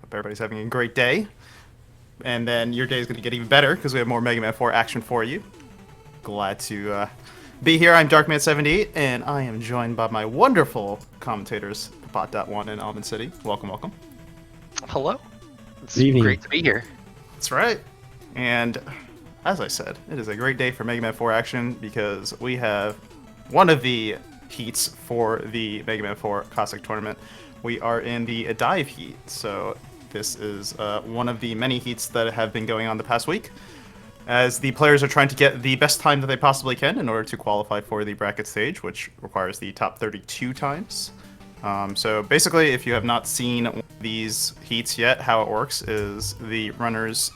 Hope everybody's having a great day. And then your day is going to get even better because we have more Mega Man 4 action for you. Glad to be here. I'm Darkman78, and I am joined by my wonderful commentators, Bot.1 and Almond City. Welcome, welcome. Hello. It's Good evening. great to be here. That's right. And as I said, it is a great day for Mega Man 4 action because we have one of the heats for the Mega Man 4 Cossack tournament. We are in the dive heat, so this is one of the many heats that have been going on the past week, as the players are trying to get the best time that they possibly can in order to qualify for the bracket stage, which requires the top 32 times. So basically, if you have not seen these heats yet, how it works is the runners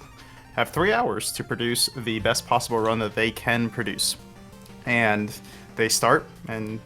have 3 hours to produce the best possible run that they can produce. And they start, and,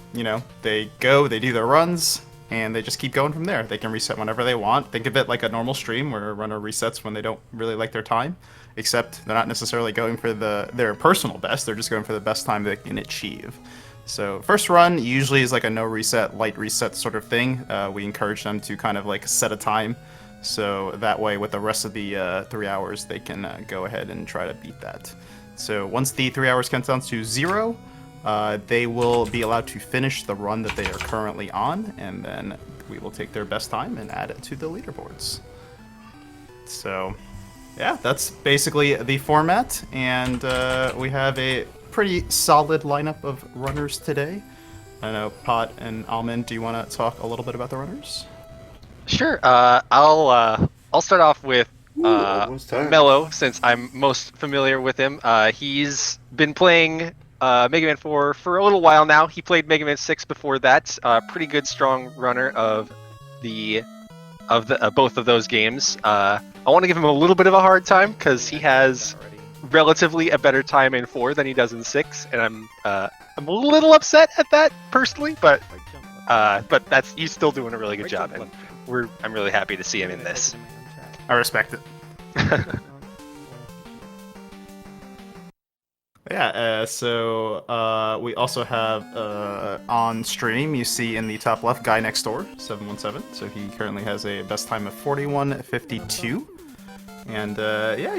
they go, they do their runs, and they just keep going from there. They can reset whenever they want. Think of it like a normal stream where a runner resets when they don't really like their time, except they're not necessarily going for their personal best, they're just going for the best time they can achieve. So first run usually is like a no reset, light reset sort of thing. We encourage them to kind of like set a time, so that way with the rest of the 3 hours they can go ahead and try to beat that. So once the 3 hours counts down to 0, they will be allowed to finish the run that they are currently on, and then we will take their best time and add it to the leaderboards. So yeah, that's basically the format, and we have a pretty solid lineup of runners today. I know Pot and Almond, do you want to talk a little bit about the runners? Sure. I'll start off with Mello, since I'm most familiar with him. He's been playing Mega Man 4 for a little while now. He played Mega Man 6 before that. Pretty good, strong runner of both of those games. I want to give him a little bit of a hard time because he has relatively a better time in 4 than he does in 6, and I'm a little upset at that personally, but he's still doing a really good job, and I'm really happy to see him in this. I respect it. Yeah, so we also have on stream, you see in the top left, Guy Next Door, 717. So he currently has a best time of 41:52. And yeah,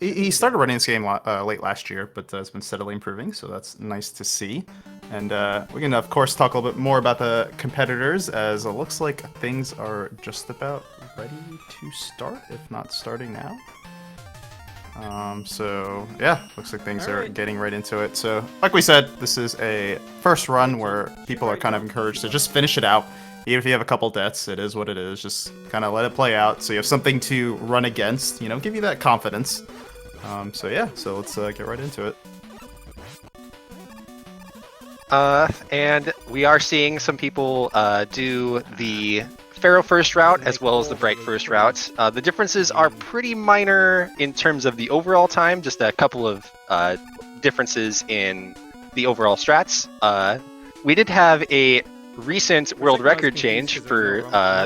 he started running this game late last year, but has been steadily improving, so that's nice to see. And we can, of course, talk a little bit more about the competitors, as it looks like things are just about ready to start, if not starting now. So yeah, looks like things are getting right into it. So like we said, this is a first run where people are kind of encouraged to just finish it out. Even if you have a couple deaths, it is what it is. Just kind of let it play out, so you have something to run against, give you that confidence. So yeah, so let's get right into it. And we are seeing some people do the Pharaoh first route as well as the Bright first route. The differences are pretty minor in terms of the overall time, just a couple of differences in the overall strats. We did have a recent world record change for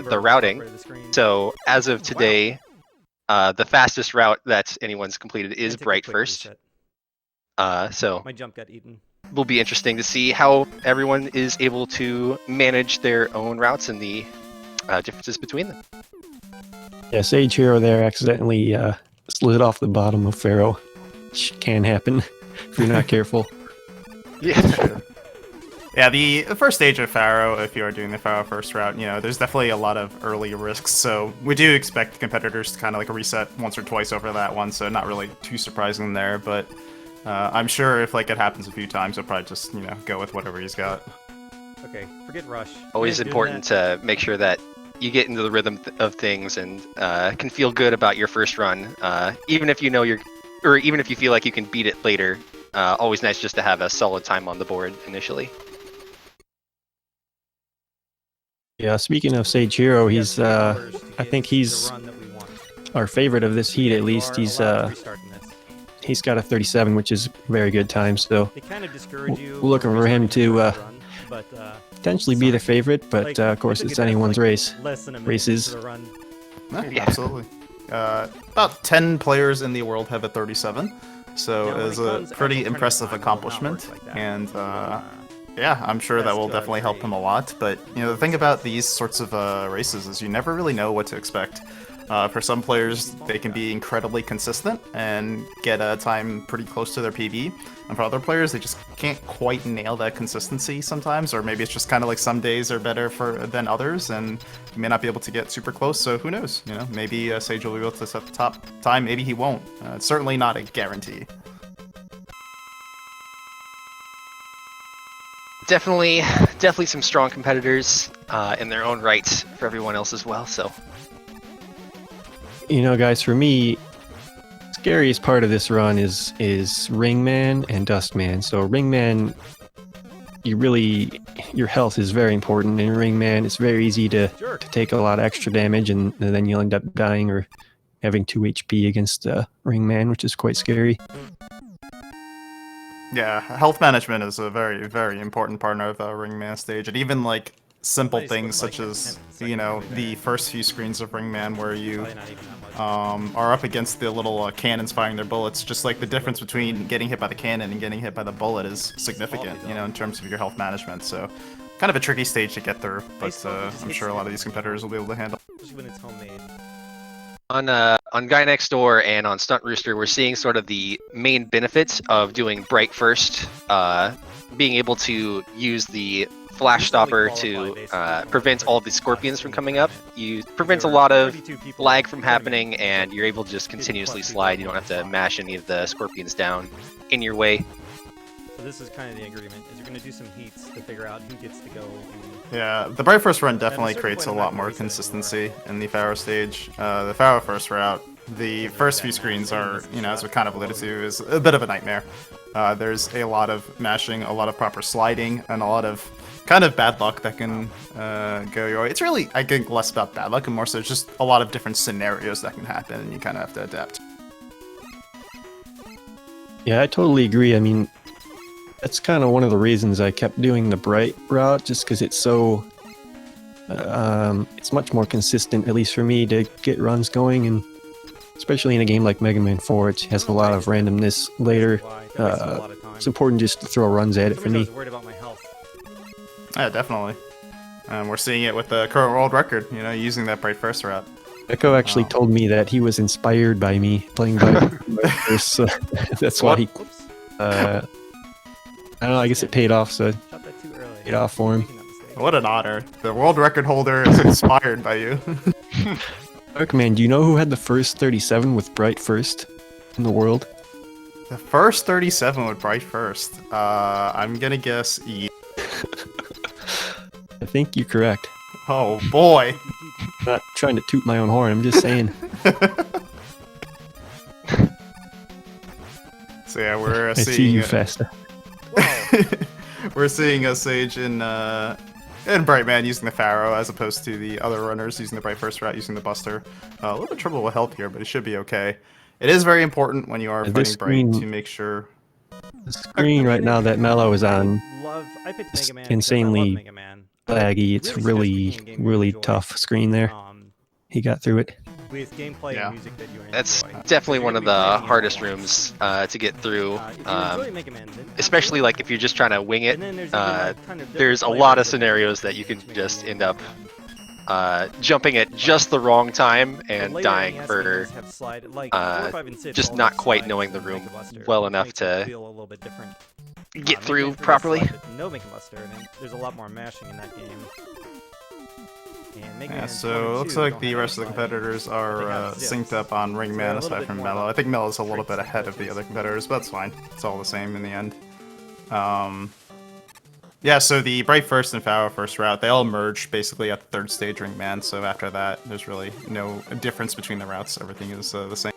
the routing. So as of today, the fastest route that anyone's completed is Bright first. So my jump got eaten. Will be interesting to see how everyone is able to manage their own routes and the differences between them. Yeah, Sage Hero there accidentally slid off the bottom of Pharaoh, which can happen if you're not careful. Yeah. Yeah, the first stage of Pharaoh, if you are doing the Pharaoh first route, there's definitely a lot of early risks, so we do expect competitors to kind of like reset once or twice over that one, so not really too surprising there, but I'm sure if it happens a few times, he'll probably just, go with whatever he's got. Okay, forget rush. Always important to make sure that you get into the rhythm of things and can feel good about your first run, even if even if you feel like you can beat it later. Always nice just to have a solid time on the board initially. Yeah, speaking of Sage Hero, he's I think he's our favorite of this heat, at least. He's got a 37, which is a very good time, so we're looking for him to potentially be the favorite, but of course it's anyone's races. Yeah, absolutely. About 10 players in the world have a 37, so it is a pretty impressive accomplishment, and Yeah, I'm sure that will definitely help him a lot. But the thing about these sorts of races is you never really know what to expect. For some players, they can be incredibly consistent and get a time pretty close to their PB. And for other players, they just can't quite nail that consistency sometimes, or maybe it's just kind of like some days are better than others, and you may not be able to get super close. So who knows? Maybe Sage will be able to set the top time. Maybe he won't. It's certainly not a guarantee. Definitely some strong competitors in their own right for everyone else as well. So. Guys, for me, scariest part of this run is Ringman and Dustman. So Ringman, your health is very important. In Ringman, it's very easy to take a lot of extra damage, and then you'll end up dying or having 2 HP against Ringman, which is quite scary. Yeah, health management is a very, very important part of Ringman stage, and even like simple things such as the first few screens of Ringman where you are up against the little cannons firing their bullets. Just like the difference between getting hit by the cannon and getting hit by the bullet is significant, in terms of your health management. So, kind of a tricky stage to get through, but I'm sure a lot of these competitors will be able to handle. When it's homemade. On Guy Next Door and on Stunt Rooster, we're seeing sort of the main benefits of doing Bright first, being able to use the Flash Stopper to prevent all the scorpions from coming up. You prevent a lot of lag from happening, and you're able to just continuously slide. You don't have to mash any of the scorpions down in your way. So this is kind of the agreement, is you're going to do some heats to figure out who gets to go. Yeah, the Bright First run definitely creates a lot more consistency in the Pharaoh stage. The Pharaoh First route, the first few screens are, as we kind of alluded to, is a bit of a nightmare. There's a lot of mashing, a lot of proper sliding, and a lot of kind of bad luck that can go your way. It's really, I think, less about bad luck and more so just a lot of different scenarios that can happen, and you kind of have to adapt. Yeah, I totally agree. I mean, that's kind of one of the reasons I kept doing the Bright route, just because it's so it's much more consistent, at least for me, to get runs going, and especially in a game like Mega Man 4, which has a lot of randomness later. It's important just to throw runs at it for me. Yeah, definitely. We're seeing it with the current world record, using that Bright First route. Echo actually told me that he was inspired by me playing Bright First, so that's why he... I don't know, I guess it paid off, so it paid off for him. What an honor. The world record holder is inspired by you. Darkman, do you know who had the first 37 with Bright First in the world? The first 37 with Bright First? I'm gonna guess E. I think you're correct. Oh boy. I'm not trying to toot my own horn, I'm just saying. So yeah, we're I seeing... see you, Festa. We're seeing a Sage in Brightman using the Pharaoh as opposed to the other runners using the Bright First route, using the Buster. A little bit of trouble with health here, but it should be okay. It is very important when you are fighting Bright to make sure... The screen right now that Mello is on is insanely laggy. It's really, really tough screen there. He got through it. With gameplay and music that you enjoy. That's definitely one of the hardest rooms to get through, especially like if you're just trying to wing it. There's a lot of scenarios that you can just end up jumping at just the wrong time and dying for just not quite knowing the room well enough to get through properly. No Mega Buster, and there's a lot more mashing in that game. Yeah, so it looks like the rest of the competitors are synced up on Ringman aside from Mello. I think Mello's a little bit ahead of the other competitors, but that's fine. It's all the same in the end. Yeah, so the Bright First and Pharaoh First route, they all merge basically at the third stage Ringman, so after that, there's really no difference between the routes. Everything is the same.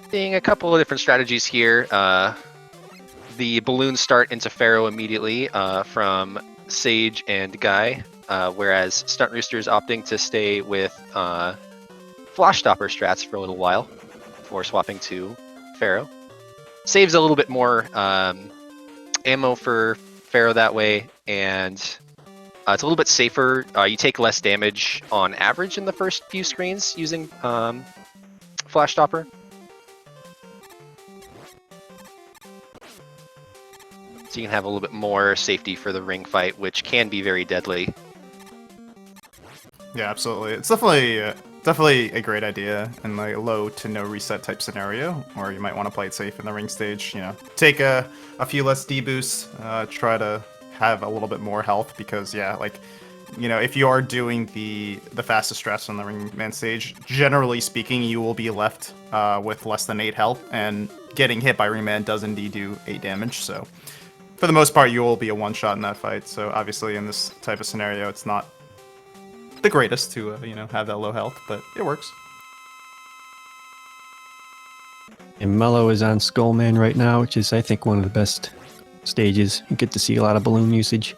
Seeing a couple of different strategies here. The balloons start into Pharaoh immediately from Sage and Guy, whereas Stunt Rooster is opting to stay with Flash Stopper strats for a little while before swapping to Pharaoh. Saves a little bit more ammo for Pharaoh that way, and it's a little bit safer. You take less damage on average in the first few screens using Flash Stopper. So you can have a little bit more safety for the ring fight, which can be very deadly. Yeah, absolutely. It's definitely a great idea in like a low to no reset type scenario, or you might want to play it safe in the ring stage. You know, take a few less deboosts, try to have a little bit more health because yeah, like you know, if you are doing the fastest strats on the ring man stage, generally speaking, you will be left with less than 8 health, and getting hit by ringman does indeed do 8 damage. So for the most part, you will be a one shot in that fight. So obviously, in this type of scenario, it's not the greatest to you know, have that low health, but it works. And Mello is on Skullman right now, which is I think one of the best stages. You get to see a lot of balloon usage.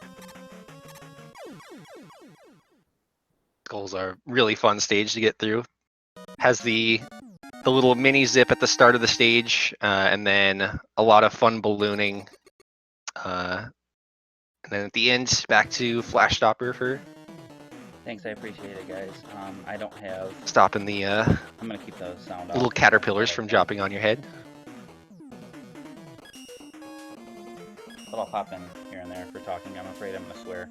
Skulls are a really fun stage to get through. Has the little mini zip at the start of the stage, and then a lot of fun ballooning. And then at the end, back to Flash Stopper for Thanks, I appreciate it, guys. I don't have. stopping the I'm gonna keep the sound off. little caterpillars from dropping on your head. But I'll pop in here and there for talking. I'm afraid I'm gonna swear.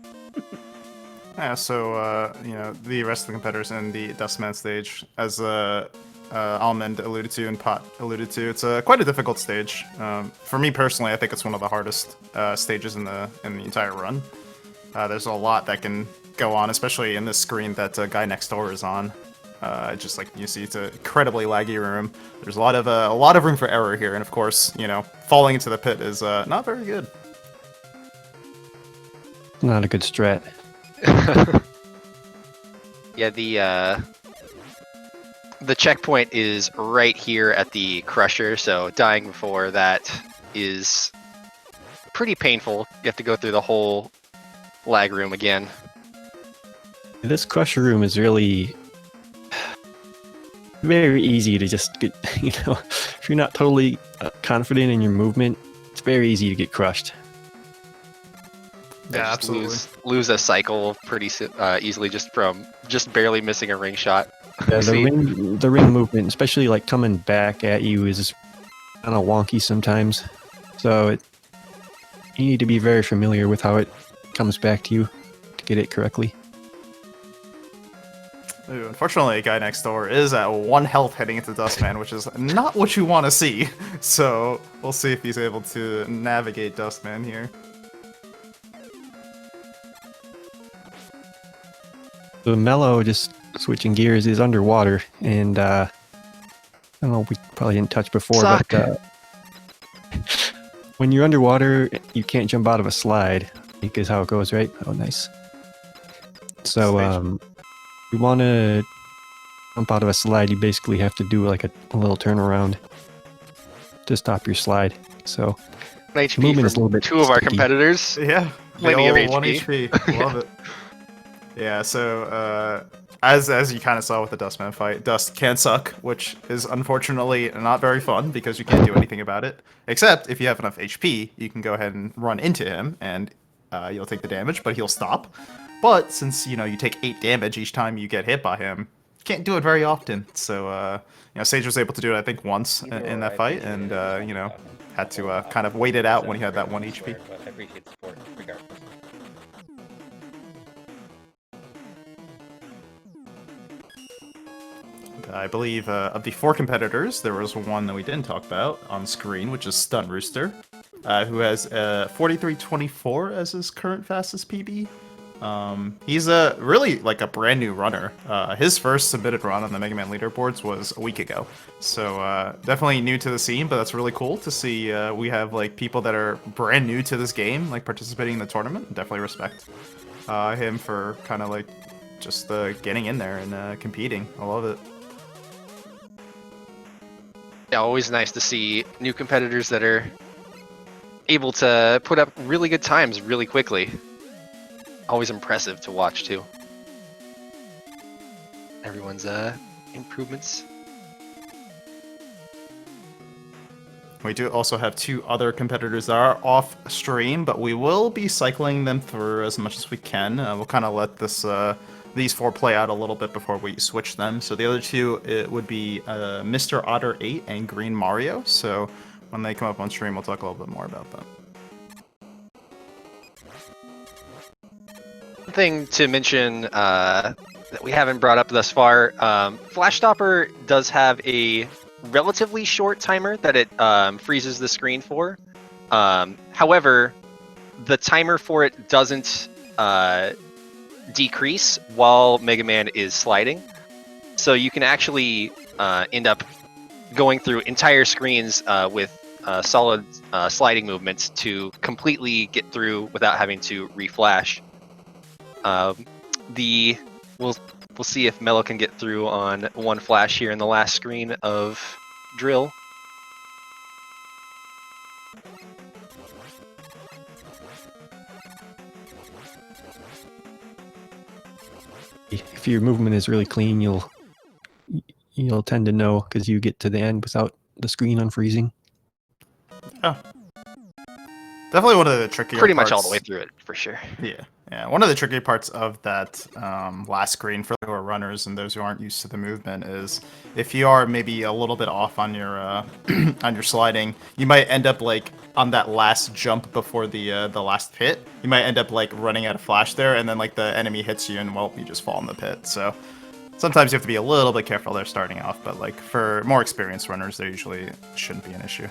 Yeah, so you know, the rest of the competitors in the Dustman stage, as Almond alluded to and Pot alluded to, it's quite a difficult stage. For me personally, I think it's one of the hardest stages in the entire run. There's a lot that can go on, especially in this screen that guy next door is on. Just like you see, it's an incredibly laggy room. There's a lot of room for error here, and of course, you know, falling into the pit is not very good. Not a good strat. Yeah, the checkpoint is right here at the crusher, so dying before that is pretty painful. You have to go through the whole lag room again. This crusher room is really very easy to just get, you know, if you're not totally confident in your movement, it's very easy to get crushed. Yeah, Just absolutely. lose a cycle pretty easily just from barely missing a ring shot. Yeah, See? the ring movement, especially like coming back at you, is kind of wonky sometimes. So you need to be very familiar with how it comes back to you to get it correctly. Ooh, unfortunately, a guy next door is at 1 health heading into Dustman, which is not what you want to see. So we'll see if he's able to navigate Dustman here. So Mello, just switching gears, is underwater, and I don't know, we probably didn't touch before, Suck. but when you're underwater, you can't jump out of a slide, I think is how it goes, right? Oh, nice. So, you want to jump out of a slide, you basically have to do like a little turnaround to stop your slide. So, One HP movement is a from little bit 2 of our sticky. competitors. Yeah, the Plenty of old 1 HP. HP. Love it. Yeah, so as you kind of saw with the Dustman fight, Dust can suck, which is unfortunately not very fun because you can't do anything about it. Except if you have enough HP, you can go ahead and run into him, and you'll take the damage, but he'll stop. But since you know you take 8 damage each time you get hit by him, you can't do it very often. So you know, Sage was able to do it I think once in that fight, and you know, had to kind of wait it out when he had that 1 HP. But I appreciate the support regardless. I believe of the 4 competitors, there was one that we didn't talk about on screen, which is Stunt Rooster, who has 43.24 as his current fastest PB. He's really like a brand new runner. His first submitted run on the Mega Man leaderboards was a week ago, so definitely new to the scene. But that's really cool to see. We have like people that are brand new to this game, like participating in the tournament. Definitely respect him for kind of like just getting in there and competing. I love it. Yeah, always nice to see new competitors that are able to put up really good times really quickly. Always impressive to watch too. Everyone's improvements. We do also have 2 other competitors that are off stream, but we will be cycling them through as much as we can. We'll kind of let these 4 play out a little bit before we switch them. So the other 2, it would be Mr. Otter 8 and Green Mario. So when they come up on stream, we'll talk a little bit more about them. thing to mention that we haven't brought up thus far, Flash Stopper does have a relatively short timer that it freezes the screen for. However, the timer for it doesn't decrease while Mega Man is sliding. So you can actually end up going through entire screens with solid sliding movements to completely get through without having to reflash. We'll see if Mello can get through on one flash here in the last screen of Drill. If your movement is really clean, you'll tend to know because you get to the end without the screen unfreezing. Oh. Definitely one of the trickier Pretty parts. much all the way through it, for sure. Yeah. One of the tricky parts of that last screen for who are runners and those who aren't used to the movement is if you are maybe a little bit off on your on your sliding, you might end up like on that last jump before the last pit. You might end up like running out of flash there, and then like the enemy hits you, and well, you just fall in the pit. So sometimes you have to be a little bit careful there starting off, but like for more experienced runners, there usually shouldn't be an issue.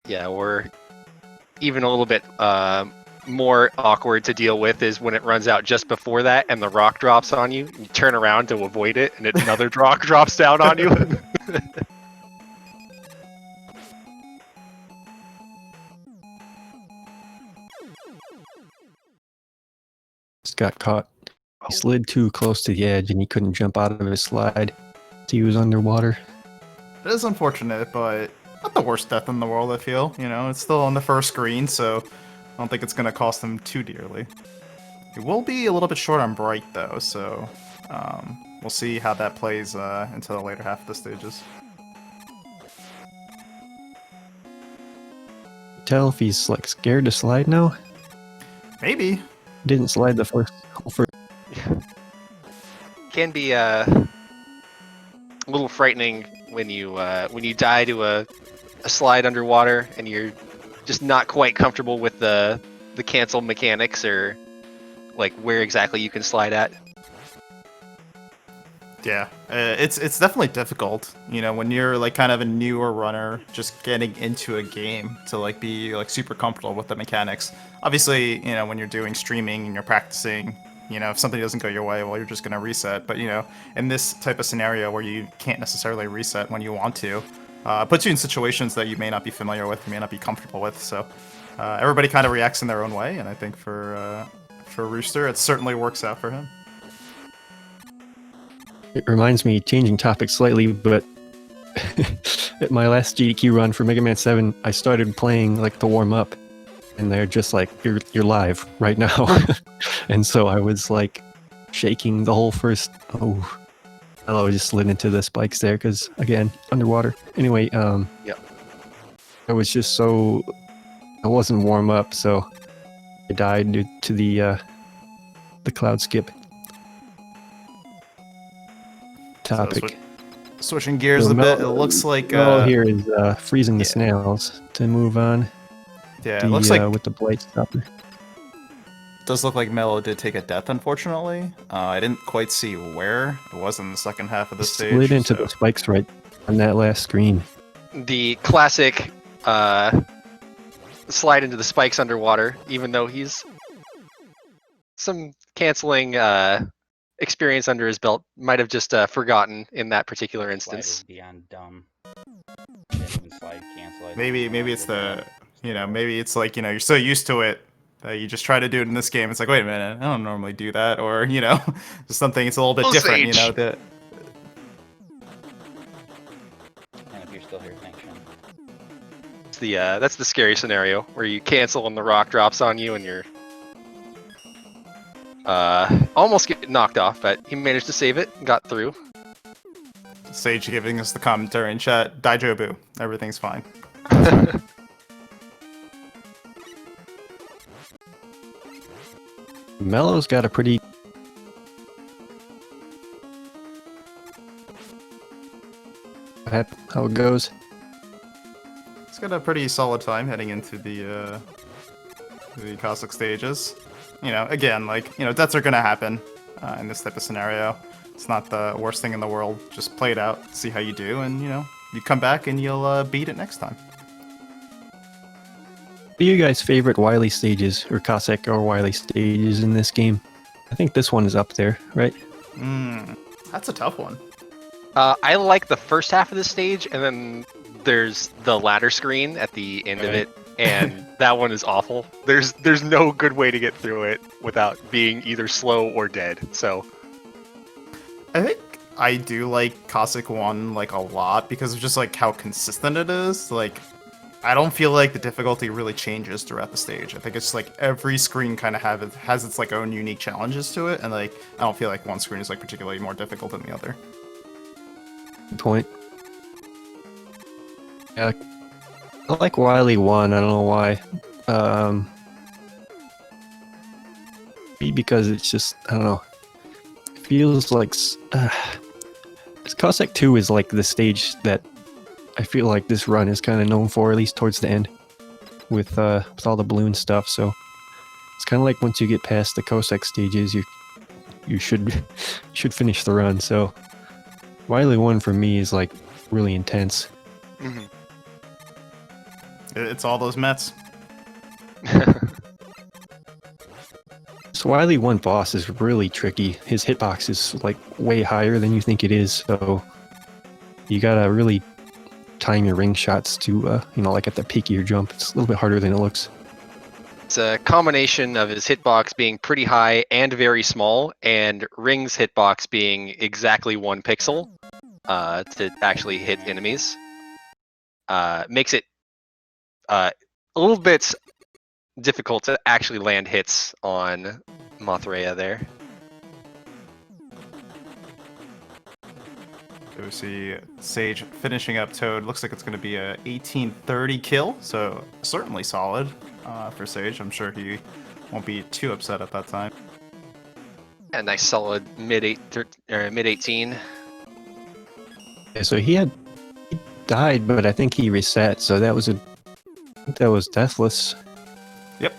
Yeah, or even a little bit more awkward to deal with is when it runs out just before that and the rock drops on you. You turn around to avoid it, and another rock drops down on you. Just got caught. He slid too close to the edge and he couldn't jump out of his slide. So he was underwater. It is unfortunate, but not the worst death in the world, I feel. You know, it's still on the first screen, so I don't think it's going to cost him too dearly. It will be a little bit short on Bright, though, so we'll see how that plays into the later half of the stages. Tell if he's like scared to slide now. Maybe. Didn't slide the first. Can be a little frightening when you die to a slide underwater and you're just not quite comfortable with the cancel mechanics or like where exactly you can slide at. Yeah, it's definitely difficult, you know, when you're like kind of a newer runner, just getting into a game to like be like super comfortable with the mechanics. Obviously, you know, when you're doing streaming and you're practicing, you know, if something doesn't go your way, well, you're just gonna reset. But you know, in this type of scenario where you can't necessarily reset when you want to, puts you in situations that you may not be familiar with, you may not be comfortable with. So everybody kind of reacts in their own way, and I think for Rooster, it certainly works out for him. It reminds me, changing topic slightly, but at my last GDQ run for Mega Man 7, I started playing like to warm up, and they're just like, you're live right now. And so I was like shaking the whole first. Oh, I just slid into the spikes there because again, underwater. Anyway, Yep. I was just so I wasn't warm up, so I died due to the cloud skip. Topic. So switching gears a bit, it looks like here is freezing the snails to move on. Yeah, it looks like with the blight stopper. Does look like Mello did take a death, unfortunately. I didn't quite see where. It was in the second half of the stage. Slid into the spikes right on that last screen. The classic slide into the spikes underwater, even though he's some canceling experience under his belt, might have just forgotten in that particular instance. Slide is beyond dumb. Didn't even slide cancel. Maybe it's the, you know, maybe it's like, you know, you're so used to it that you just try to do it in this game. It's like, wait a minute, I don't normally do that, or you know, just something. It's a little bit different, you know. And if you're still here, thanks, Sean. It's the that's the scary scenario where you cancel and the rock drops on you and you're almost get knocked off, but he managed to save it and got through. Sage giving us the commentary in chat. Daijobu, everything's fine. Mello's got a pretty how it goes. He's got a pretty solid time heading into the Cossack stages. you know, again, like, you know, deaths are gonna happen in this type of scenario. It's not the worst thing in the world. Just play it out, see how you do, and, you know, you come back and you'll beat it next time. What are you guys' favorite Wily stages, or Cossack or Wily stages in this game? I think this one is up there, right? That's a tough one. I like the first half of the stage, and then there's the ladder screen at the end of it, and that one is awful. There's no good way to get through it without being either slow or dead. So I think I do like Cossack 1 like a lot because of just like how consistent it is. Like, I don't feel like the difficulty really changes throughout the stage. I think it's like every screen kind of has its like own unique challenges to it, and like I don't feel like one screen is like particularly more difficult than the other. Good point. Yeah, I like Wily 1. I don't know why. Maybe because it's just, I don't know. It feels like Cossack 2 is like the stage that I feel like this run is kind of known for, at least towards the end, with all the balloon stuff. So it's kind of like once you get past the Cossack stages, you should finish the run. So Wily 1 for me is like really intense. It's all those Mets. So Wily 1 boss is really tricky. His hitbox is like way higher than you think it is, so you gotta really time your ring shots to, you know, like at the peak of your jump. It's a little bit harder than it looks. it's a combination of his hitbox being pretty high and very small, and Ring's hitbox being exactly 1 pixel to actually hit enemies. Makes it a little bit difficult to actually land hits on Mothrea there. We see Sage finishing up Toad. Looks like it's going to be a 1830 kill, so certainly solid for Sage. I'm sure he won't be too upset at that time. A nice solid mid 18. Yeah, so he died, but I think he reset, so that was deathless. Yep.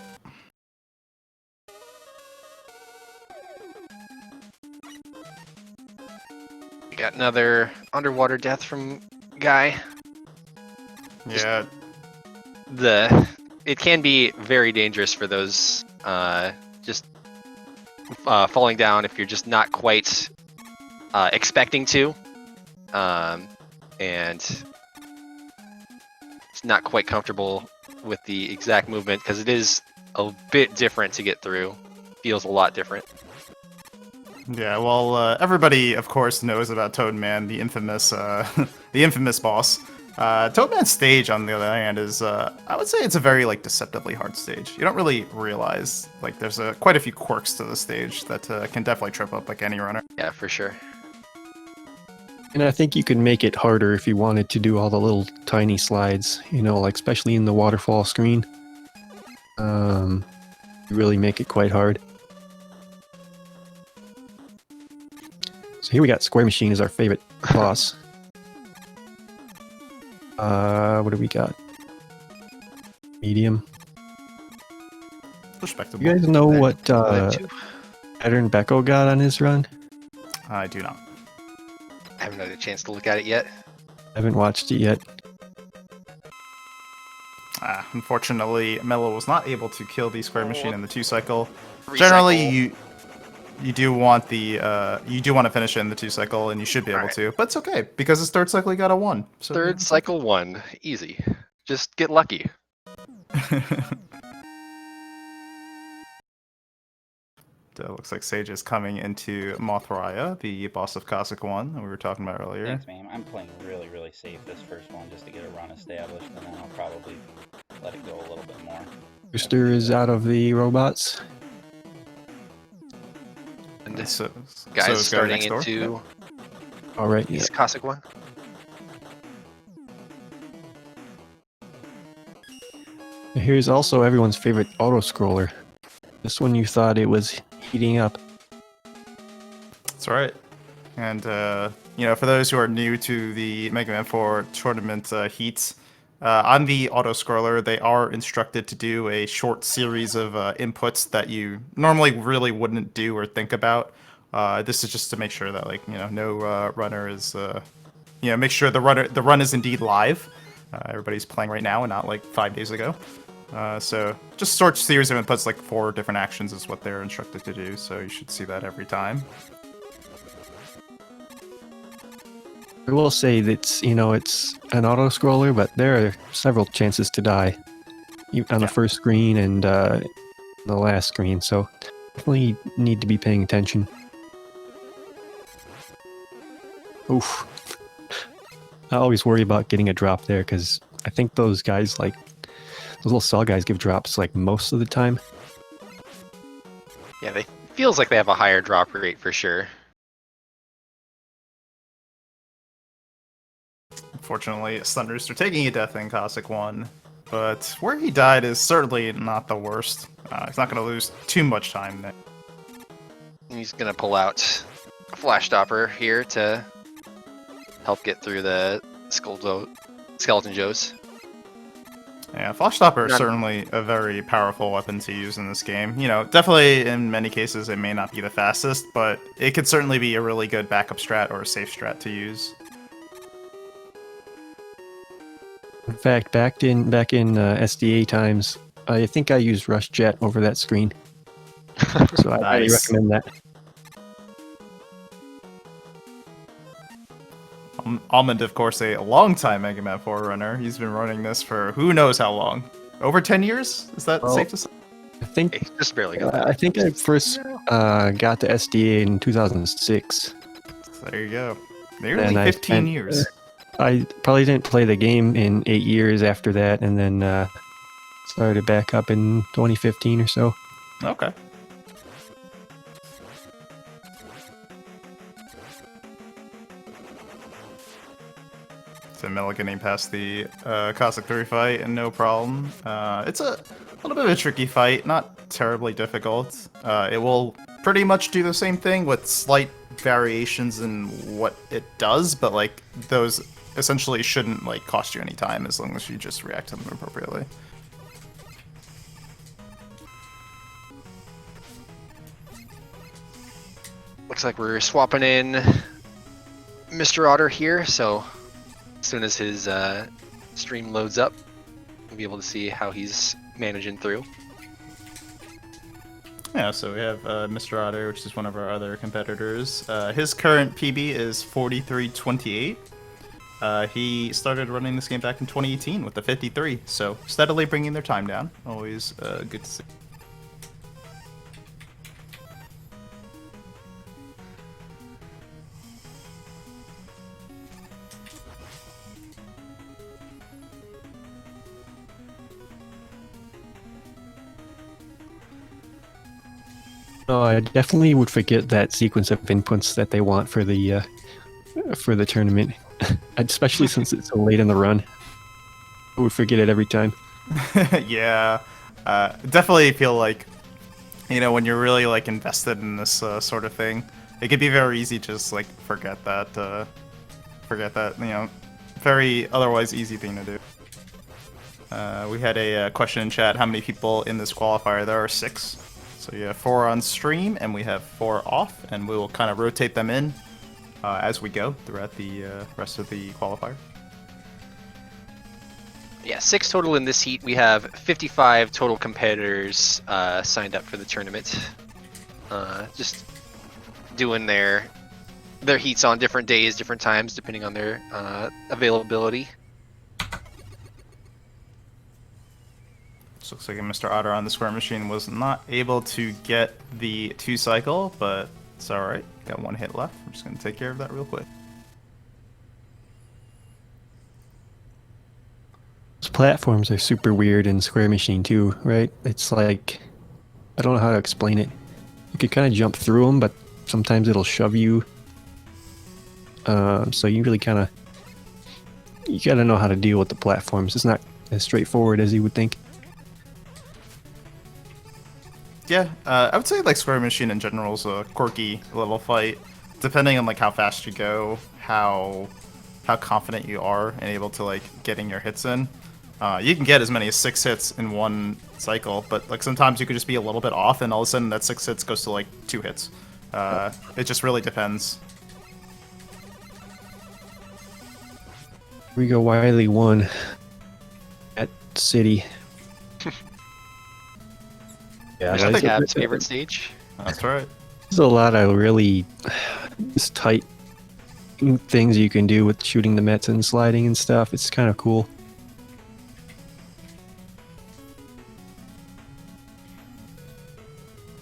Got another underwater death from Guy. Yeah. It can be very dangerous for those just falling down if you're just not quite expecting to, and it's not quite comfortable with the exact movement because it is a bit different to get through. Feels a lot different. Yeah, well, everybody, of course, knows about Toadman, the infamous, the infamous boss. Toadman's stage, on the other hand, is, I would say it's a very, like, deceptively hard stage. You don't really realize, like, there's quite a few quirks to the stage that can definitely trip up, like, any runner. Yeah, for sure. And I think you could make it harder if you wanted to do all the little tiny slides, you know, like especially in the waterfall screen. Really make it quite hard. So here we got Square Machine as our favorite boss. What do we got? Medium. Respectable. You guys know what pattern Becco got on his run? I do not. I haven't had a chance to look at it yet. I haven't watched it yet. Unfortunately, Mello was not able to kill the Square Machine in the 2-cycle. Recycle. Generally, you do want to finish it in the 2-cycle, and you should be able to. But it's okay because his 3rd cycle he got a 1. So Third cycle 1, easy. Just get lucky. Looks like Sage is coming into Mothria, the boss of Cossack 1 that we were talking about earlier. Thanks, man. I'm playing really, really safe this first one just to get a run established, and then I'll probably let it go a little bit more. Rooster is out of the robots. And this So guy's is Guy starting next door? into All right, yeah. his Cossack 1. Here's also everyone's favorite auto-scroller. This one you thought it was heating up. That's right. And, you know, for those who are new to the Mega Man 4 tournament heats, On the auto scroller, they are instructed to do a short series of inputs that you normally really wouldn't do or think about. This is just to make sure that no runner is make sure the run is indeed live. Everybody's playing right now and not like 5 days ago. So just short series of inputs, like 4 different actions is what they're instructed to do. So you should see that every time. I will say that it's an auto scroller, but there are several chances to die on the first screen and the last screen, so definitely need to be paying attention. Oof. I always worry about getting a drop there because I think those guys, like those little saw guys, give drops like most of the time. Yeah, they feels like they have a higher drop rate for sure. Unfortunately, Stunt Rooster taking a death in Cossack 1, but where he died is certainly not the worst. He's not going to lose too much time there. He's gonna pull out a Flash Stopper here to help get through the Skeleton Joes. Yeah, Flash Stopper is certainly a very powerful weapon to use in this game. Definitely in many cases it may not be the fastest, but it could certainly be a really good backup strat or a safe strat to use. In fact, back in SDA times, I think I used Rush Jet over that screen. So I highly recommend that. Almond, of course, a long-time Mega Man 4 runner. He's been running this for who knows how long. Over 10 years? Is that safe to say? I think Hey, just barely got that. I think I first got to SDA in 2006. There you go. Nearly 15 years. I probably didn't play the game in 8 years after that, and then started back up in 2015 or so. Okay. So Mela getting past the Cossack 3 fight and no problem. It's a little bit of a tricky fight, not terribly difficult. It will pretty much do the same thing with slight variations in what it does, but like those essentially shouldn't like cost you any time as long as you just react to them appropriately. Looks like we're swapping in Mr. Otter here, so as soon as his stream loads up, we'll be able to see how he's managing through. Yeah, so we have Mr. Otter, which is one of our other competitors. His current PB is 43.28. He started running this game back in 2018 with the 53, so steadily bringing their time down. Always good to see. Oh, I definitely would forget that sequence of inputs that they want for the tournament, especially since it's so late in the run. I would forget it every time. Yeah, definitely feel like, when you're really like invested in this sort of thing, it could be very easy to just like forget that, very otherwise easy thing to do. We had a question in chat: how many people in this qualifier? There are 6. So you have 4 on stream, and we have 4 off, and we will kind of rotate them in as we go throughout the rest of the qualifier. Yeah, 6 total in this heat. We have 55 total competitors signed up for the tournament. Just doing their heats on different days, different times, depending on their availability. Looks like Mr. Otter on the square machine was not able to get the 2 cycle, but it's alright. Got 1 hit left. I'm just going to take care of that real quick. Those platforms are super weird in square machine too, right? It's like, I don't know how to explain it. You could kind of jump through them, but sometimes it'll shove you. So you really kind of, you gotta know how to deal with the platforms. It's not as straightforward as you would think. Yeah, I would say like square machine in general is a quirky level fight, depending on like how fast you go, how confident you are and able to like getting your hits in. You can get as many as 6 hits in one cycle, but like sometimes you could just be a little bit off, and all of a sudden that 6 hits goes to like 2 hits. It just really depends. Here we go, Wiley 1 at City. Yeah, I think Gab's favorite stage. That's right. there's a lot of really just tight things you can do with shooting the Mets and sliding and stuff. It's kind of cool.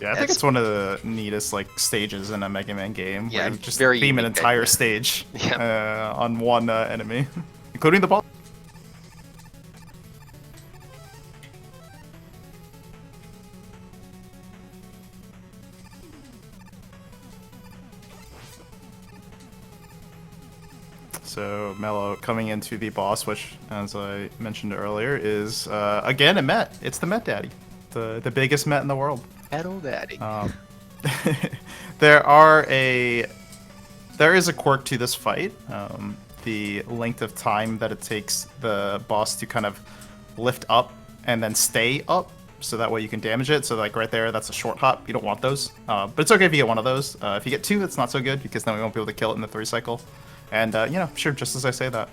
Yeah, I think it's one of the neatest like stages in a Mega Man game. Yeah, where you just very beam an unique entire idea. stage Yeah. on one enemy, including the ball. So Mello coming into the boss, which, as I mentioned earlier, is again a Met. It's the Met Daddy, the biggest Met in the world. Battle Daddy. There is a quirk to this fight. The length of time that it takes the boss to kind of lift up and then stay up, so that way you can damage it. So like right there, that's a short hop. You don't want those, but it's okay if you get one of those. If you get 2, it's not so good because then we won't be able to kill it in the 3 cycle. And sure, just as I say that.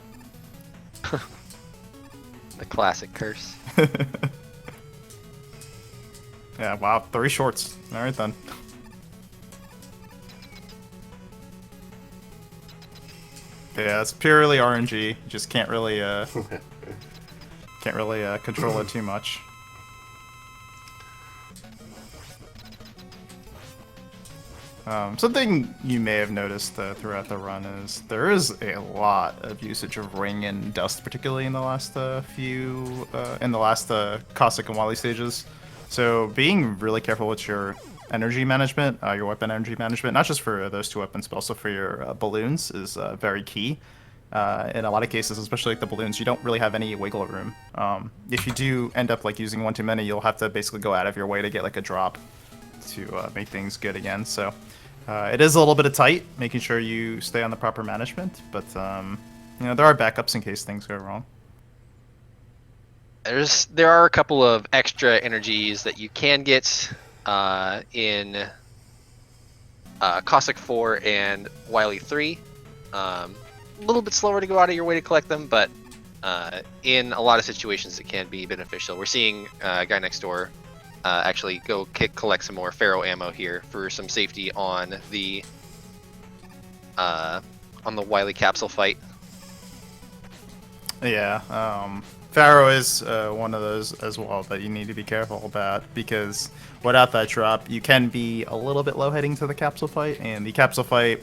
The classic curse. Yeah, wow, 3 shorts. All right then. Yeah, it's purely RNG. You just can't really control it too much. Something you may have noticed throughout the run is there is a lot of usage of ring and dust, particularly in the last Cossack and Wily stages. So being really careful with your energy management, your weapon energy management, not just for those 2 weapons, but also for your balloons, is very key. In a lot of cases, especially like the balloons, you don't really have any wiggle room. If you do end up like using one too many, you'll have to basically go out of your way to get like a drop to make things good again. So it is a little bit of tight, making sure you stay on the proper management, but there are backups in case things go wrong. There are a couple of extra energies that you can get in Cossack 4 and Wily 3. A little bit slower to go out of your way to collect them, but in a lot of situations it can be beneficial. We're seeing a guy next door actually go collect some more Pharaoh ammo here for some safety on the Wily capsule fight. Yeah, Pharaoh is one of those as well that you need to be careful about, because without that drop, you can be a little bit low heading to the capsule fight, and the capsule fight,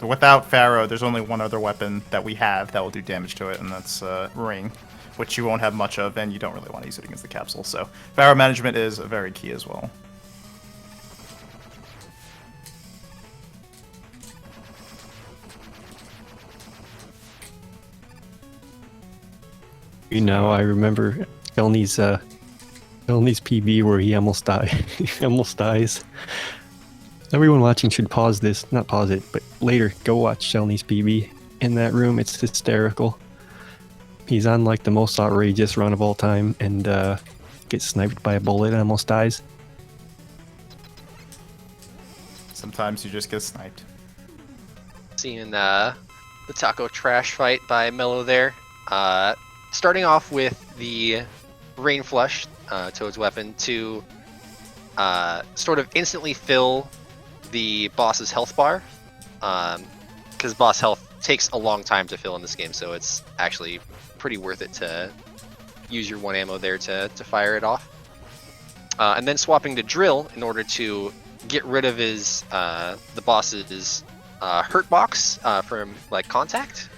without Pharaoh, there's only one other weapon that we have that will do damage to it, and that's Ring, which you won't have much of, and you don't really want to use it against the capsule. So Pharaoh management is very key as well. I remember Kelney's PB where he almost dies. Everyone watching should pause this, not pause it, but later go watch Shelney's PB in that room. It's hysterical. He's on like the most outrageous run of all time and gets sniped by a bullet and almost dies. Sometimes you just get sniped. Seeing the taco trash fight by Mello there. Starting off with the Rain Flush, Toad's weapon, to sort of instantly fill the boss's health bar, because boss health takes a long time to fill in this game, so it's actually pretty worth it to use your 1 ammo there to fire it off. And then swapping to Drill in order to get rid of the boss's hurt box from like contact.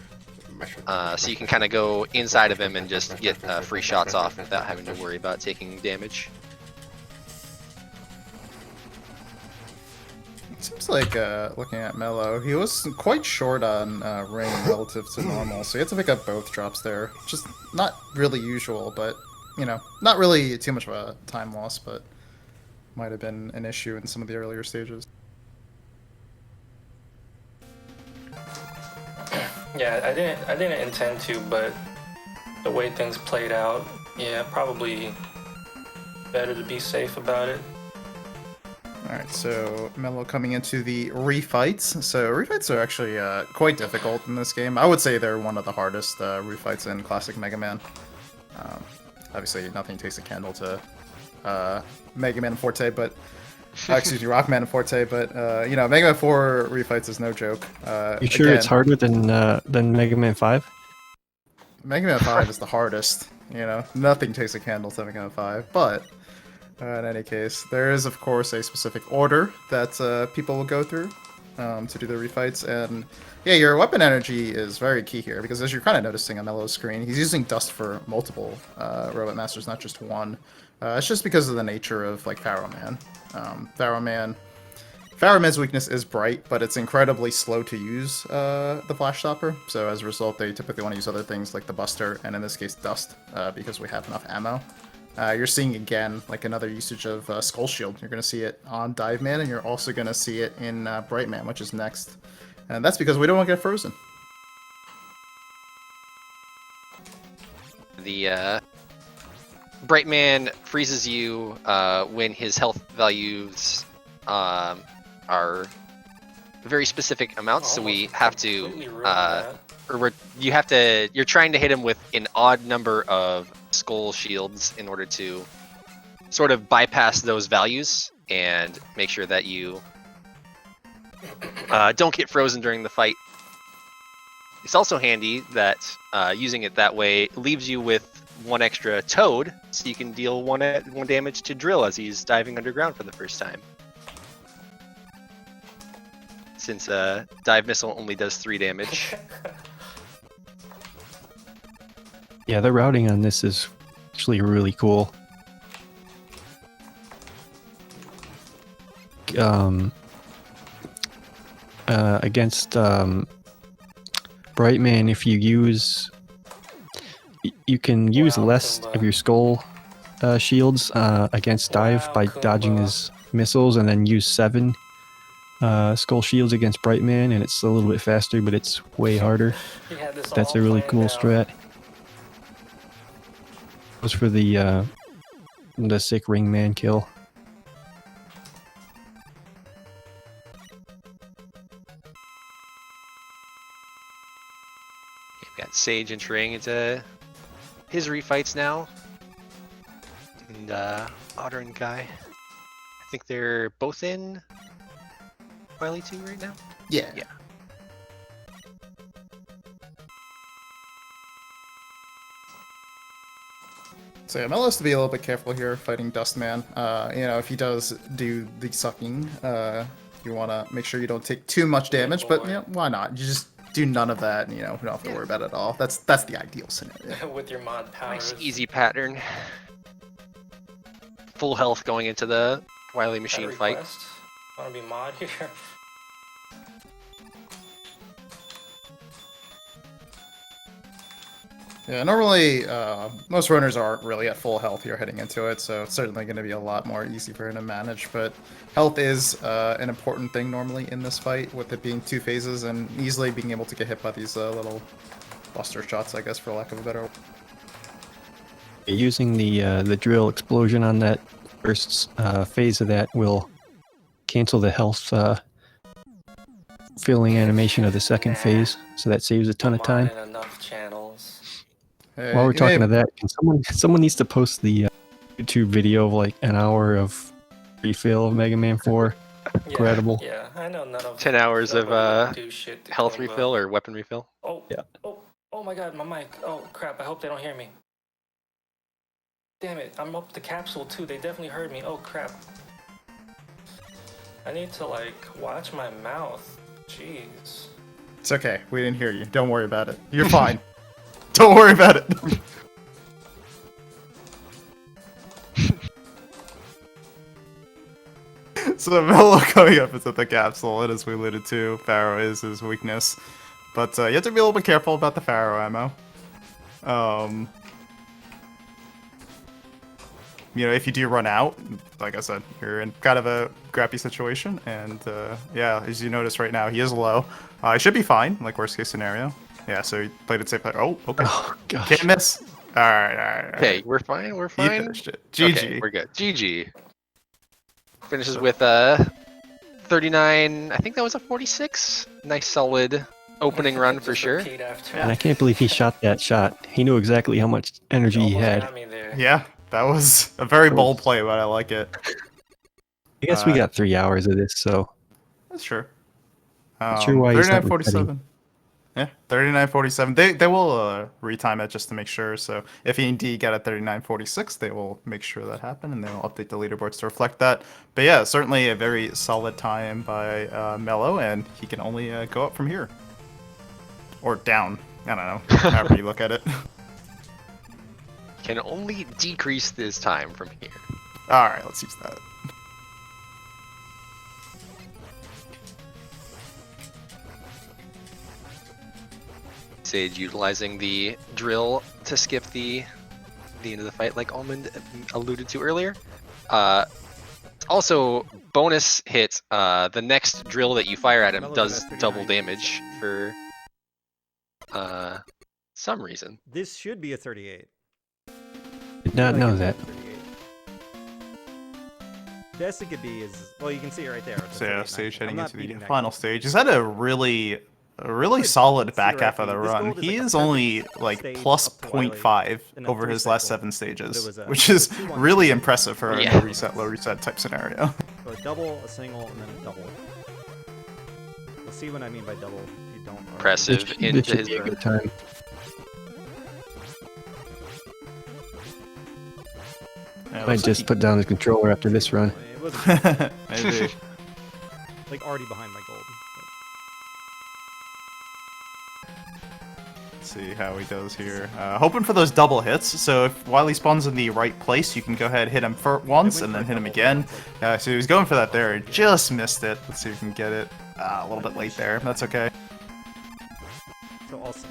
So you can kind of go inside of him and just get free shots off without having to worry about taking damage. It seems like, looking at Mello, he was quite short on Ring relative to normal, so he had to pick up both drops there. Just not really usual, but, not really too much of a time loss, but might have been an issue in some of the earlier stages. Yeah, I didn't intend to, but the way things played out, Yeah, probably better to be safe about it. Alright, so Mello coming into the refights. So refights are actually quite difficult in this game. I would say they're one of the hardest refights in classic Mega Man. Obviously, nothing takes a candle to Mega Man and Forte, but excuse me, Rockman and Forte. But you know, Mega Man 4 refights is no joke. You sure it's harder than Mega Man 5? Mega Man 5 is the hardest. You know, nothing takes a candle to Mega Man 5, but. In any case, there is, of course, a specific order that people will go through to do the refights, and yeah, your weapon energy is very key here, because as you're kind of noticing on Mello's screen, he's using Dust for multiple Robot Masters, not just one. It's just because of the nature of, like, Pharaoh Man. Pharaoh Man's weakness is Bright, but it's incredibly slow to use the Flash Stopper, so as a result, they typically want to use other things like the Buster, and in this case, Dust, because we have enough ammo. You're seeing again like another usage of Skull Shield. You're going to see it on Dive Man, and you're also going to see it in Bright Man, which is next. And that's because we don't want to get frozen. The Bright Man freezes you when his health values are very specific amounts, so we have to you're trying to hit him with an odd number of skull shields in order to sort of bypass those values and make sure that you don't get frozen during the fight. It's also handy that using it that way leaves you with one extra toad, so you can deal one damage to Drill as he's diving underground for the first time. Since Dive Missile only does 3 damage. Yeah, the routing on this is actually really cool. Against Brightman, if you use, you can use less of your skull shields against Dive by dodging his missiles, and then use 7 skull shields against Brightman, and it's a little bit faster, but it's way harder. That's a really cool strat. Was for the sick ring man kill. We've got Sage entering into his refights now, and Otter and Guy. I think they're both in Wily 2 right now. Yeah. So yeah, Mello has to be a little bit careful here fighting Dustman. You know, if he does do the sucking, you want to make sure you don't take too much damage, but you know, why not? You just do none of that, and you know, you don't have to worry about it at all. That's the ideal scenario. With your mod powers. Nice easy pattern. Full health going into the Wily Machine fight. Want to be mod here? Yeah, normally most runners aren't really at full health here heading into it, so it's certainly going to be a lot more easy for him to manage, but health is an important thing normally in this fight, with it being 2 phases and easily being able to get hit by these little buster shots, I guess, for lack of a better word. Using the drill explosion on that first phase of that will cancel the health filling animation of the second phase, so that saves a ton of time. Hey, While we're talking of that, can someone needs to post the YouTube video of like an hour of refill of Mega Man 4. Incredible. Yeah, I know none of 10 hours of shit health refill or weapon refill. Oh, yeah. Oh my god, my mic. Oh crap, I hope they don't hear me. Damn it, I'm up the capsule too. They definitely heard me. Oh crap. I need to like watch my mouth. Jeez. It's okay. We didn't hear you. Don't worry about it. You're fine. Don't worry about it. So Mello coming up into the capsule, and as we alluded to, Pharaoh is his weakness. But you have to be a little bit careful about the Pharaoh ammo. You know, if you do run out, like I said, you're in kind of a crappy situation. And yeah, as you notice right now, he is low. He should be fine, like worst case scenario. Yeah, so he played it safe. Oh, okay. Oh, gosh. Can't miss. Alright. Okay, we're fine. We're You fine. finished it. Okay, GG. we're good. GG. Finishes with 39. I think that was a 46. Nice solid opening run for Just sure. repeat after And me. I can't believe he shot that shot. He knew exactly how much energy he Almost had. got me there. Yeah, that was a very bold play, but I like it. I guess we got 3 hours of this, so That's true. not sure why he's not resetting. 39.47. Yeah, 39.47. They will retime it just to make sure. So if he indeed got a 39.46, they will make sure that happened and they will update the leaderboards to reflect that. But yeah, certainly a very solid time by Mello, and he can only go up from here or down. I don't know, however you look at it. Can only decrease this time from here. All right, let's use that. Sage utilizing the drill to skip the end of the fight, like Almond alluded to earlier. Also, bonus hit. The next drill that you fire at him does double damage for some reason. This should be a 38. Did not know that. 38. Best it could be is, well, you can see it right there. So yeah, Sage I'm heading not into the beating that final goal. stage. He's had a really solid back half of the This run. gold is He like a is only perfect like stage plus up to Wiley 0.5 in a over his three-set last goal. 7 stages, But it was which is 2-1. really impressive for a Yeah. low reset type scenario. So a double, a single, and then a double. We'll see what I mean by double. If you don't already. Impressive It into should his be a run. good time. Yeah, Might just put down the controller after this run. It wasn't maybe. like already behind my gold. Let's see how he does here. Hoping for those double hits. So if Wiley spawns in the right place, you can go ahead and hit him once and then hit him again. So he was going for that there. He just missed it. Let's see if we can get it. A little bit late there. That's okay. So also,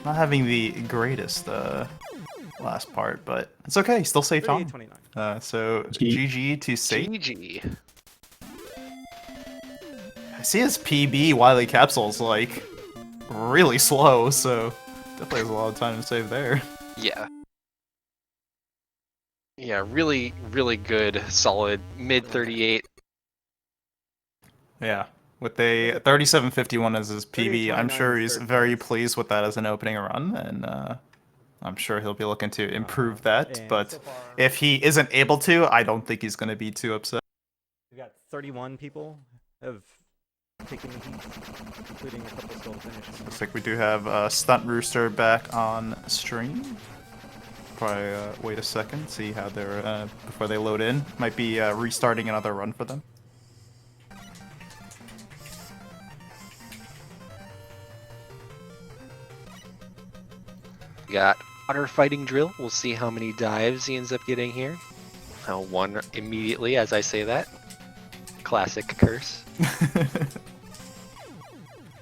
Not having the greatest last part, but it's okay. Still safe on. 38-29. So G- GG to Sage. GG. I see his PB Wiley capsules like really slow, so definitely has a lot of time to save there. Yeah. Yeah, really, really good, solid mid 38. Yeah. With a 37.51 as his PB, I'm 38-29 sure is he's third very place. pleased with that as an opening run, and I'm sure he'll be looking to improve that. And But so far, if he isn't able to, I don't think he's going to be too upset. we got 31 people have taken the heat, including a couple still finished. Looks like we do have Stunt Rooster back on stream. Probably wait a second, see how they're before they load in. Might be restarting another run for them. We got water fighting drill. We'll see how many dives he ends up getting here. One immediately as I say that. Classic curse.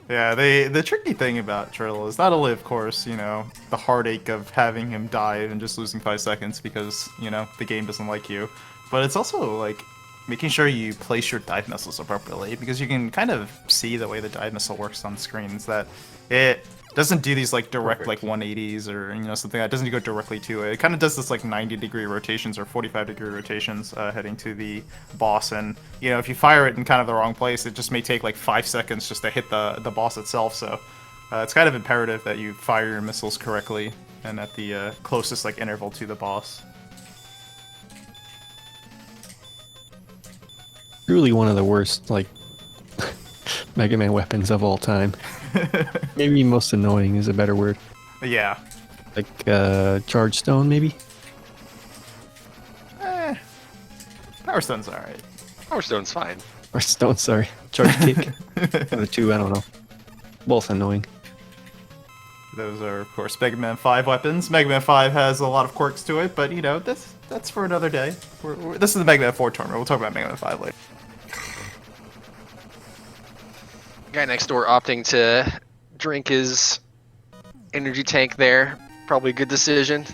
Yeah, the tricky thing about Trill is not only, of course, you know, the heartache of having him dive and just losing 5 seconds because, you know, the game doesn't like you, but it's also, like, making sure you place your dive missiles appropriately, because you can kind of see the way the dive missile works on screens, that it doesn't do these, like, direct, like, 180s or, you know, something that doesn't go directly to it. It kind of does this, like, 90-degree rotations or 45-degree rotations heading to the boss, and, you know, if you fire it in kind of the wrong place, it just may take, like, 5 seconds just to hit the boss itself, so it's kind of imperative that you fire your missiles correctly and at the closest, like, interval to the boss. Truly one of the worst, like, Mega Man weapons of all time. Maybe most annoying is a better word. Yeah. Like, Charge Stone, maybe? Power Stone's alright. Power Stone's fine. Or Stone, sorry. Charge Kick. The two, I don't know. Both annoying. Those are, of course, Mega Man 5 weapons. Mega Man 5 has a lot of quirks to it, but, you know, that's for another day. This is the Mega Man 4 tournament. We'll talk about Mega Man 5 later. Guy next door opting to drink his energy tank there. Probably a good decision.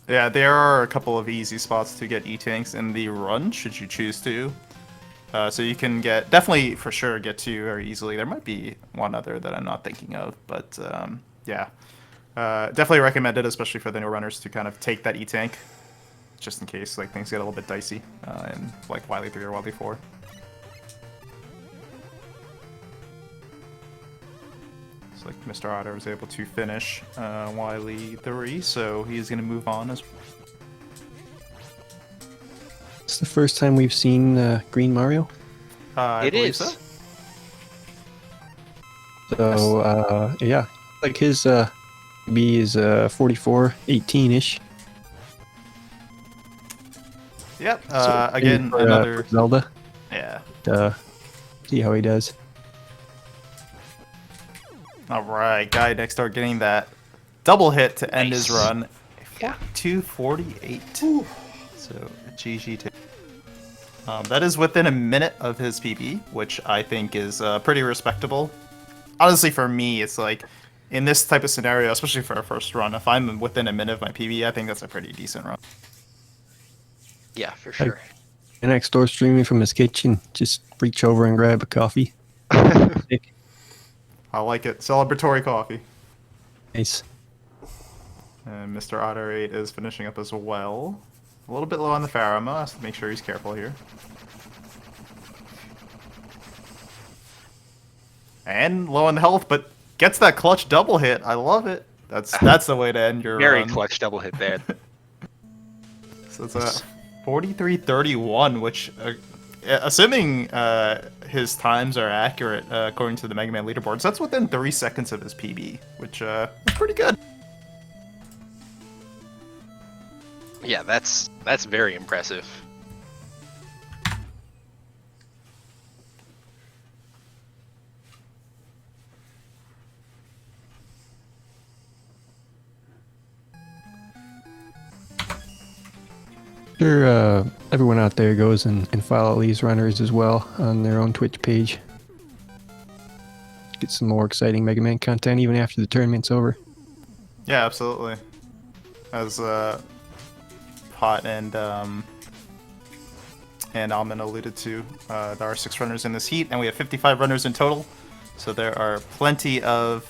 Yeah, there are a couple of easy spots to get E-Tanks in the run, should you choose to. So you can definitely for sure get to very easily. There might be one other that I'm not thinking of, but yeah. Definitely recommend it, especially for the new runners, to kind of take that E-Tank, just in case like things get a little bit dicey in like Wily 3 or Wily 4. So like Mr. Otter was able to finish Wily 3, so he's going to move on as It's the first time we've seen Green Mario. I It believe is. so. So yeah, like his B is 44, 18-ish. Yep. So Again, for, another. for Zelda. Yeah. See how he does. All right, guy next door getting that double hit to end his Nice. run. Yeah. 42:48. So GG to. That is within a minute of his PB, which I think is pretty respectable. Honestly, for me, it's like in this type of scenario, especially for a first run, if I'm within a minute of my PB, I think that's a pretty decent run. Yeah, for sure. And next door streaming from his kitchen, just reach over and grab a coffee. I like it. Celebratory coffee. Nice. And Mr. Otter 8 is finishing up as well. A little bit low on the Pharama, has to make sure he's careful here. And low on the health, but gets that clutch double hit. I love it. That's the way to end your Very run. clutch double hit there. So it's a 43:31, which, assuming his times are accurate according to the Mega Man leaderboards, that's within 3 seconds of his PB, which is pretty good. Yeah, that's very impressive. Sure, everyone out there goes and follow these runners as well on their own Twitch page. Get some more exciting Mega Man content even after the tournament's over. Yeah, absolutely. As Pot and Alman alluded to, there are 6 runners in this heat, and we have 55 runners in total. So there are plenty of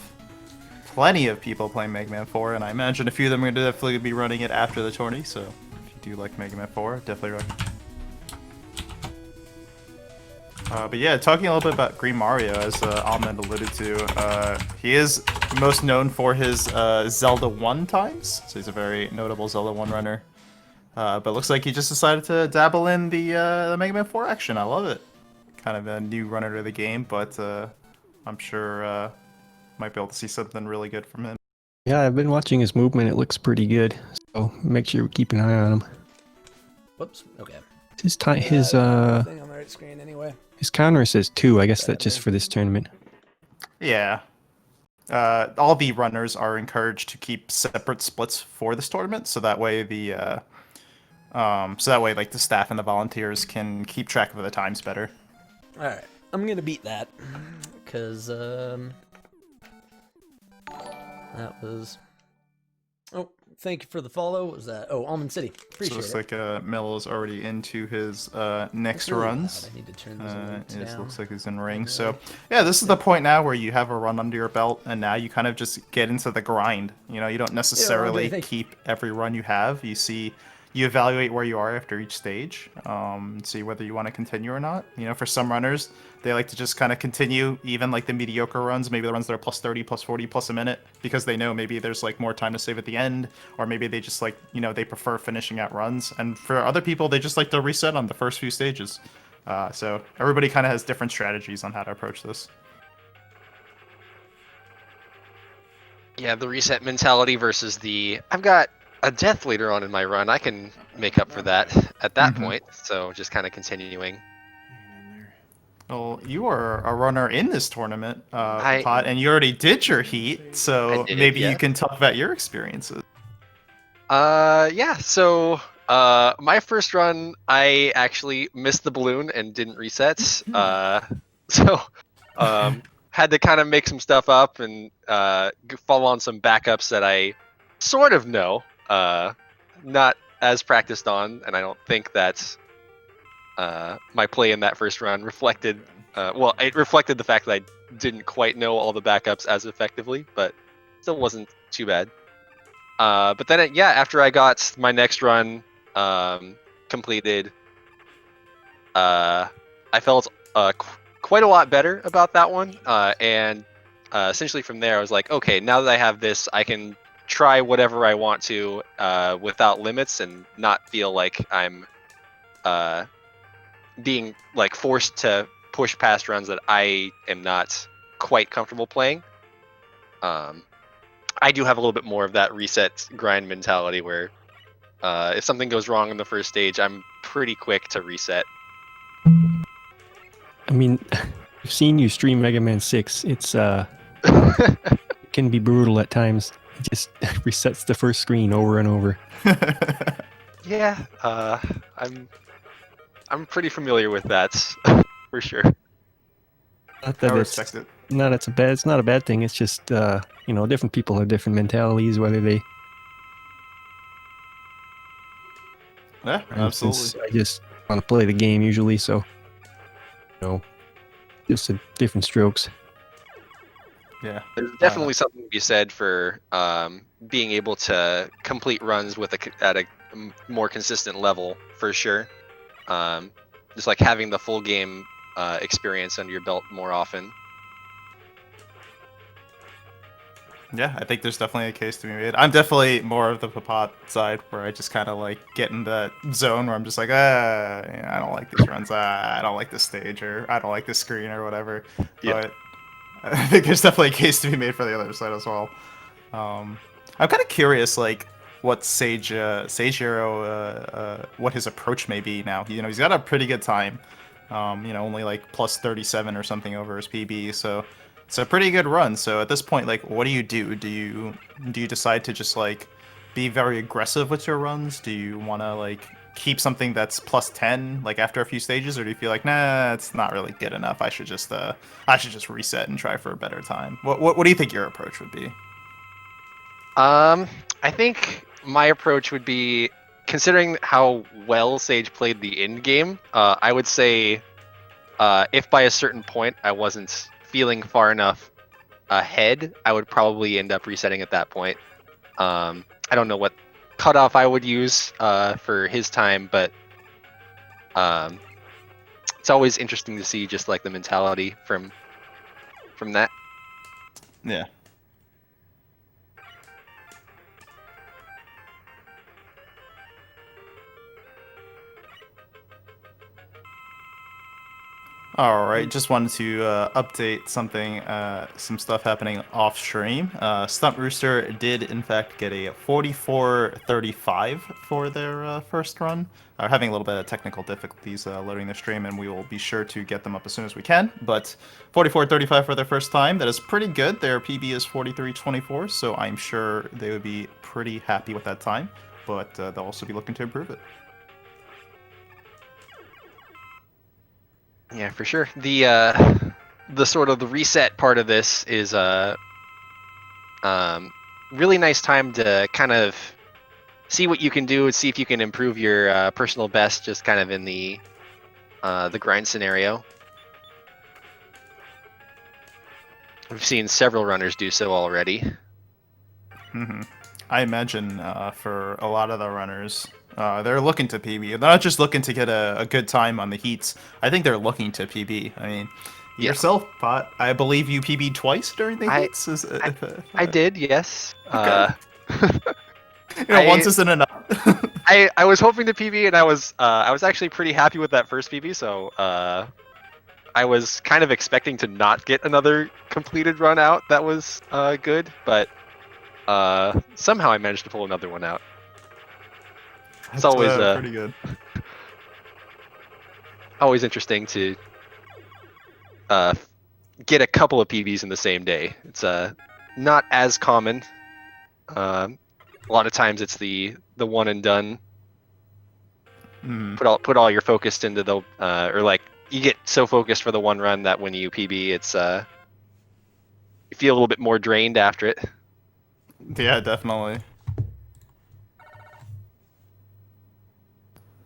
people playing Mega Man 4, and I imagine a few of them are definitely be running it after the tourney. So if you do like Mega Man 4, definitely recommend. But yeah, talking a little bit about Green Mario, as Alman alluded to, he is most known for his Zelda 1 times, so he's a very notable Zelda 1 runner. But it looks like he just decided to dabble in the Mega Man 4 action. I love it. Kind of a new runner to the game, but I'm sure might be able to see something really good from him. Yeah, I've been watching his movement. It looks pretty good. So make sure we keep an eye on him. Whoops. Okay. His Thing on the right screen anyway. his counter says 2. I guess that's just for this tournament. Yeah. All the runners are encouraged to keep separate splits for this tournament, so that way like the staff and the volunteers can keep track of the times better. All right. I'm gonna beat that because that was. Oh, thank you for the follow. What was that? Oh, Almond City. So Appreciate it looks it. like Mel is already into his next It's really runs. loud. I need to turn these alerts It down. looks like he's in ring. So yeah, this is the point now where you have a run under your belt, and now you kind of just get into the grind. You know, you don't necessarily thank you. keep every run you have. You evaluate where you are after each stage, see whether you want to continue or not. You know, for some runners, they like to just kind of continue, even like the mediocre runs, maybe the runs that are plus 30, plus 40, plus a minute, because they know maybe there's like more time to save at the end, or maybe they just like, you know, they prefer finishing out runs. And for other people, they just like to reset on the first few stages. So everybody kind of has different strategies on how to approach this. Yeah, the reset mentality versus the I've got a death later on in my run. I can make up for that at that point. So just kind of continuing. Well, you are a runner in this tournament, I- Pot, and you already did your heat, so I did, maybe yeah. you can talk about your experiences. Yeah, so my first run, I actually missed the balloon and didn't reset. So had to kind of make some stuff up and follow on some backups that I sort of know, not as practiced on, and I don't think that my play in that first run reflected. Well, it reflected the fact that I didn't quite know all the backups as effectively, but still wasn't too bad. But then, after I got my next run completed, I felt quite a lot better about that one. And essentially from there, I was like, okay, now that I have this, I can try whatever I want to without limits and not feel like I'm being like forced to push past runs that I am not quite comfortable playing. I do have a little bit more of that reset grind mentality where if something goes wrong in the first stage, I'm pretty quick to reset. I mean, I've seen you stream Mega Man 6. It's it can be brutal at times. It just resets the first screen over and over. Yeah, I'm pretty familiar with that for sure. Not that I it's respect it. it's not a bad thing. It's just different people have different mentalities. Whether they, Yeah, for instance, absolutely. I just want to play the game usually, so just different strokes. Yeah. There's definitely something to be said for being able to complete runs with at a more consistent level, for sure. Just like having the full game experience under your belt more often. Yeah, I think there's definitely a case to be made. I'm definitely more of the Papat side, where I just kind of like get in that zone where I'm just like, I don't like these runs, I don't like this stage, or I don't like this screen, or whatever. Yeah. But I think there's definitely a case to be made for the other side as well. I'm kind of curious, like, what Sage Hero, what his approach may be now. He's got a pretty good time. Only like plus 37 or something over his PB, so it's a pretty good run. So at this point, like, what do you do? Do you decide to just like be very aggressive with your runs? Do you want to like keep something that's plus 10 like after a few stages, or do you feel like, nah, it's not really good enough, I should just reset and try for a better time? What do you think your approach would be? I think my approach would be, considering how well Sage played the end game, I would say if by a certain point I wasn't feeling far enough ahead, I would probably end up resetting at that point. I don't know what cutoff I would use for his time, but it's always interesting to see just like the mentality from that. Yeah. All right, just wanted to update something, some stuff happening off stream. Stunt Rooster did in fact get a 44-35 for their first run. Having a little bit of technical difficulties loading the stream, and we will be sure to get them up as soon as we can. But 44-35 for their first time, that is pretty good. Their PB is 43-24, so I'm sure they would be pretty happy with that time. But they'll also be looking to improve it. Yeah, for sure. The sort of the reset part of this is really nice time to kind of see what you can do and see if you can improve your personal best, just kind of in the grind scenario. We've seen several runners do so already. Mm-hmm. I imagine for a lot of the runners, they're looking to PB. They're not just looking to get a good time on the heats. I think they're looking to PB. I mean, yourself, Pot, I believe you PB'd twice during the heats? I did, yes. Okay. Once isn't enough. I was hoping to PB, and I was actually pretty happy with that first PB, so I was kind of expecting to not get another completed run out that was good, but somehow I managed to pull another one out. It's always pretty good. Always interesting to get a couple of PBs in the same day. It's not as common. A lot of times it's the one and done. Put all your focus into the or like you get so focused for the one run that when you PB, it's you feel a little bit more drained after it. Yeah, definitely.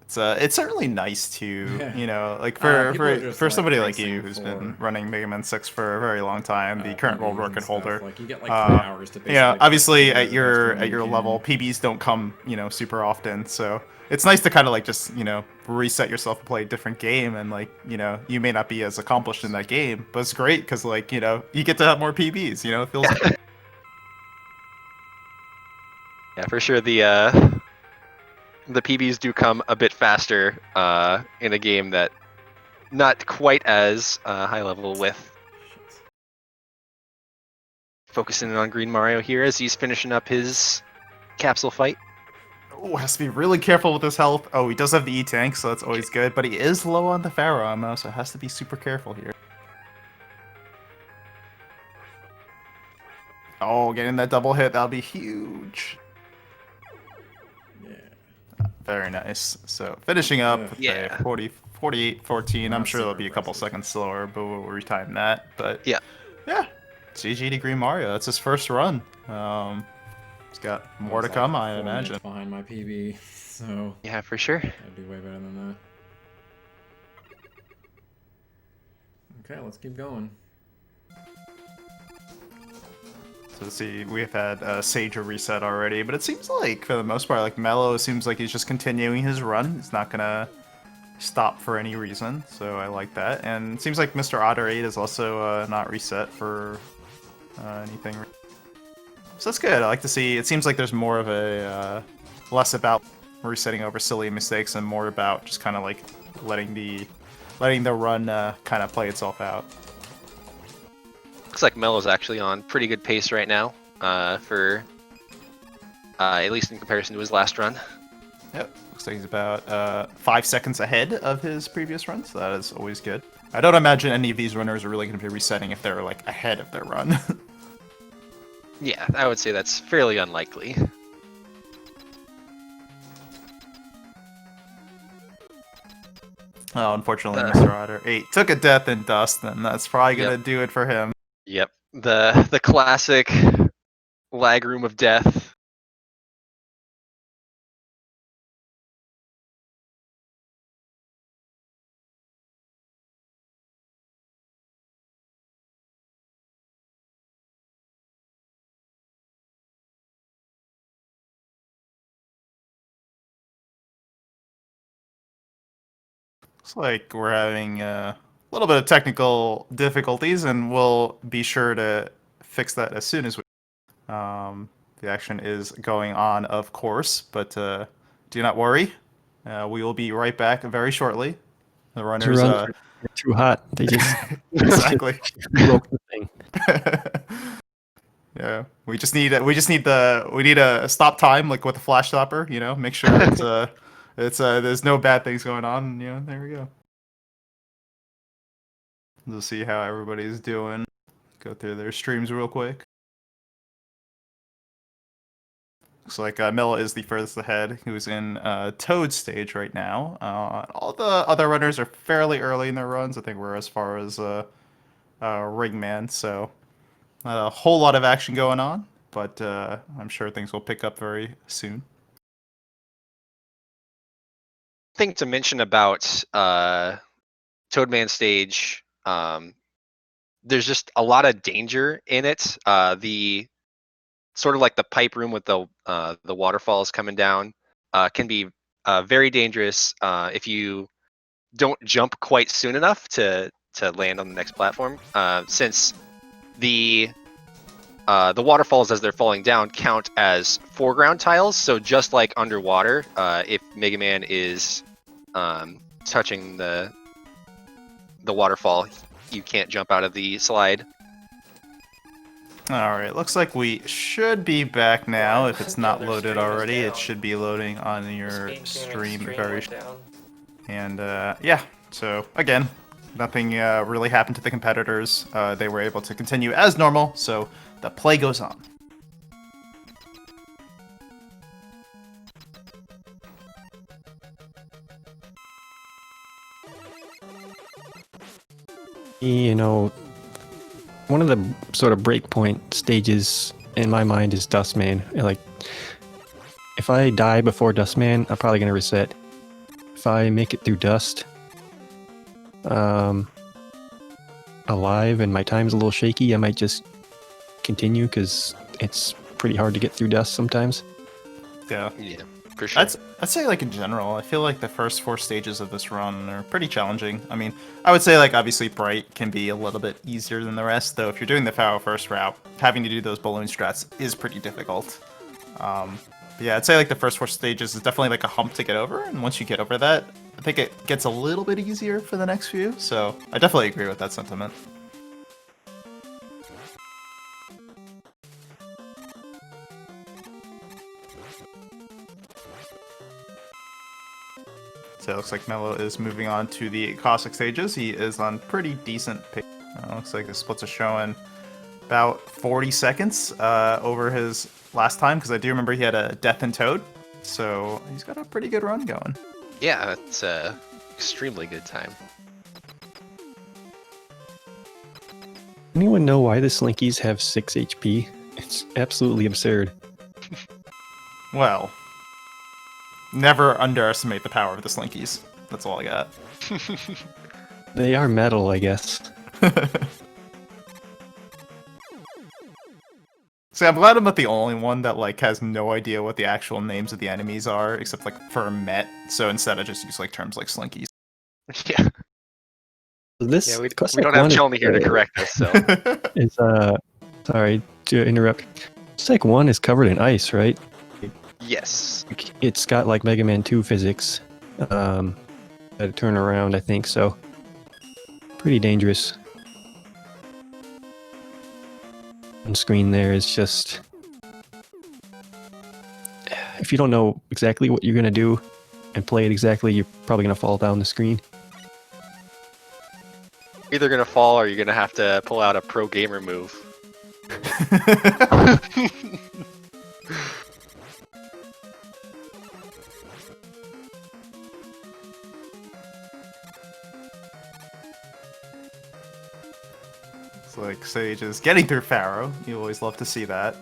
It's certainly nice to, Yeah. you know, like People are for just, for like, somebody like racing you who's been for, running Mega Man 6 for a very long time, the current world PBs and record stuff. holder. Like, you get like 3 hours to basically. Yeah, collect obviously PBs at as your best you level, can. PBs don't come, you know, super often. So it's nice to kind of like just, you know, reset yourself and play a different game, and like, you know, you may not be as accomplished in that game, but it's great because like, you know, you get to have more PBs. You know, it feels good. Yeah, for sure. The PBs do come a bit faster in a game that not quite as high level with. Focusing on Green Mario here as he's finishing up his capsule fight. Oh, has to be really careful with his health. Oh, he does have the E-Tank, so that's always good, but he is low on the Pharaoh ammo, so has to be super careful here. Oh, getting that double hit, that'll be huge. Yeah. Very nice. So finishing up with Yeah. a 48-14. I'm Not sure it'll super be a couple impressive. seconds slower, but we'll retime that. But Yeah. yeah, GG to Green Mario. That's his first run. He's got more to was, come, like, I 4 minutes imagine. behind my PB, so Yeah, for sure. I'd do way better than that. Okay, let's keep going. So let's see, we've had Sage a reset already, but it seems like for the most part, like Mello seems like he's just continuing his run. He's not gonna stop for any reason, so I like that. And it seems like Mr. Otter 8 is also not reset for anything. So that's good. I like to see. It seems like there's more of a less about resetting over silly mistakes and more about just kind of like letting the run kind of play itself out. Looks like Melo's actually on pretty good pace right now for at least in comparison to his last run. Yep. Looks like he's about 5 seconds ahead of his previous run, so that is always good. I don't imagine any of these runners are really going to be resetting if they're like ahead of their run. Yeah, I would say that's fairly unlikely. Oh, unfortunately, Mr. Otter 8 took a death in dust, and that's probably going to Yep. do it for him. Yep, the classic lag room of death. Looks like we're having a little bit of technical difficulties, and we'll be sure to fix that as soon as we. The action is going on, of course, but do not worry. We will be right back very shortly. The Two runners. runs are too hot. They just Exactly. broke the thing. Yeah, we need a stop time like with the flash stopper. You know, make sure it's there's no bad things going on. You know, there we go. We'll see how everybody's doing. Go through their streams real quick. Looks like Milla is the furthest ahead, who's in Toad stage right now. All the other runners are fairly early in their runs. I think we're as far as Ringman, so not a whole lot of action going on, but I'm sure things will pick up very soon. Thing to mention about Toadman stage, there's just a lot of danger in it. The sort of like the pipe room with the waterfalls coming down can be very dangerous if you don't jump quite soon enough to land on the next platform. Since the waterfalls as they're falling down count as foreground tiles, so just like underwater, if Mega Man is touching the waterfall, you can't jump out of the slide. Alright, looks like we should be back now. If it's not loaded already, it should be loading on your stream very down. And yeah, so again, nothing really happened to the competitors. They were able to continue as normal, so the play goes on. You know, one of the sort of breakpoint stages in my mind is Dustman. Like, if I die before Dustman, I'm probably gonna reset. if I make it through dust alive and my time's a little shaky, I might just continue because it's pretty hard to get through dust sometimes. Yeah, for sure. I'd say like in general, I feel like the first 4 stages of this run are pretty challenging. I mean, I would say like obviously Bright can be a little bit easier than the rest, though if you're doing the Pharaoh first route, having to do those balloon strats is pretty difficult. But yeah, I'd say like the first 4 stages is definitely like a hump to get over, and once you get over that, I think it gets a little bit easier for the next few, so I definitely agree with that sentiment. So it looks like Mello is moving on to the Cossack stages. He is on pretty decent pace. Looks like the splits are showing about 40 seconds over his last time, because I do remember he had a Death and Toad. So he's got a pretty good run going. Yeah, it's a extremely good time. Anyone know why the Slinkies have 6 HP? It's absolutely absurd. Well, never underestimate the power of the Slinkies. That's all I got. They are metal, I guess. See, I'm glad I'm not the only one that like has no idea what the actual names of the enemies are, except like for Met. So instead, I just use like terms like Slinkies. Yeah. This Yeah, we Cossack don't have one is, Chelny here to correct us, so. is sorry to interrupt. Cossack 1 is covered in ice, right? Yes. It's got like Mega Man 2 physics. Got to turn around, I think, so. Pretty dangerous. On screen there is just... If you don't know exactly what you're going to do and play it exactly, you're probably going to fall down the screen. Either gonna fall or you're gonna have to pull out a pro gamer move. It's like Sage is getting through Pharaoh. You always love to see that.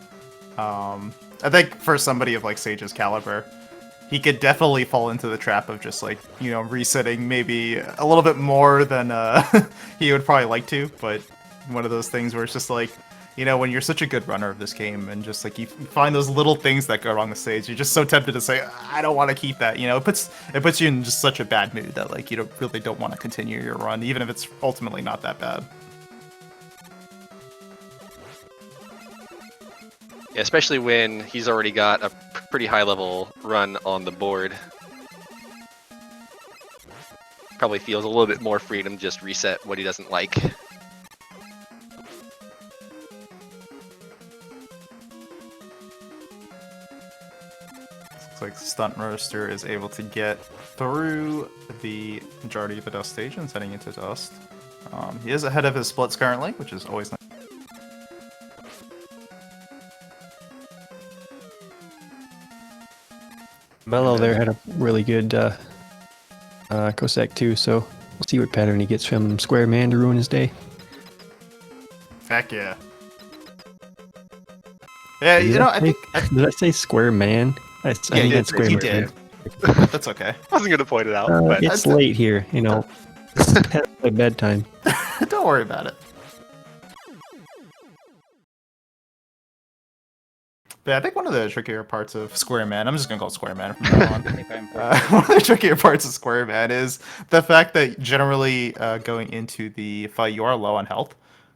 I think for somebody of like Sage's caliber, he could definitely fall into the trap of just like, you know, resetting maybe a little bit more than he would probably like to, but one of those things where it's just like, you know, when you're such a good runner of this game and just like you find those little things that go wrong the stage, you're just so tempted to say, I don't want to keep that, you know, it puts you in just such a bad mood that like you really don't want to continue your run, even if it's ultimately not that bad. Yeah, especially when he's already got a pretty high level run on the board. Probably feels a little bit more freedom to just reset what he doesn't like. Looks like Stunt Rooster is able to get through the majority of the dust stage and heading into dust. He is ahead of his splits currently, which is always nice. Mello there had a really good Cossack too, so we'll see what pattern he gets from Square Man to ruin his day. Heck yeah. Yeah, you know, I think... Did I say Square Man? I think that's Square you Man. did. That's okay. I wasn't gonna point it out, but It's late here, you know. It's past my bedtime. Don't worry about it. But yeah, I think one of the trickier parts of Square Man, I'm just gonna call it Square Man from now on. One of the trickier parts of Square Man is the fact that generally going into the fight, you are low on health.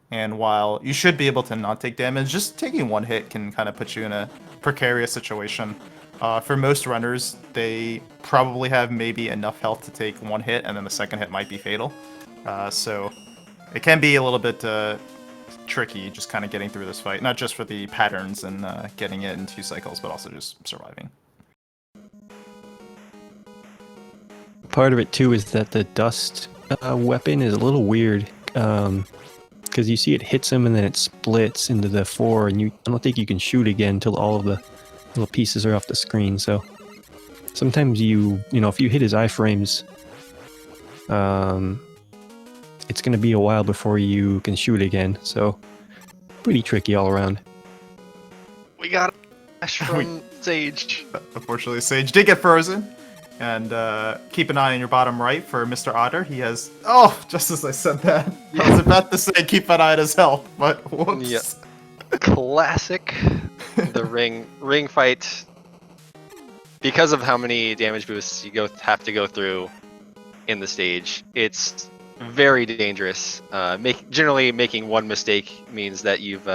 And while you should be able to not take damage, just taking one hit can kind of put you in a precarious situation. For most runners, they probably have maybe enough health to take one hit, and then the second hit might be fatal. So it can be a little bit tricky just kind of getting through this fight, not just for the patterns and getting it in 2 cycles, but also just surviving. Part of it too is that the dust weapon is a little weird, because you see it hits him and then it splits into the 4, and I don't think you can shoot again until all of the little pieces are off the screen. So sometimes you know, if you hit his iframes, it's going to be a while before you can shoot again, so pretty tricky all around. we got a flash from Sage. Unfortunately, Sage did get frozen. And keep an eye on your bottom right for Mr. Otter. He has... Oh, just as I said that. I was about to say keep an eye on his health, but whoops. Yep. Classic. The ring fight. Because of how many damage boosts you have to go through in the stage, it's very dangerous. Generally, making one mistake means that you've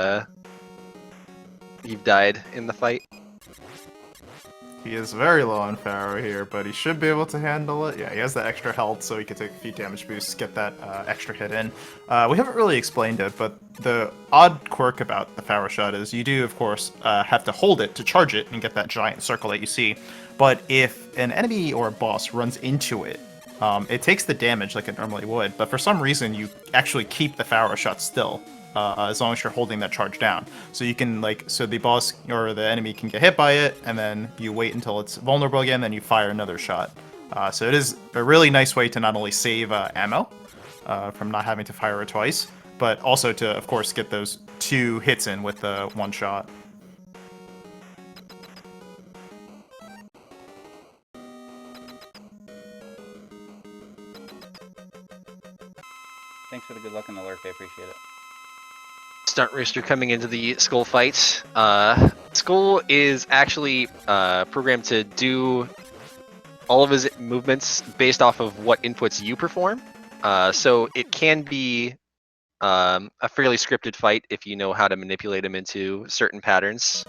died in the fight. He is very low on Pharaoh here, but he should be able to handle it. Yeah, he has the extra health, so he can take a few damage boosts, get that extra hit in. We haven't really explained it, but the odd quirk about the Pharaoh shot is you do, of course, have to hold it to charge it and get that giant circle that you see. But if an enemy or a boss runs into it, it takes the damage like it normally would, but for some reason you actually keep the Pharaoh shot still. As long as you're holding that charge down. So you can so the boss or the enemy can get hit by it, and then you wait until it's vulnerable again, then you fire another shot. So it is a really nice way to not only save ammo from not having to fire it twice, but also to, of course, get those 2 hits in with the 1 shot. Thanks for the good luck and the lurk. I appreciate it. Stunt Rooster coming into the Skull fight. Skull is actually programmed to do all of his movements based off of what inputs you perform. So it can be a fairly scripted fight if you know how to manipulate him into certain patterns.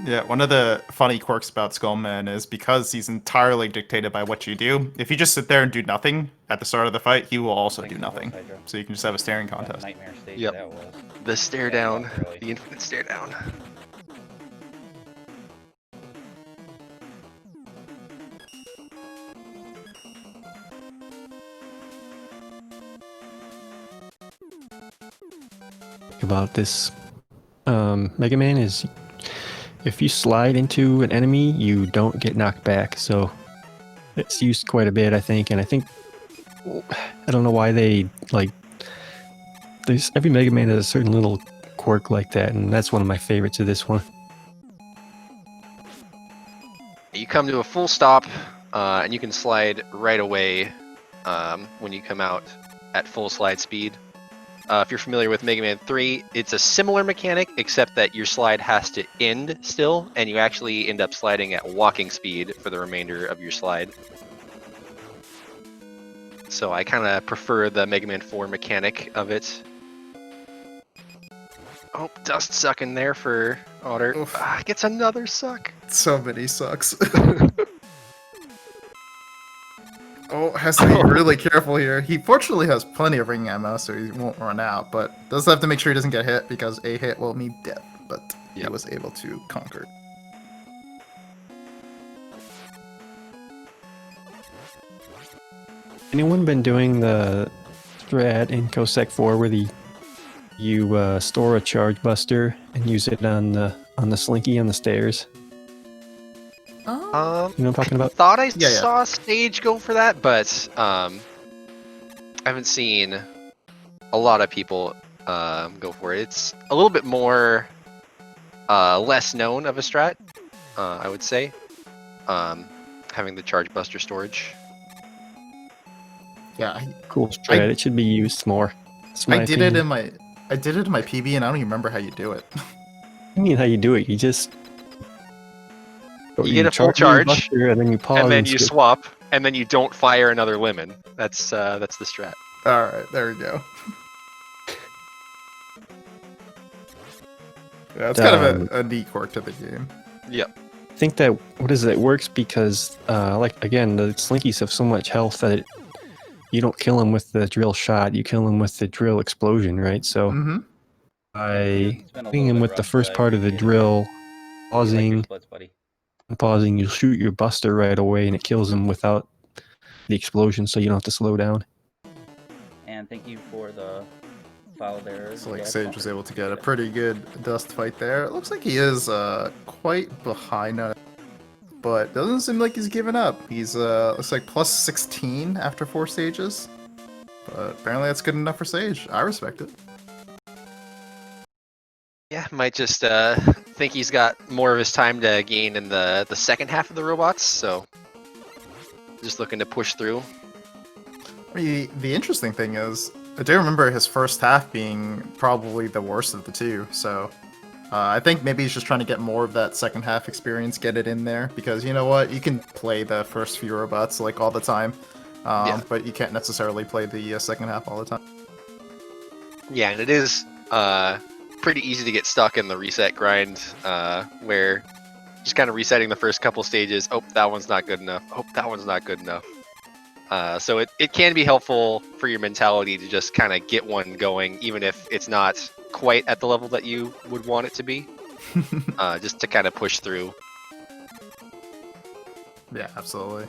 Yeah, one of the funny quirks about Skullman is because he's entirely dictated by what you do, if you just sit there and do nothing at the start of the fight, he will also do nothing. So you can just have a staring What a contest. nightmare stage Yep. that was. The stare Yeah, down, really. the infinite stare down. About this Mega Man is if you slide into an enemy, you don't get knocked back. So it's used quite a bit, I think. And I think I don't know why they every Mega Man has a certain little quirk like that, and that's one of my favorites of this one. You come to a full stop, and you can slide right away when you come out at full slide speed. If you're familiar with Mega Man 3, it's a similar mechanic, except that your slide has to end still, and you actually end up sliding at walking speed for the remainder of your slide. So I kind of prefer the Mega Man 4 mechanic of it. Oh, dust suck in there for Otter. Oof. Gets another suck. So many sucks. Oh, has to be really careful here. He fortunately has plenty of ring ammo, so he won't run out, but does have to make sure he doesn't get hit, because a hit will mean death, but he was able to conquer. Anyone been doing the strat in Cossack 4 where you store a charge buster and use it on the slinky on the stairs? You know what I'm talking about? Thought I Yeah. saw Stage go for that, but I haven't seen a lot of people go for it. It's a little bit more less known of a strat, I would say. Having the charge buster storage. Yeah, Cool strat. It should be used more. I did it in my PB, and I don't even remember how you do it. I mean, how you do it? You just You get a full your charge, buster, and then you pause, and then you skip. swap, and then you don't fire another lemon. That's the strat. All right, there we go. Yeah, it's kind of a neat quirk to the game. Yep. I think that it works because again, the slinkies have so much health that you don't kill them with the drill shot, you kill them with the drill explosion, right? So by It's been a hitting little him bit with the rough, first but I part of the appreciate it. drill, You like your pausing, splits, buddy. you'll shoot your buster right away, and it kills him without the explosion, so you don't have to slow down. And thank you for the follow there. So like Jack. Sage was able to get a pretty good dust fight there. It looks like he is quite behind us, but doesn't seem like he's giving up. He's looks like plus 16 after 4 stages. But apparently that's good enough for Sage. I respect it. Yeah, might just think he's got more of his time to gain in the second half of the robots, so just looking to push through. The interesting thing is, I do remember his first half being probably the worst of the two, so I think maybe he's just trying to get more of that second half experience, get it in there, because you know what, you can play the first few robots like all the time, but you can't necessarily play the second half all the time. Yeah, and it is pretty easy to get stuck in the reset grind, where just kind of resetting the first couple stages. Oh, that one's not good enough. Oh, that one's not good enough. So it can be helpful for your mentality to just kind of get one going, even if it's not quite at the level that you would want it to be, just to kind of push through. Yeah, absolutely.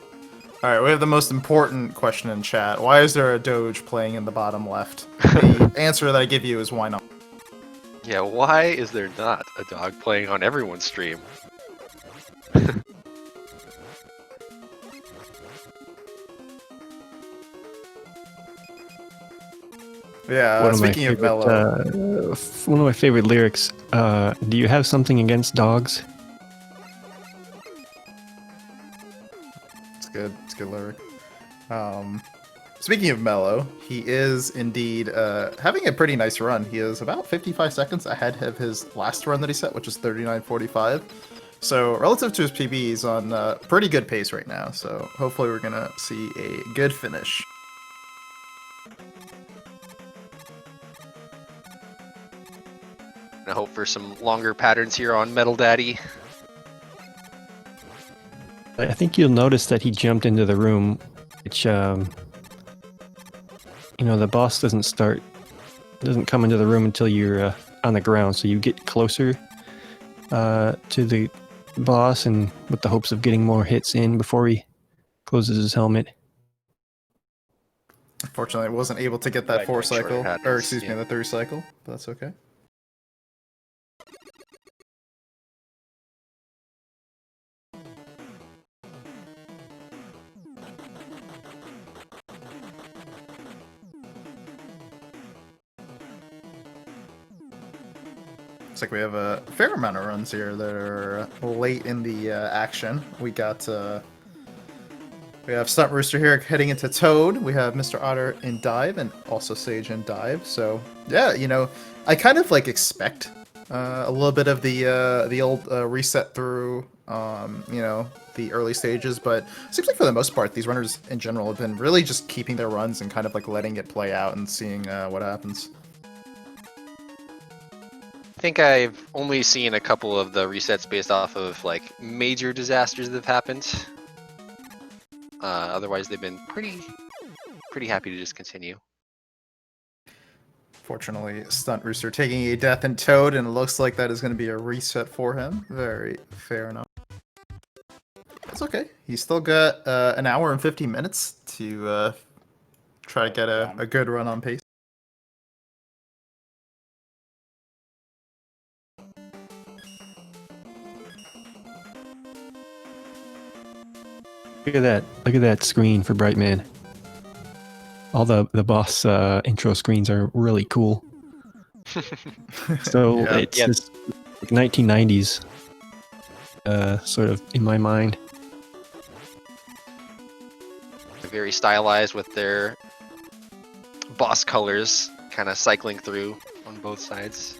All right, we have the most important question in chat. Why is there a Doge playing in the bottom left? The answer that I give you is why not. Yeah, why is there not a dog playing on everyone's stream? Yeah, speaking of mellow. One of my favorite lyrics, do you have something against dogs? It's good. It's a good lyric. Speaking of mellow, he is indeed having a pretty nice run. He is about 55 seconds ahead of his last run that he set, which is 39:45. So relative to his PB, he's on pretty good pace right now. So hopefully we're gonna see a good finish. I hope for some longer patterns here on Metal Daddy. I think you'll notice that he jumped into the room, which, the boss doesn't come into the room until you're on the ground, so you get closer to the boss and with the hopes of getting more hits in before he closes his helmet. Unfortunately, I wasn't able to get that Right, 4 right, sure, cycle, it happens, or excuse me, yeah. the 3 cycle, but that's okay. Looks like we have a fair amount of runs here that are late in the action. We have Stunt Rooster here heading into Toad. We have Mr. Otter in Dive and also Sage in Dive. So yeah, I kind of expect a little bit of the old reset through the early stages, but it seems like for the most part these runners in general have been really just keeping their runs and kind of letting it play out and seeing what happens. I think I've only seen a couple of the resets based off of major disasters that have happened. Otherwise, they've been pretty happy to just continue. Fortunately, Stunt Rooster taking a death in Toad, and it looks like that is going to be a reset for him. Very fair enough. That's okay. He's still got an hour and 50 minutes to try to get a good run on pace. Look at that screen for Brightman. All the boss intro screens are really cool. So Yeah. it's just 1990s, sort of in my mind. They're very stylized with their boss colors kind of cycling through on both sides.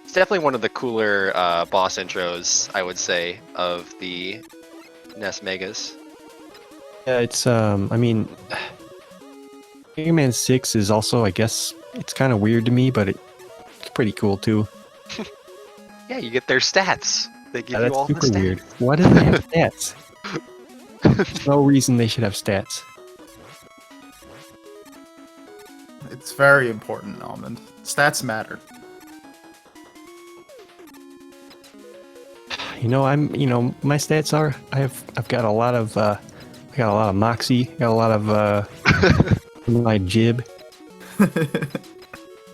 It's definitely one of the cooler boss intros, I would say, of the NES Megas. Yeah, it's Mega Man 6 is also, I guess, it's kind of weird to me, but it's pretty cool too. Yeah, you get their stats. They give you That's all the super stats. weird. Why do they have stats? There's no reason they should have stats. It's very important, Almond. Stats matter. My stats are I've got a lot of moxie, got a lot of my jib.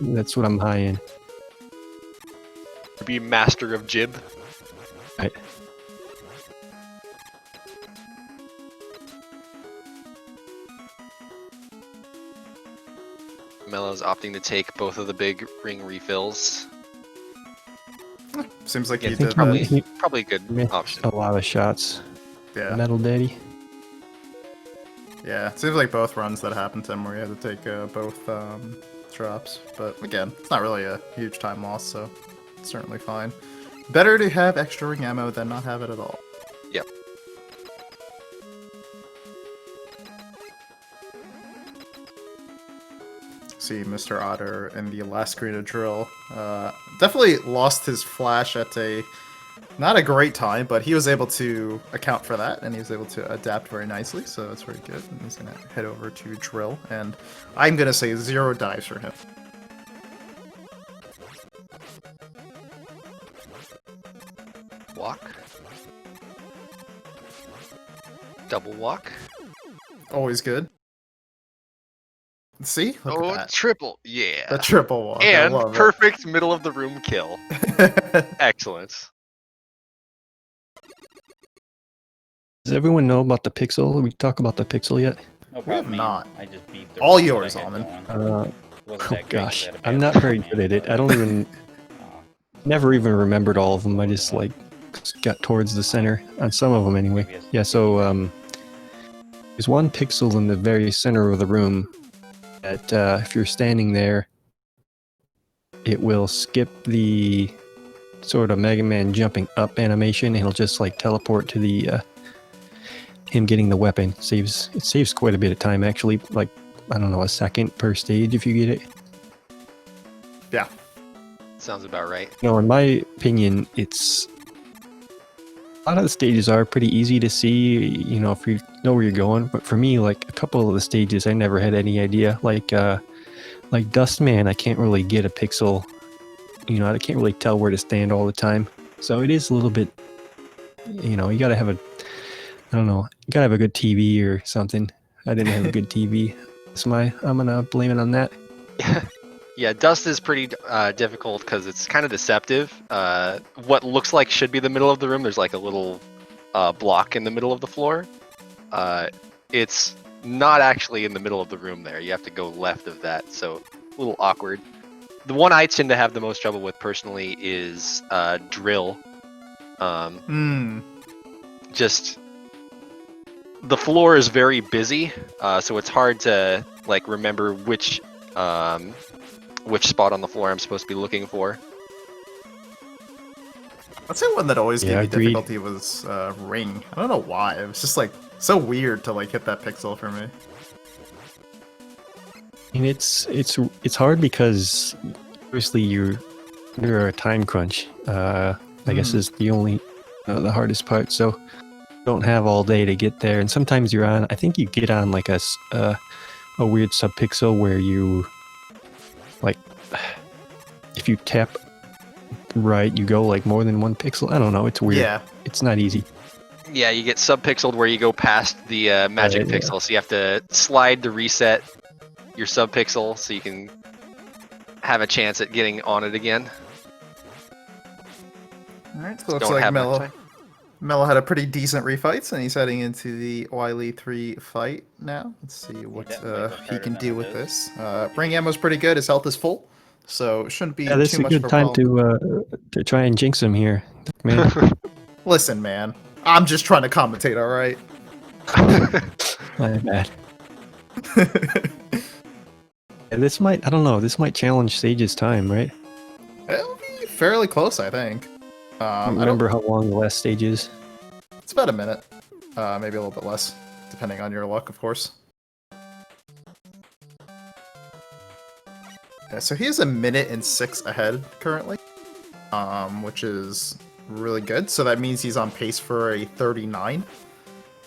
That's what I'm high in. Be master of jib. Right. Mello's opting to take both of the big ring refills. Seems like Yeah, he I did think probably that. probably a good Missed option. a lot of shots. Yeah. Metal Daddy. Yeah. Seems like both runs that happened to him where he had to take both drops. But again, it's not really a huge time loss, so it's certainly fine. Better to have extra ring ammo than not have it at all. Yep. See Mr. Otter in the last screen of drill. Definitely lost his flash at a not a great time, but he was able to account for that, and he was able to adapt very nicely, so that's very good. And he's gonna head over to drill, and I'm gonna say 0 dives for him. Walk. Double walk. Always good. See? Look Oh, at that. triple. Yeah. The triple walk. I And love perfect middle of the room kill. it. Excellent. Does everyone know about the pixel? We talk about the pixel yet? No We have problem. man. not. I just beat the All run that yours, I had Almond. going. Uh, Wasn't oh that great 'cause gosh, I had a I'm bad not start, very man, good at it. but, I don't even, uh, never even remembered all of them. I just like got towards the center on some of them anyway. Yeah, so there's one pixel in the very center of the room that if you're standing there, it will skip the sort of Mega Man jumping up animation. And it'll just like teleport to the him getting the weapon. It saves quite a bit of time actually, like I don't know, a second per stage if you get it. Yeah. Sounds about right. No, in my opinion, it's a lot of the stages are pretty easy to see, you know, if you know where you're going. But for me, like a couple of the stages, I never had any idea. Like Dustman, I can't really get a pixel. You know, I can't really tell where to stand all the time. So it is a little bit, you know, you gotta have a, I don't know, you gotta have a good TV or something. I didn't have a good TV. I'm gonna blame it on that. Yeah, dust is pretty difficult because it's kind of deceptive. What looks like should be the middle of the room, there's like a little block in the middle of the floor. It's not actually in the middle of the room there. You have to go left of that, so a little awkward. The one I tend to have the most trouble with personally is drill. Just the floor is very busy, so it's hard to like remember which spot on the floor I'm supposed to be looking for. I'd say one that always Yeah, gave me agreed. difficulty was Ring. I don't know why. It was just like so weird to like hit that pixel for me. And it's hard because obviously you're under a time crunch. I guess is the only the hardest part. So you don't have all day to get there, and sometimes you're on. I think you get on like a weird subpixel where you like if you tap right, you go like more than one pixel. I don't know. It's weird. Yeah. It's not easy. Yeah, you get subpixeled where you go past the magic Right, yeah. pixel, so you have to slide to reset your subpixel so you can have a chance at getting on it again. Alright, so looks Don't like have much Mello. time. Mello had a pretty decent refights, and he's heading into the Wily 3 fight now. Let's see what definitely looked he harder can than do it with is. this. Ring ammo's pretty good. His health is full, so it shouldn't be Yeah, this is too a much good of a time problem. to try and jinx him here, man. Listen, man. I'm just trying to commentate, alright? My bad. Yeah, this might, I don't know, this might challenge Sage's time, right? It'll be fairly close, I think. I don't remember how long the last stage is. It's about a minute. Maybe a little bit less, depending on your luck, of course. Yeah, so he is a minute and 6 ahead currently, which is really good. So that means he's on pace for a 39,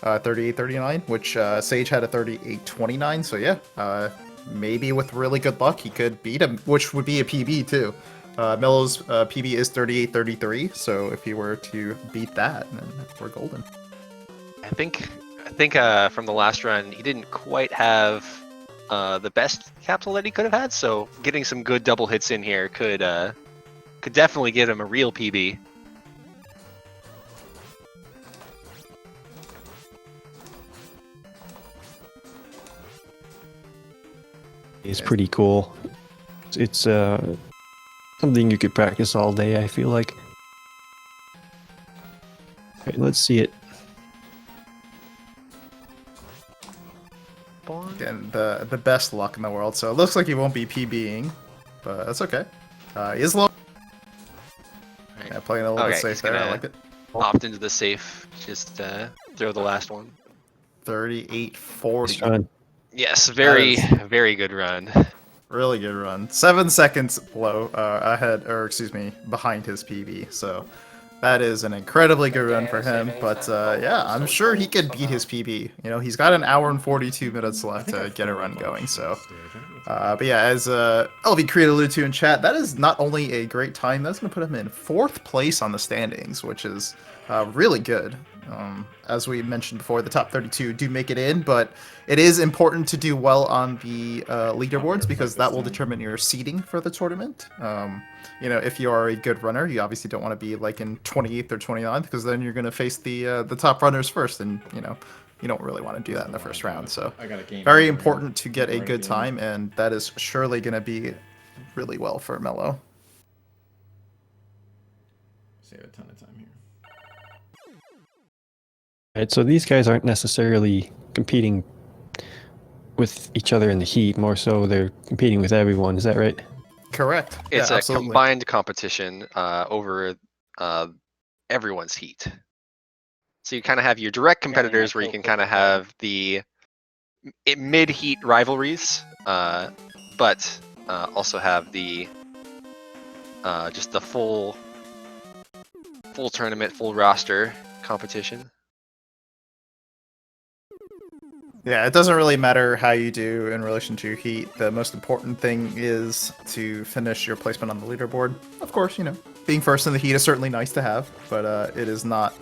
38-39, which Sage had a 38-29. So yeah, maybe with really good luck he could beat him, which would be a PB too. Mello's PB is 38-33, so if he were to beat that, then we're golden. I think from the last run he didn't quite have the best capsule that he could have had, so getting some good double hits in here could definitely get him a real PB. It's pretty cool. It's something you could practice all day, I feel like. Let's see it. Again, the best luck in the world. So it looks like he won't be PBing, but that's okay. He is low. Yeah, playing a little bit Okay, safe he's there. I gonna like it. opt into the safe. Just throw the last one. 38-40. Run. Yes, That very, is- very good run. Really good run. 7 seconds below, ahead, or excuse me, behind his PB. So that is an incredibly good run for him. But yeah, I'm sure he could beat his PB. You know, he's got an hour and 42 minutes left to get a run going. So, but yeah, as LV Creed alluded to in chat, that is not only a great time, that's going to put him in 4th place on the standings, which is really good. As we mentioned before, the top 32 do make it in, but it is important to do well on the leaderboards because that will determine your seeding for the tournament. You know, if you are a good runner, you obviously don't want to be like in 28th or 29th because then you're going to face the top runners first, and you know, you don't really want to do that in the first round. So very important to get a good time, and that is surely going to be really well for Mello. Save a ton of time here. Right, so these guys aren't necessarily competing with each other in the heat. More so, they're competing with everyone. Is that right? Correct. It's yeah, a absolutely. combined competition over everyone's heat. So you kind of have your direct competitors where you can kind of have the mid-heat rivalries, but also have the just the full tournament, full roster competition. Yeah, it doesn't really matter how you do in relation to your heat. The most important thing is to finish your placement on the leaderboard. Of course, you know, being first in the heat is certainly nice to have, but it is not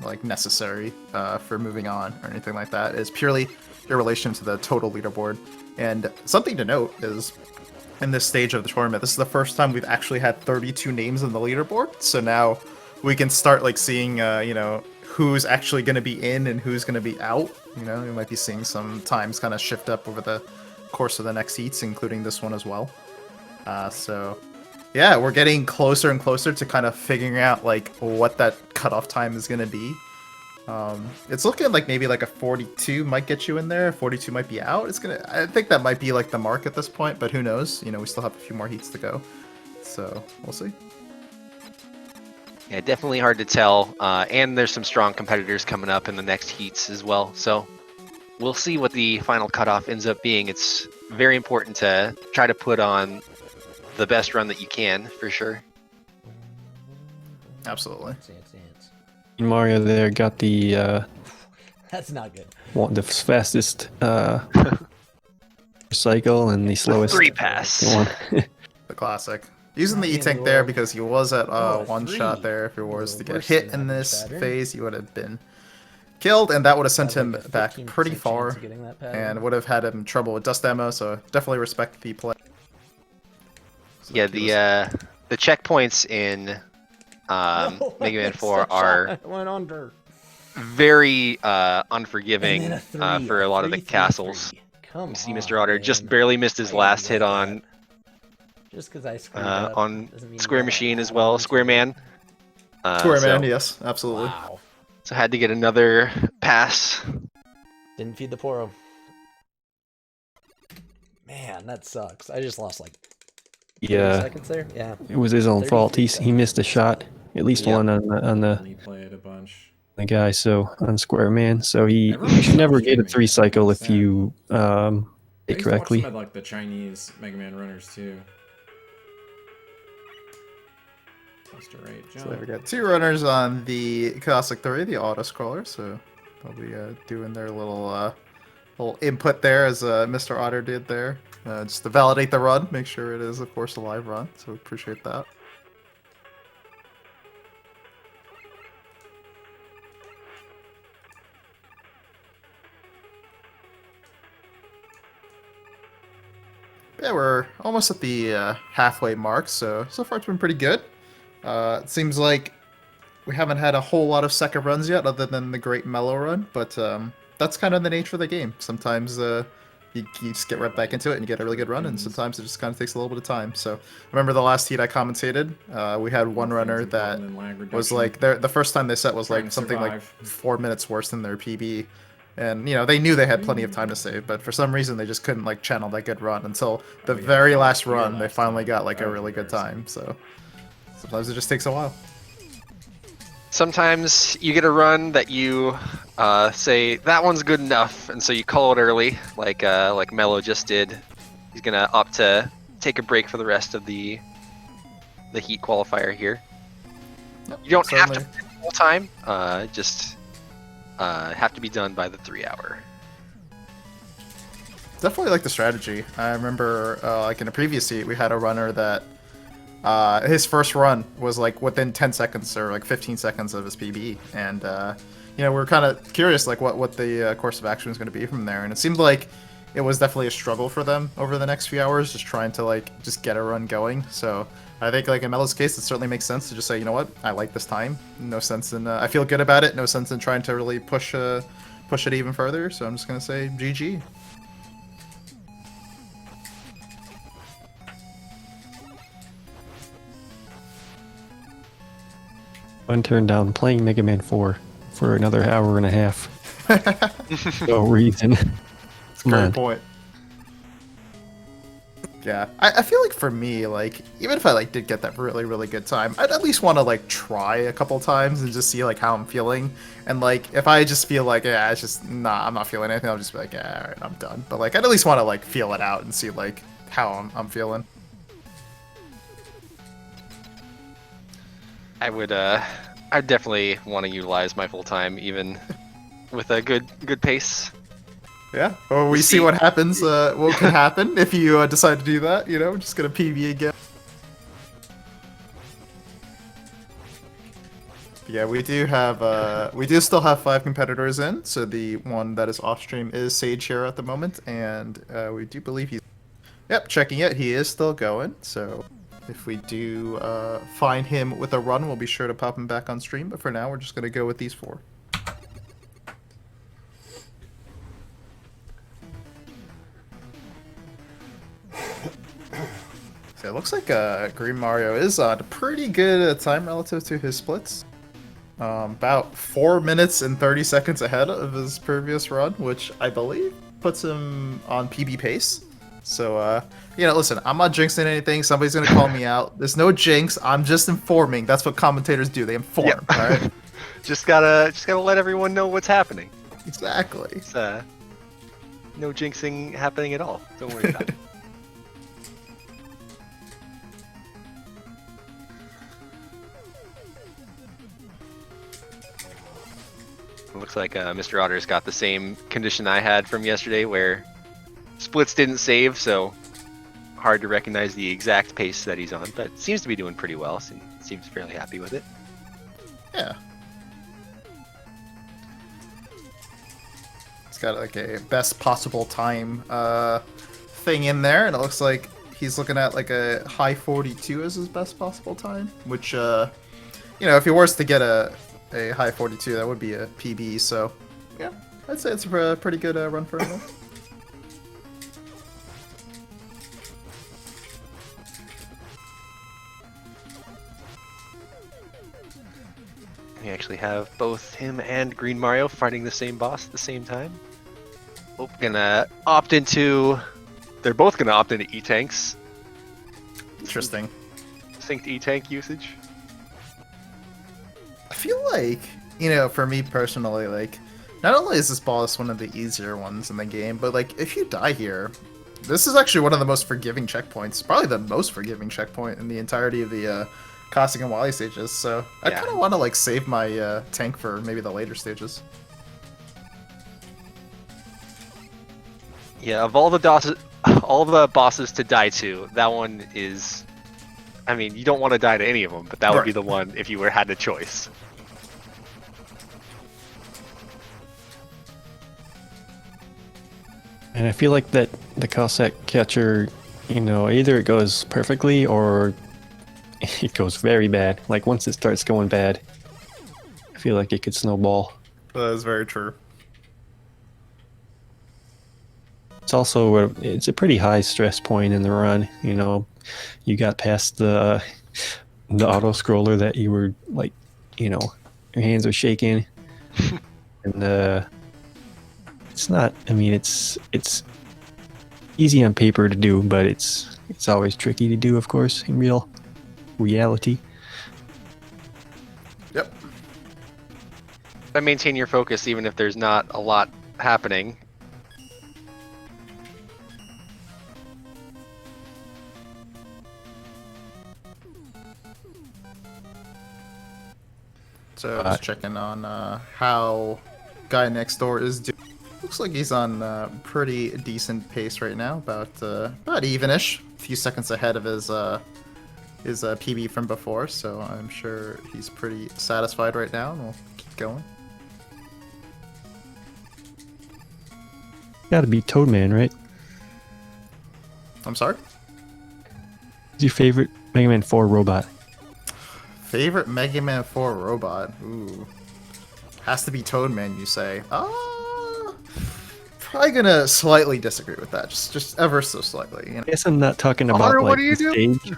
like necessary for moving on or anything like that. It's purely your relation to the total leaderboard. And something to note is in this stage of the tournament, this is the first time we've actually had 32 names in the leaderboard. So now we can start like seeing, you know, who's actually going to be in and who's going to be out. You know, you might be seeing some times kind of shift up over the course of the next heats, including this one as well. So, yeah, we're getting closer and closer to kind of figuring out like what that cutoff time is going to be. It's looking like maybe like a 42 might get you in there. 42 might be out. I think that might be like the mark at this point, but who knows? You know, we still have a few more heats to go. So, we'll see. Yeah, definitely hard to tell. And there's some strong competitors coming up in the next heats as well. So we'll see what the final cutoff ends up being. It's very important to try to put on the best run that you can, for sure. Absolutely. Mario there got the That's not good. the fastest cycle and the slowest Free pass. one. The classic. Using the E-Tank there because he was at one shot there. If he was to get hit in this phase, he would have been killed, and that would have sent him back pretty far and would have had him trouble with dust ammo, so definitely respect the play. So Yeah, the checkpoints in Mega Man 4 are went under. very unforgiving And then a for a lot of the 3-3-3. castles. Come You see on, Mr. Otter just man. barely missed his I last didn't hit like on that. Just because I screwed up on doesn't mean Square you gotta Machine as add well, on to Square it. Man. Square So- Man, yes, absolutely. Wow. So had to get another pass. Didn't feed the Poro. Man, that sucks. I just lost like 30 Yeah, seconds there. Yeah. it was his own fault. 33 He missed a shot, at least Yep. one on He played a bunch. the guy. So on Square Man, so you Everyone should never get a streaming, 3-cycle if understand. you I did used to watch correctly. some of like the Chinese Mega Man runners too. Just a right So we jump. got 2 runners on the Cossack 3, the auto scroller, so they'll be doing their little input there as Mr. Otter did there. Just to validate the run, make sure it is, of course, a live run, so appreciate that. Yeah, we're almost at the halfway mark, so far it's been pretty good. It seems like we haven't had a whole lot of second runs yet, other than the great mellow run, but that's kind of the nature of the game. Sometimes you just get right back into it and you get a really good run. And sometimes it just kind of takes a little bit of time. So I remember the last heat I commentated. We had one runner that was like the first time they set was like something like 4 minutes worse than their PB. And, you know, they knew they had plenty of time to save, but for some reason they just couldn't, like, channel that good run until the very last run they finally got, like, a really good time. So sometimes it just takes a while. Sometimes you get a run that you say, that one's good enough, and so you call it early, like Mello just did. He's going to opt to take a break for the rest of the heat qualifier here. Yep, You don't have to certainly. play the whole time, just have to be done by the 3 hour. Definitely like the strategy. I remember, like in a previous heat, we had a runner that his first run was like within 10 seconds or like 15 seconds of his PB, and you know, we were kind of curious like what the course of action was going to be from there, and it seemed like it was definitely a struggle for them over the next few hours, just trying to like just get a run going. So I think like in Melo's case, it certainly makes sense to just say, you know what, I like this time. No sense in I feel good about it. No sense in trying to really push it even further. So I'm just gonna say GG. One turn down playing Mega Man 4 for another hour and a half. No reason. Come Great on. point. Yeah, I feel like for me, like, even if I, like, did get that really, really good time, I'd at least want to, like, try a couple times and just see, like, how I'm feeling. And, like, if I just feel like, yeah, it's just, nah, I'm not feeling anything, I'll just be like, yeah, alright, I'm done. But, like, I'd at least want to, like, feel it out and see, like, how I'm feeling. I'd definitely want to utilize my full time, even with a good pace. Yeah, well, we see what happens, what can happen if you decide to do that, you know, just gonna PB again. Yeah, we do still have 5 competitors in, so the one that is off stream is Sage here at the moment, and we do believe he's, yep, checking it, he is still going, so if we do find him with a run, we'll be sure to pop him back on stream, but for now, we're just gonna go with these 4. So it looks like Green Mario is on a pretty good time relative to his splits. About 4 minutes and 30 seconds ahead of his previous run, which I believe puts him on PB pace. So, you know, listen, I'm not jinxing anything. Somebody's going to call me out. There's no jinx. I'm just informing. That's what commentators do. They inform, Yep. all right? just gotta let everyone know what's happening. Exactly. It's no jinxing happening at all. Don't worry about it. It looks like Mr. Otter's got the same condition I had from yesterday, where splits didn't save, so hard to recognize the exact pace that he's on, but seems to be doing pretty well. Seems fairly happy with it. Yeah. He's got like a best possible time thing in there, and it looks like he's looking at like a high 42 as his best possible time, which, you know, if he was to get a high 42, that would be a PB, so yeah, I'd say it's a pretty good run for him. We actually have both him and Green Mario fighting the same boss at the same time. They're both gonna opt into E-Tanks. Interesting. Synced E-Tank usage. I feel like, you know, for me personally, like, not only is this boss one of the easier ones in the game, but like, if you die here, this is actually one of the most forgiving checkpoints, probably the most forgiving checkpoint in the entirety of the Cossack and Wily stages, so I Yeah. kind of want to like save my tank for maybe the later stages. Yeah, of all the bosses to die to, that one is. I mean, you don't want to die to any of them, but that would be Right. the one if you had a choice. And I feel like that the Cossack catcher, you know, either it goes perfectly or it goes very bad. Like once it starts going bad, I feel like it could snowball. That is very true. It's also it's a pretty high stress point in the run. You know, you got past the auto scroller that you were like, you know, your hands are shaking, and it's not. I mean, it's easy on paper to do, but it's always tricky to do, of course, in reality. Yep. But maintain your focus even if there's not a lot happening. So I was checking on how guy next door is doing. Looks like he's on pretty decent pace right now, about evenish, a few seconds ahead of his PB from before. So I'm sure he's pretty satisfied right now, and we'll keep going. Got to be Toadman, right? I'm sorry. Who's your favorite Mega Man 4 robot? Favorite Mega Man 4 robot? Ooh, has to be Toadman, you say? Probably gonna slightly disagree with that, just ever so slightly. You know? I guess I'm not talking about Hunter, like what do you the do? stage.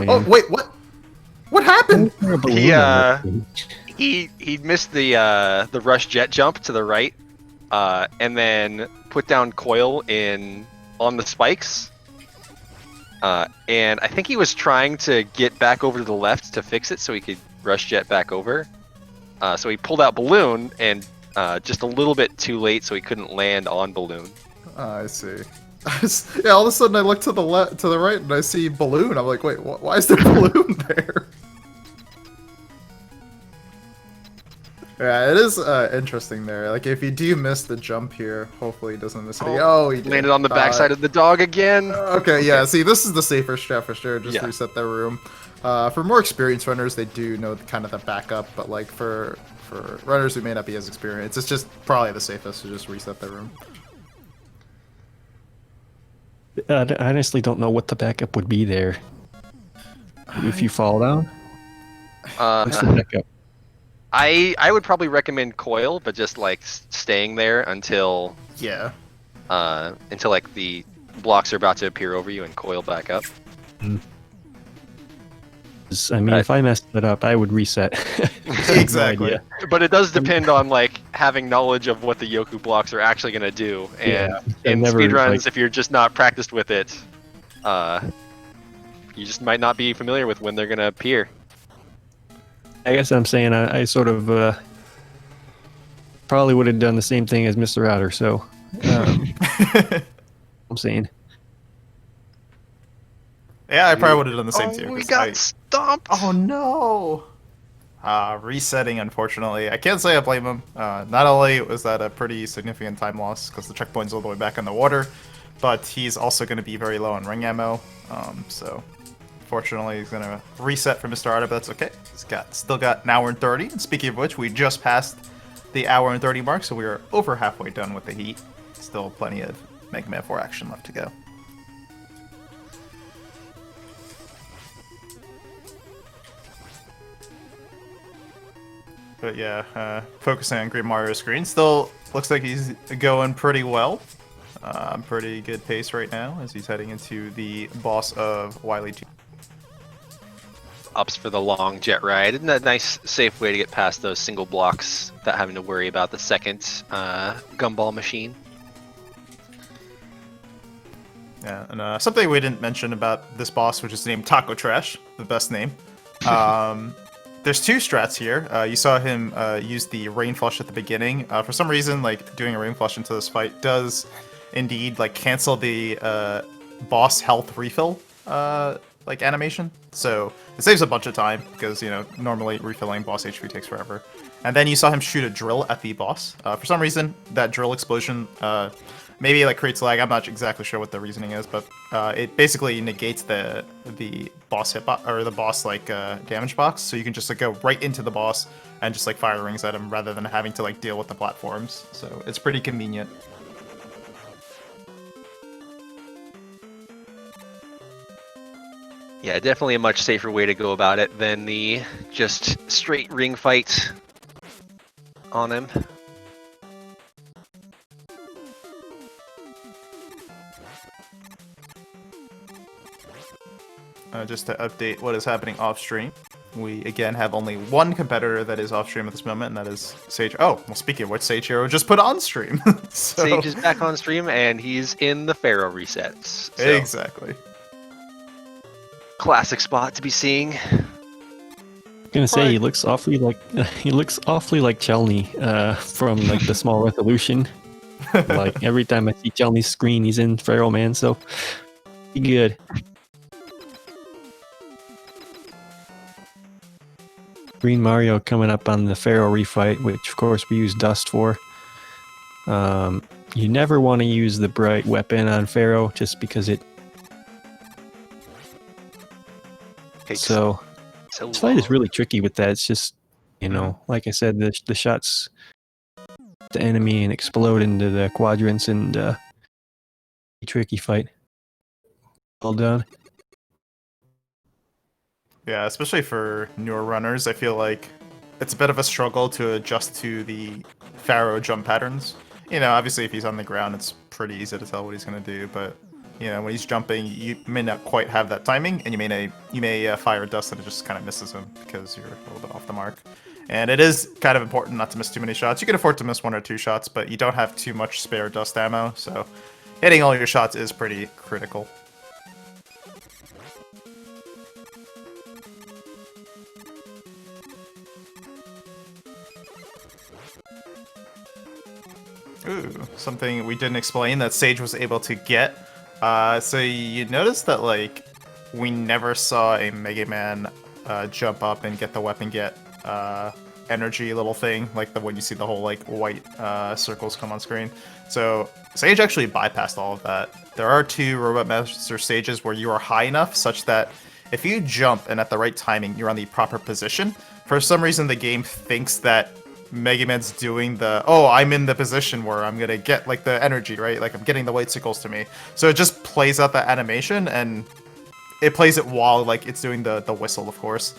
Oh wait, what? What happened? He missed the rush jet jump to the right, and then put down coil on the spikes. And I think he was trying to get back over to the left to fix it so he could rush jet back over. So he pulled out balloon and just a little bit too late, so he couldn't land on balloon. I see. Yeah, all of a sudden I look to the right, and I see balloon. I'm like, wait, why is there balloon there? Yeah, it is interesting there. Like, if you do miss the jump here, hopefully he doesn't miss it. Oh, he did. Landed on the backside of the dog again. Okay, yeah. See, this is the safer strat for sure. Just Yeah. reset their room. For more experienced runners, they do know kind of the backup, but like for runners who may not be as experienced, it's just probably the safest to just reset their room. I honestly don't know what the backup would be there. If you fall down, what's the backup? I would probably recommend coil, but just like staying there until Yeah. like the blocks are about to appear over you and coil back up. I mean, if I messed it up, I would reset. Exactly. No idea. But it does depend on like having knowledge of what the Yoku blocks are actually going to do. And Yeah, in never, speedruns, like- if you're just not practiced with it, you just might not be familiar with when they're going to appear. I guess I'm saying I sort of probably would have done the same thing as Mr. Router, so I'm saying. Yeah, I probably would have done the same too. We 'cause got stomped. Oh no! Resetting, unfortunately. I can't say I blame him. Not only was that a pretty significant time loss because the checkpoint's all the way back in the water, but he's also going to be very low on ring ammo. So, fortunately, he's going to reset for Mr. Arda, but that's okay. He's still got an hour and 30. And speaking of which, we just passed the hour and 30 mark, so we are over halfway done with the heat. Still plenty of Mega Man 4 action left to go. But yeah, focusing on Green Mario's screen, still looks like he's going pretty well. Pretty good pace right now as he's heading into the boss of Wily 2. Ups for the long jet ride. Isn't that a nice, safe way to get past those single blocks without having to worry about the second gumball machine? Yeah, and something we didn't mention about this boss, which is named Taco Trash, the best name. There's two strats here. You saw him use the Rain Flush at the beginning. For some reason, like doing a Rain Flush into this fight does indeed like cancel the boss health refill like animation. So it saves a bunch of time because normally refilling boss HP takes forever. And then you saw him shoot a drill at the boss. For some reason, that drill explosion maybe like creates lag. I'm not exactly sure what the reasoning is, but it basically negates the boss hitbox or the boss like damage box, so you can just like go right into the boss and just like fire rings at him rather than having to like deal with the platforms. So it's pretty convenient. Yeah, definitely a much safer way to go about it than the just straight ring fight on him. just to update what is happening off stream. We again have only one competitor that is off stream at this moment, and that is Sage. Oh, well, speaking of which, Sage Hero just put on stream. So... Sage is back on stream, and he's in the Pharaoh resets. So. Exactly. Classic spot to be seeing. I'm gonna say he looks awfully like Chelney from like the small resolution. Like every time I see Chelney's screen, he's in Pharaoh Man, so be good. Green Mario coming up on the Pharaoh refight, which of course we use Dust for. You never want to use the bright weapon on Pharaoh just because it. So this fight is really tricky with that. It's just, you know, like I said, the shots the enemy and explode into the quadrants, and tricky fight. Well done. Yeah, especially for newer runners, I feel like it's a bit of a struggle to adjust to the Pharaoh jump patterns. You know, obviously if he's on the ground, it's pretty easy to tell what he's going to do, but you know, when he's jumping, you may not quite have that timing, and you may fire dust and it just kind of misses him because you're a little bit off the mark. And it is kind of important not to miss too many shots. You can afford to miss 1 or 2 shots, but you don't have too much spare dust ammo, so hitting all your shots is pretty critical. Ooh, something we didn't explain that Sage was able to get. So you notice that, like, we never saw a Mega Man jump up and get the weapon get energy little thing, like the when you see the whole, like, white circles come on screen. So Sage actually bypassed all of that. There are 2 Robot Master stages where you are high enough such that if you jump and at the right timing, you're on the proper position. For some reason, the game thinks that Mega Man's doing the, oh, I'm in the position where I'm gonna get, like, the energy, right? Like, I'm getting the white sickles to me. So it just plays out that animation, and it plays it while, like, it's doing the whistle, of course.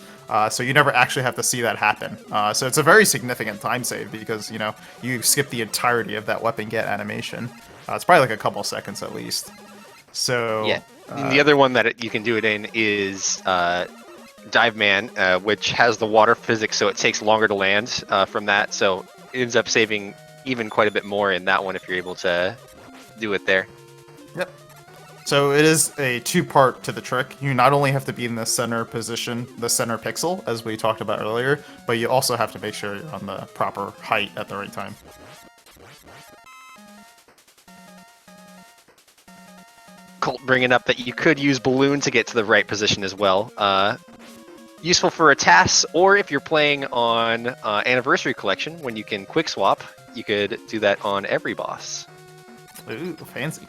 So you never actually have to see that happen. So it's a very significant time save because, you know, you skip the entirety of that weapon get animation. It's probably like a couple seconds at least. So... Yeah. And the other one that you can do it in is... Dive Man, which has the water physics, so it takes longer to land from that, so it ends up saving even quite a bit more in that one if you're able to do it there. Yep. So it is a 2-part to the trick. You not only have to be in the center position, the center pixel, as we talked about earlier, but you also have to make sure you're on the proper height at the right time. Colt bringing up that you could use Balloon to get to the right position as well. Useful for a task, or if you're playing on Anniversary Collection, when you can quick swap, you could do that on every boss. Ooh, fancy.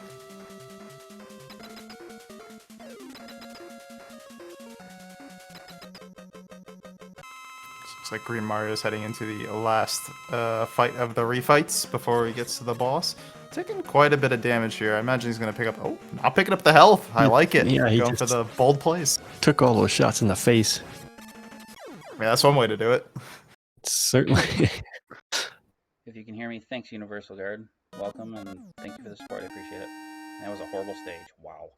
Looks like Green Mario is heading into the last fight of the refights before he gets to the boss. Taking quite a bit of damage here. I imagine he's going to pick up... Oh, not picking up the health. I like it. Yeah, he going for the bold plays. Took all those shots in the face. Yeah, that's one way to do it. Certainly. If you can hear me, thanks, Universal Guard. Welcome, and thank you for the support. I appreciate it. That was a horrible stage. Wow.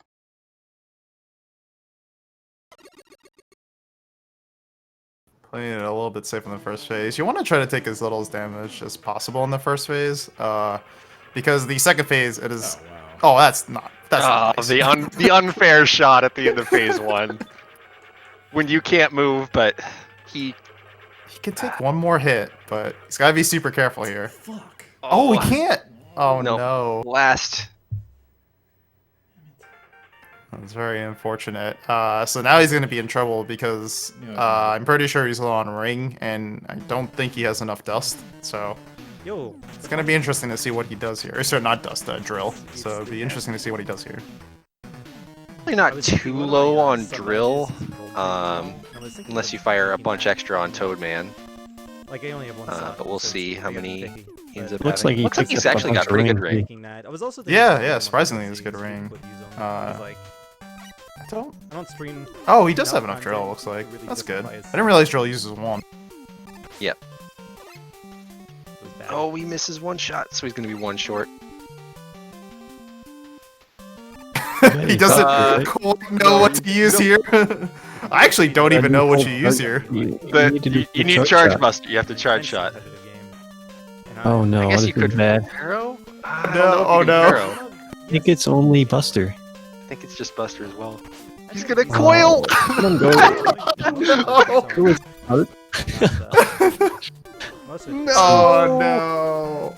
Playing it a little bit safe in the first phase. You want to try to take as little damage as possible in the first phase, because the second phase, it is... Oh, wow. Oh, that's not nice. The unfair shot at the end of phase 1. When you can't move, but he can take one more hit, but he's got to be super careful here. Fuck. Oh, he can't! Oh, no. no. Last. That's very unfortunate. So now he's going to be in trouble because I'm pretty sure he's low on ring, and I don't think he has enough dust. So Yo, it's going to be interesting to see what he does here. Sorry, not dust, drill. So it'll be interesting to see what he does here. Probably not too low on drill, unless you fire a bunch extra on Toadman. Like I only have one slot, but we'll so see it's how pretty many unpicky, he ends but- up Looks having. like Looks like he's actually got pretty good ring. Thinking that. I was also thinking Yeah, about yeah, one surprisingly, of it's the good C's ring. would use them. I was like, I don't... I don't stream. Oh, he does have enough enough drill, content looks like. to really That's good. justify I his didn't realize drill uses one. Yep. It was bad. Oh, he misses one shot, so he's going to be one short. He doesn't Uh, quite know what to use here. I actually don't even know what you use here. You You need charge buster. You have to charge shot. Competitive game. And Oh no, I guess this you could is bad. Arrow? I No, don't know if oh you can no. Arrow. I think it's only Buster. I think it's just Buster as well. He's gonna coil! Let him go. No. It was hurt. Most of it- Oh no.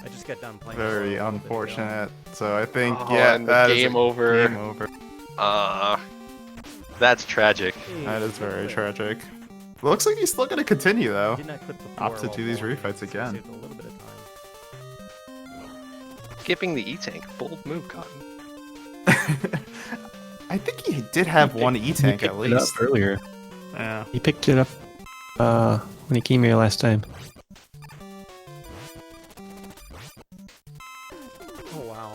I just got done playing. Very a little bit ago. unfortunate. So I think Oh, yeah, and the that is game a over. Game over. That's tragic. That is very tragic. Looks like he's still gonna continue though. Did not click before Opt to while do these following, refights so again. saved a little bit of time. Skipping the E-Tank. Bold move, Cotton. I think he did have one E-Tank He at picked it up least. earlier. Yeah. He picked it up when he came here last time. Oh wow.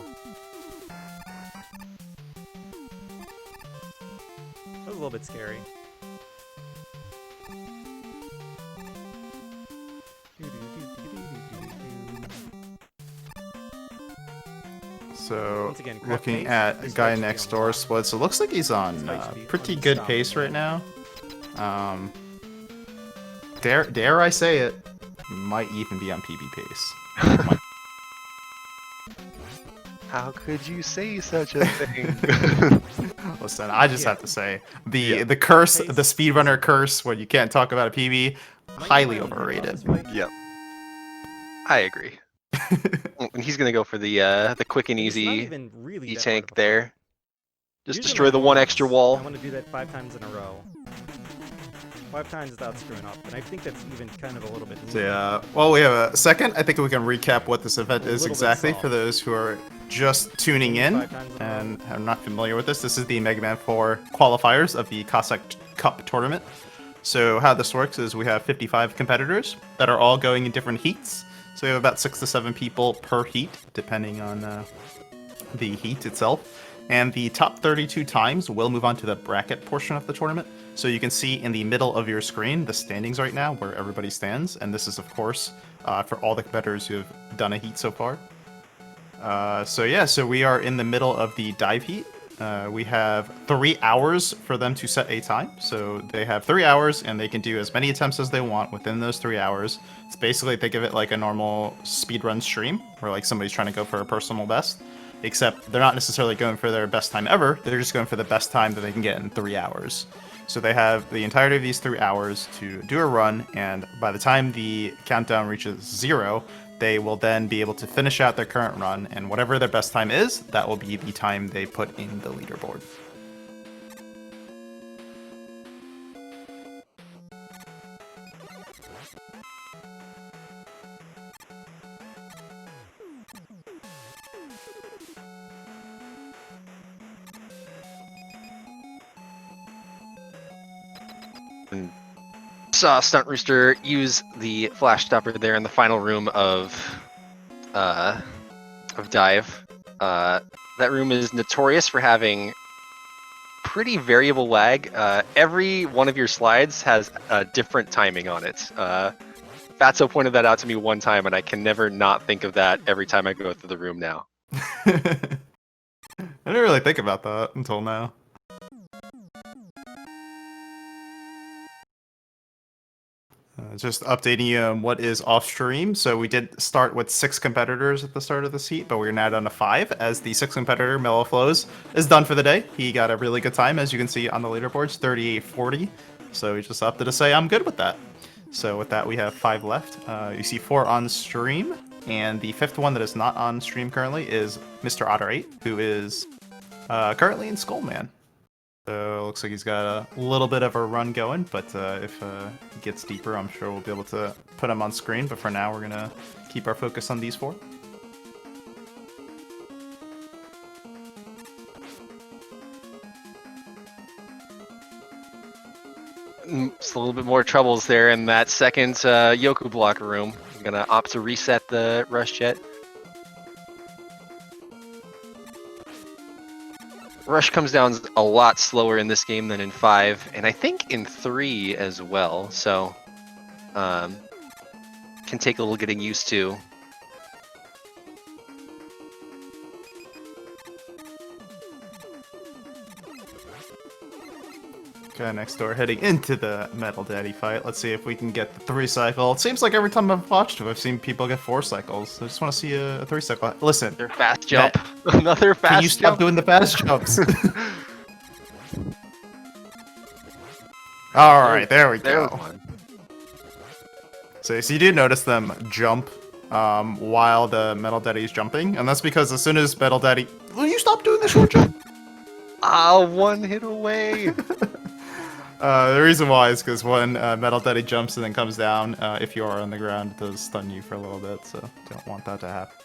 That was a little bit scary. So Once again, craft looking pace, at this guy likes to be next on door the split, so it looks like he's on likes to be pretty good pace right now. Dare I say it, might even be on PB pace. How could you say such a thing? Listen, I just have to say the curse, the speedrunner curse, when you can't talk about a PB, highly overrated. Yep. I agree. And he's gonna go for the quick and It's not easy even really that hard E-Tank of a there. fight. Just Using destroy my the one bonus, extra wall. I want to do that 5 times in a row. 5 times without screwing up, and I think that's even kind of a little bit. So yeah, well, we have a second. I think we can recap what this event A is little bit exactly soft. for those who are just tuning in 5 times in a row. and are not familiar with this. This is the Mega Man 4 qualifiers of the Cossack Cup tournament. So how this works is we have 55 competitors that are all going in different heats. So we have about 6 to 7 people per heat, depending on the heat itself. And the top 32 times will move on to the bracket portion of the tournament. So you can see in the middle of your screen the standings right now, where everybody stands. And this is, of course, for all the competitors who have done a heat so far. So we are in the middle of the dive heat. We have 3 hours for them to set a time. So they have 3 hours, and they can do as many attempts as they want within those 3 hours. It's basically, think of it like a normal speedrun stream, where like somebody's trying to go for a personal best. Except they're not necessarily going for their best time ever, they're just going for the best time that they can get in 3 hours. So they have the entirety of these 3 hours to do a run, and by the time the countdown reaches 0, they will then be able to finish out their current run, and whatever their best time is, that will be the time they put in the leaderboard. And saw Stunt Rooster use the flash stopper there in the final room of dive. That room is notorious for having pretty variable lag. Every one of your slides has a different timing on it. Fatso pointed that out to me one time, and I can never not think of that every time I go through the room now. I didn't really think about that until now. Just updating you on what is off stream. So we did start with 6 competitors at the start of this heat, but we're now down to 5 as the 6th competitor, Mellow Flows, is done for the day. He got a really good time, as you can see on the leaderboards, 38:40. So he just opted to say, I'm good with that. So with that, we have 5 left. You see 4 on stream, and the 5th one that is not on stream currently is Mr. Otter8, who is currently in Skullman. So it looks like he's got a little bit of a run going, but if he gets deeper, I'm sure we'll be able to put him on screen. But for now, we're going to keep our focus on these 4. Just a little bit more troubles there in that second Yoku block room. I'm gonna opt to reset the rush jet. Rush comes down a lot slower in this game than in 5, and I think in 3 as well, so can take a little getting used to. Guy next door heading into the Metal Daddy fight. Let's see if we can get the 3-cycle. It seems like every time I've watched him, I've seen people get 4 cycles. I just want to see a 3-cycle. Listen, Another fast jump. Another fast can you stop jump. doing the fast jumps? All right, there we There go. was one. So you do notice them jump while the Metal Daddy is jumping, and that's because as soon as Metal Daddy, will you stop doing the short jump? Ah, one hit away. The reason why is because when Metal Daddy jumps and then comes down, if you are on the ground, it does stun you for a little bit, so don't want that to happen.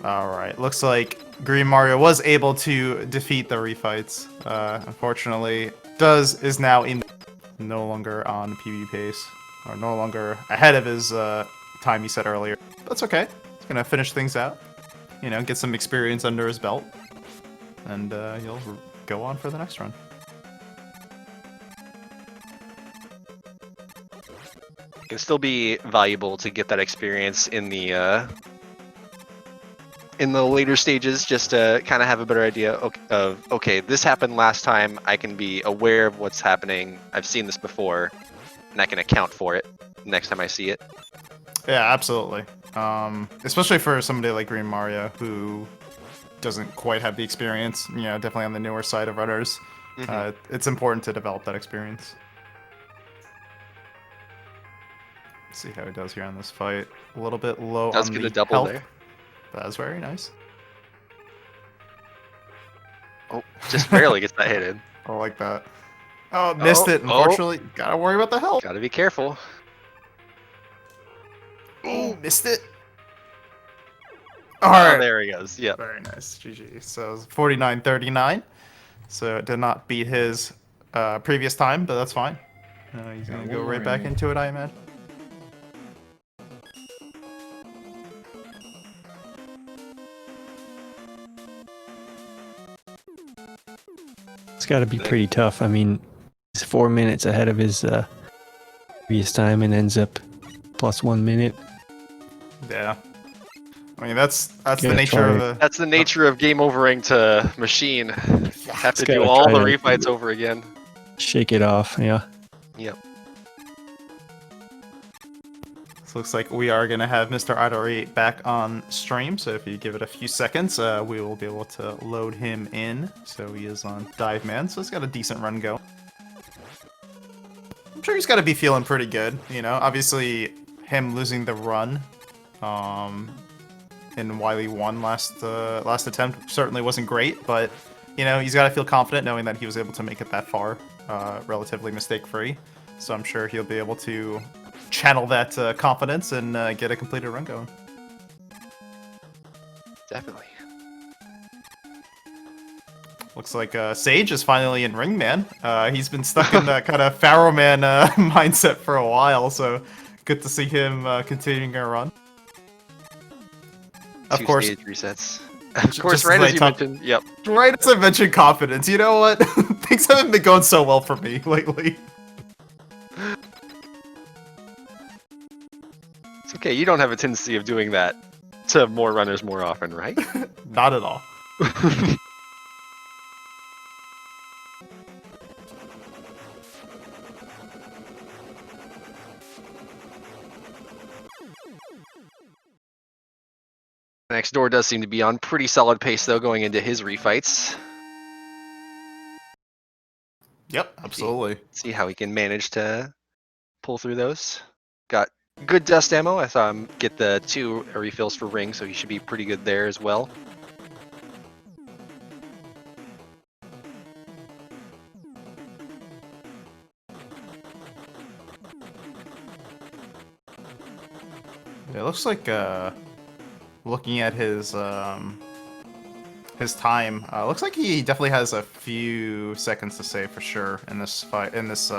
Alright, looks like Green Mario was able to defeat the refights. Unfortunately, is now no longer on PB pace, or no longer ahead of his time he said earlier. That's okay. He's gonna finish things out, you know, get some experience under his belt, and he'll go on for the next run. It can still be valuable to get that experience in the later stages, just to kind of have a better idea of, okay, this happened last time, I can be aware of what's happening, I've seen this before, and I can account for it next time I see it. Yeah, absolutely. Especially for somebody like Green Mario, who doesn't quite have the experience, you know, definitely on the newer side of runners. It's important to develop that experience. Let's see how he does here on this fight. A little bit low Does on get the a double health. there. That's very nice. Oh, just barely gets that hit in. I like that. Oh, missed it, oh. unfortunately. Gotta worry about the health. Gotta be careful. Oh, missed it. Oh, Alright. there he goes. Yep. Very nice. GG. So 49-39. So it did not beat his previous time, but that's fine. He's going to go right back into it, I imagine. It's got to be pretty tough. I mean, he's 4 minutes ahead of his previous time and ends up plus 1 minute. Yeah. I mean, that's the Yeah, nature of try the... That's the nature of game overing to machine. Have to gotta do all the try to- refights over again. Shake it off, yeah. Yep. So looks like we are going to have Mr. Idori back on stream, so if you give it a few seconds, we will be able to load him in. So he is on Dive Man, so he's got a decent run going. I'm sure he's got to be feeling pretty good, you know? Obviously, him losing the run in Wily 1 last attempt certainly wasn't great, but, you know, he's got to feel confident knowing that he was able to make it that far, relatively mistake-free. So I'm sure he'll be able to channel that confidence and get a completed run going. Definitely. Looks like Sage is finally in Ring Man. He's been stuck in that kind of Pharaoh Man mindset for a while, so good to see him continuing a run. Of Two course, stage resets. Of course, just right as as I you talked- mentioned. Yep. right as I mentioned confidence, you know what? Things haven't been going so well for me lately. It's okay. You don't have a tendency of doing that to more runners more often, right? Not at all. Next door does seem to be on pretty solid pace though, going into his refights. Yep, absolutely. See how he can manage to pull through those. Got good dust ammo. I saw him get the 2 refills for ring, so he should be pretty good there as well. It looks like looking at his time, looks like he definitely has a few seconds to save for sure in this fight, in this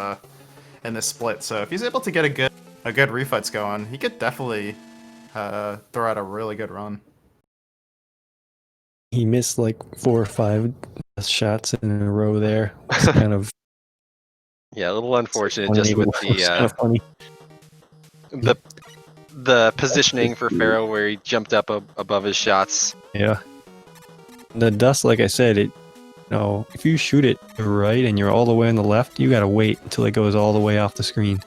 split. So if he's able to get a good refights going, he could definitely throw out a really good run. He missed like 4 or 5 shots in a row there. It's kind of Yeah, a little unfortunate just with it's kind of funny. the positioning for Pharaoh where he jumped up above his shots. Yeah. The dust, like I said, No, if you shoot it to the right and you're all the way on the left, you gotta wait until it goes all the way off the screen.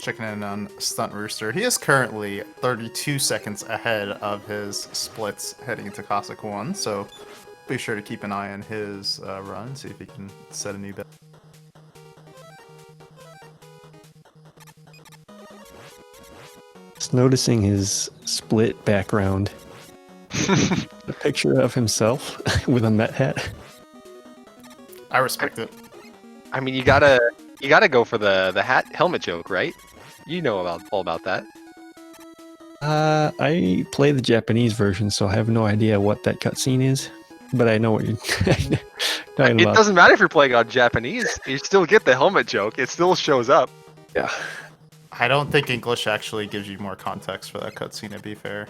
Checking in on Stunt Rooster. He is currently 32 seconds ahead of his splits heading into Cossack 1, so be sure to keep an eye on his run, see if he can set a new bet. Just noticing his split background. A picture of himself with a Met hat. I respect it. I mean, you gotta go for the helmet joke, right? You know all about that. I play the Japanese version, so I have no idea what that cutscene is, but I know what you're talking It about. doesn't matter if you're playing on Japanese. You still get the helmet joke. It still shows up. Yeah. I don't think English actually gives you more context for that cutscene, to be fair.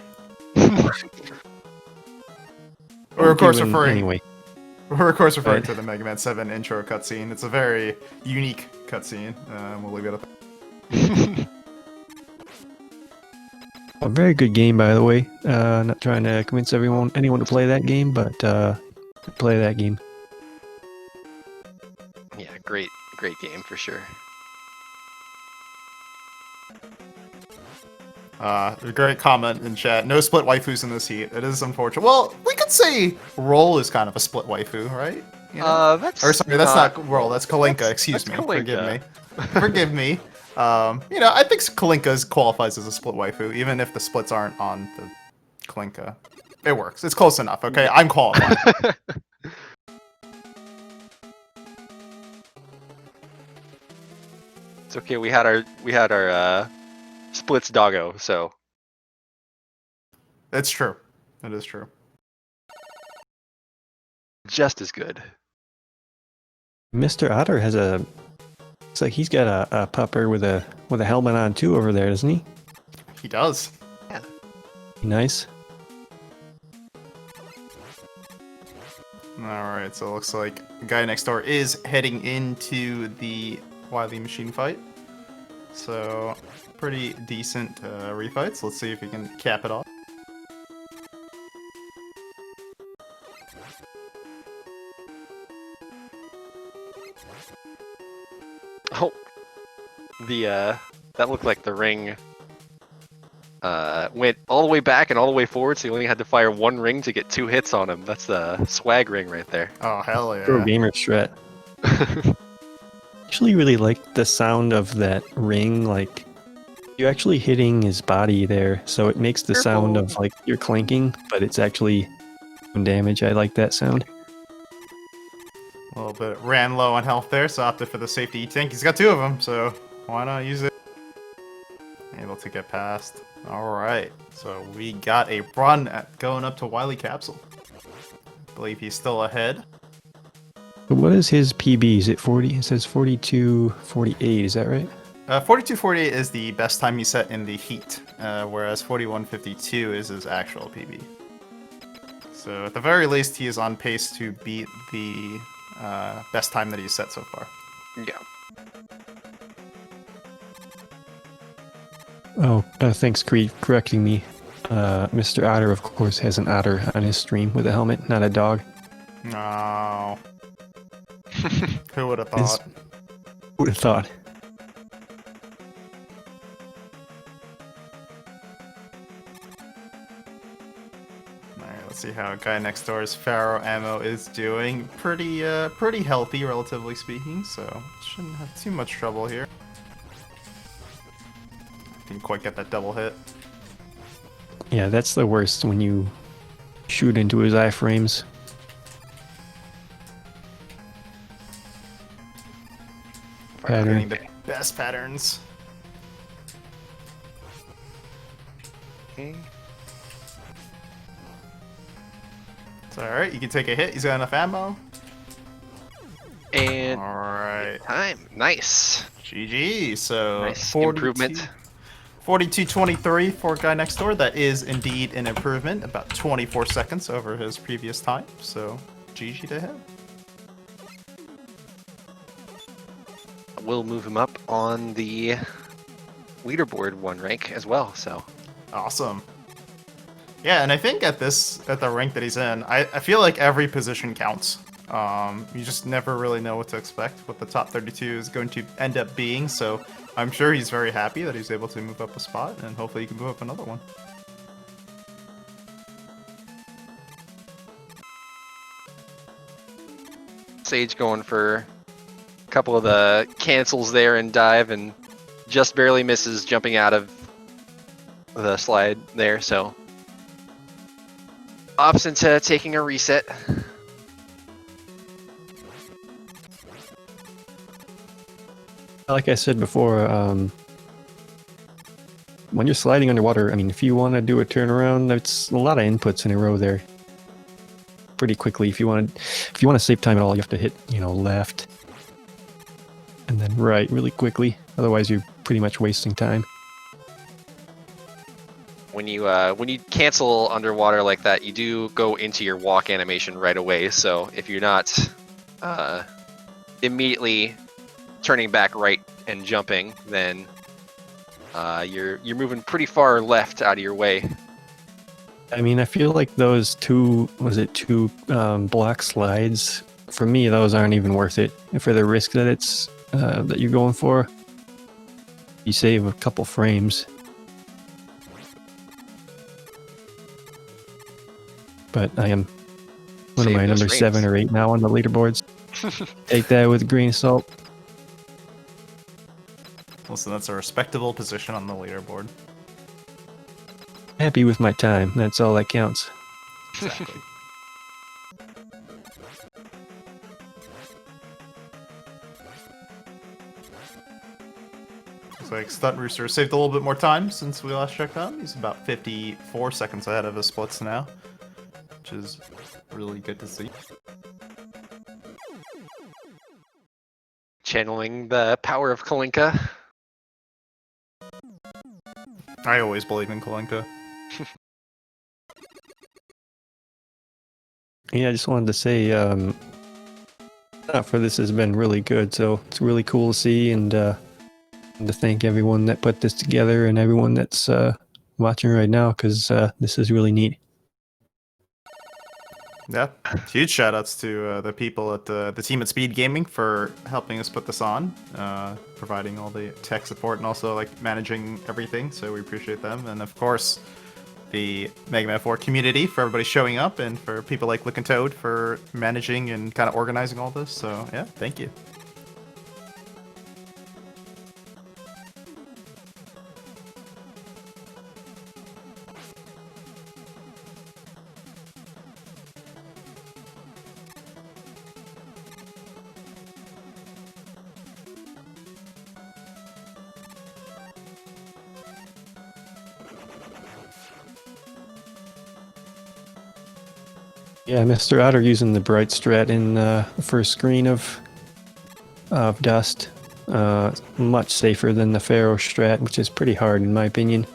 We're of course referring. Anyway. We're of course referring to the Mega Man 7 intro cutscene. It's a very unique cutscene. We'll leave it at that. A very good game, by the way. Not trying to convince anyone to play that game, but play that game. Yeah, great game for sure. A great comment in chat. No split waifus in this heat. It is unfortunate. Well, we could say Roll is kind of a split waifu, right? You know? That's Or sorry, that's not Roll. That's Kalinka. Excuse that's me. Kalinka. Forgive me. I think Kalinka qualifies as a split waifu, even if the splits aren't on the Kalinka. It works. It's close enough. Okay, I'm qualified. It's okay. We had our splits doggo, so It's true. It is true. just as good. Mr. Otter has looks like he's got a pupper with a helmet on too over there, doesn't he? He does. Yeah. Nice. Alright, so it looks like the guy next door is heading into the Wily Machine fight. So, pretty decent refights. Let's see if we can cap it off. Oh, that looked like the ring went all the way back and all the way forward, so you only had to fire one ring to get 2 hits on him. That's the swag ring right there. Oh, hell yeah. Pro gamer strat. Actually really like the sound of that ring, like you're actually hitting his body there, so it makes the sound of like you're clanking, but it's actually doing damage. I like that sound. A little bit ran low on health there, so opted for the safety tank. He's got 2 of them, so why not use it? Able to get past. Alright, so we got a run at going up to Wily Capsule. I believe he's still ahead. But what is his PB? Is it 40? It says 42:48. Is that right? 42:48 is the best time he set in the heat, whereas 41:52 is his actual PB. So at the very least, he is on pace to beat the best time that he's set so far. Yeah. Oh, thanks, Creed, correcting me. Mr. Otter, of course, has an otter on his stream with a helmet, not a dog. No. Who would have Is- thought? Who would have thought? Alright, let's see how guy next door's Pharaoh ammo is doing. Pretty healthy, relatively speaking, so shouldn't have too much trouble here. Didn't quite get that double hit. Yeah, that's the worst when you shoot into his iframes. Getting Pattern. the best patterns. Okay. It's alright, you can take a hit. He's got enough ammo. And Alright. time. Nice. GG. So Nice 42 improvement. 42:23 for guy next door. That is indeed an improvement, about 24 seconds over his previous time. So GG to him. We'll move him up on the leaderboard 1 rank as well. So Awesome. Yeah, and I think at the rank that he's in, I feel like every position counts. You just never really know what to expect, what the top 32 is going to end up being. So I'm sure he's very happy that he's able to move up a spot, and hopefully he can move up another one. Sage going for a couple of the cancels there and dive, and just barely misses jumping out of the slide there. So opts into taking a reset. Like I said before, when you're sliding underwater, I mean, if you want to do a turnaround, it's a lot of inputs in a row there. Pretty quickly, if you want to save time at all, you have to hit, left and then right really quickly. Otherwise, you're pretty much wasting time. When you cancel underwater like that, you do go into your walk animation right away. So if you're not immediately turning back right and jumping, then you're moving pretty far left out of your way. I mean, I feel like those two block slides, for me, those aren't even worth it. For the risk that it's that you're going for, you save a couple frames. But I am, what am I, Save those number frames. 7 or 8 now on the leaderboards. Take that with a grain of salt. Listen, that's a respectable position on the leaderboard. Happy with my time. That's all that counts. Exactly. Looks like Stunt Rooster saved a little bit more time since we last checked on. He's about 54 seconds ahead of his splits now, which is really good to see. Channeling the power of Kalinka. I always believe in Kalinka. Yeah, I just wanted to say, for this has been really good. So it's really cool to see, and to thank everyone that put this together and everyone that's watching right now, because this is really neat. Yeah, huge shout outs to the people at the team at Speed Gaming for helping us put this on, providing all the tech support and also like managing everything. So we appreciate them, and of course the Mega Man 4 community for everybody showing up, and for people like Lick and Toad for managing and kind of organizing all this. So yeah, thank you. Yeah, Mr. Otter using the bright strat in the first screen of Dust. Much safer than the Pharaoh strat, which is pretty hard in my opinion.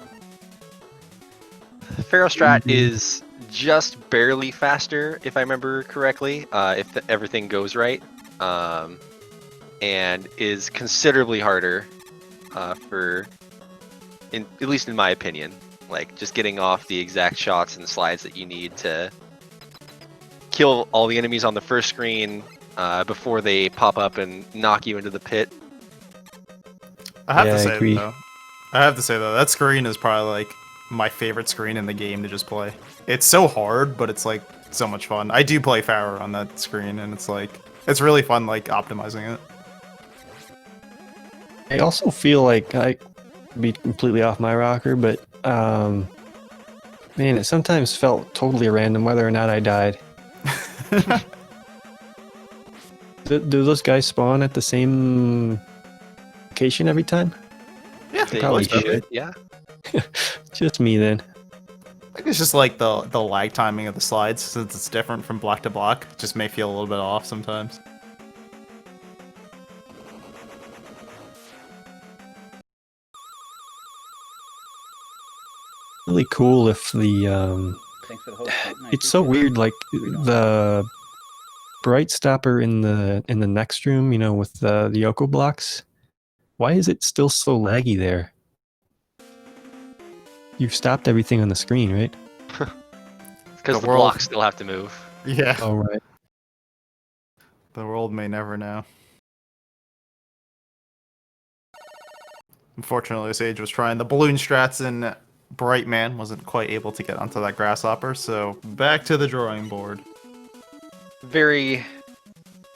Pharaoh strat is just barely faster, if I remember correctly, if everything goes right, and is considerably harder at least in my opinion. Like just getting off the exact shots and slides that you need to kill all the enemies on the first screen before they pop up and knock you into the pit. I have Yeah, to I say agree. though, that screen is probably like my favorite screen in the game to just play. It's so hard, but it's like so much fun. I do play Pharaoh on that screen, and it's really fun like optimizing it. I also feel like I could be completely off my rocker, but man, it sometimes felt totally random whether or not I died. Do those guys spawn at the same location every time? Yeah, They probably should, should. yeah. Just me then. I think it's just like the lag timing of the slides, since it's different from block to block. It just may feel a little bit off sometimes. Really cool if the Thanks for the host. Clinton. I it's so appreciate it. weird, like the bright stopper in the next room, with the Yoko blocks. Why is it still so laggy there? You've stopped everything on the screen, right? Because The the world- blocks still have to move. Yeah. Oh, right. The world may never know. Unfortunately, Sage was trying the balloon strats and Bright Man wasn't quite able to get onto that grasshopper, so back to the drawing board. Very,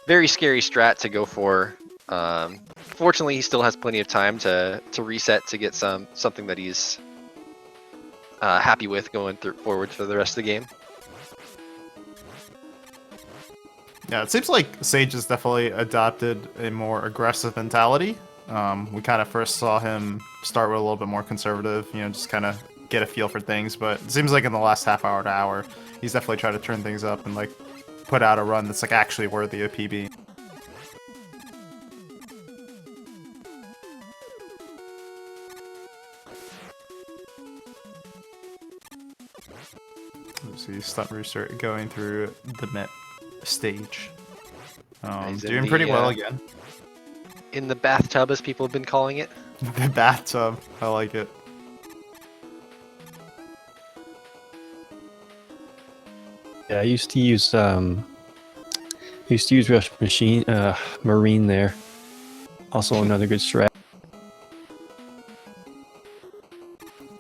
very scary strat to go for. Fortunately, he still has plenty of time to reset to get something that he's happy with going forward for the rest of the game. Yeah, it seems like Sage has definitely adopted a more aggressive mentality. We kind of first saw him start with a little bit more conservative, just kind of get a feel for things. But it seems like in the last half hour to hour, he's definitely tried to turn things up and like put out a run that's like actually worthy of PB. Let's see, Stunt Rooster going through the net stage. He's in Doing pretty the, well again. In the bathtub, as people have been calling it. The bathtub, I like it. Yeah, I used to use Rush Machine Marine there. Also another good strat.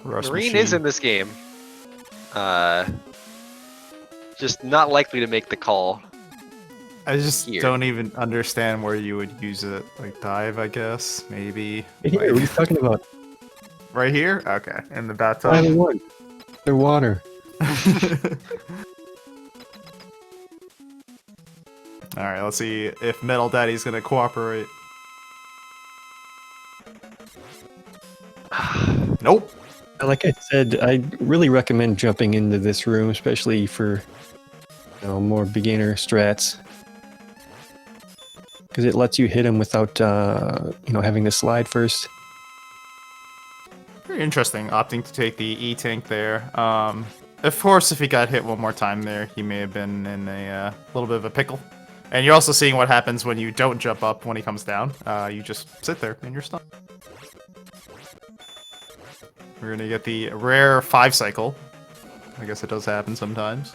Rush Marine Machine. is in this game. Just not likely to make the call. I just Here. don't even understand where you would use it. Like dive, I guess, maybe. Hey, what are you Like, talking about? right here? Okay, in the bathtub. Either one. Underwater. All right, let's see if Metal Daddy's gonna cooperate. Nope. Like I said, I really recommend jumping into this room, especially for more beginner strats, because it lets you hit him without having to slide first. Very interesting, opting to take the E-Tank there. Of course, if he got hit one more time there, he may have been in a little bit of a pickle. And you're also seeing what happens when you don't jump up when he comes down. You just sit there and you're stunned. We're gonna get the rare 5 cycle. I guess it does happen sometimes.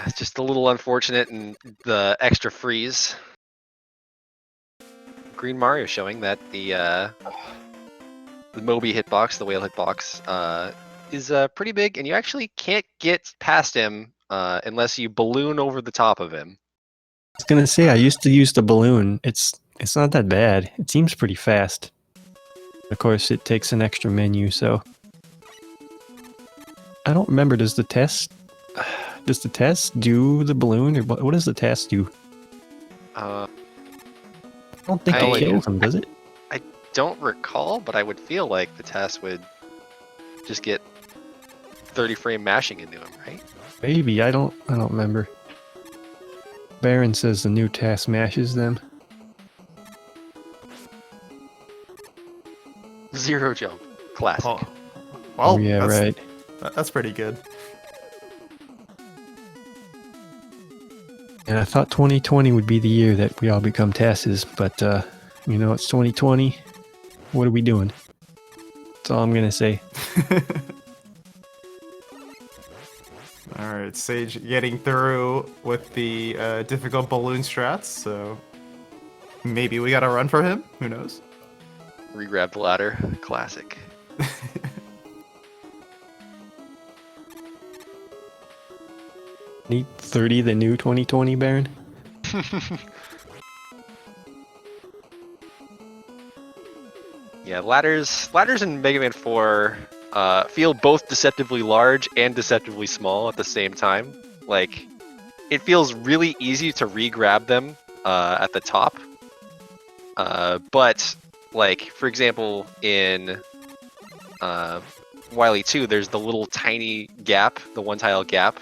It's just a little unfortunate in the extra freeze. Green Mario showing that the Moby hitbox, the whale hitbox, is pretty big, and you actually can't get past him unless you balloon over the top of him. I was gonna say I used to use the balloon. It's not that bad. It seems pretty fast. Of course, it takes an extra menu, so I don't remember. Does the test do the balloon, or what does the test do? I I don't think it kills him, does it? don't recall, but I would feel like the test would just get 30 frame mashing into him, right? Maybe I don't remember. Baron says the new task mashes them. Zero jump, classic. Oh, well, Oh, yeah, that's, right. That's pretty good. And I thought 2020 would be the year that we all become tasses, but it's 2020. What are we doing? That's all I'm gonna say. Alright, Sage getting through with the difficult balloon strats, so maybe we got a run for him? Who knows? Regrab the ladder, classic. Need 30 the new 2020, Baron? Yeah, ladders in Mega Man 4 feel both deceptively large and deceptively small at the same time. Like, it feels really easy to re-grab them at the top. But, like, for example, in Wily 2, there's the little tiny gap, the one-tile gap.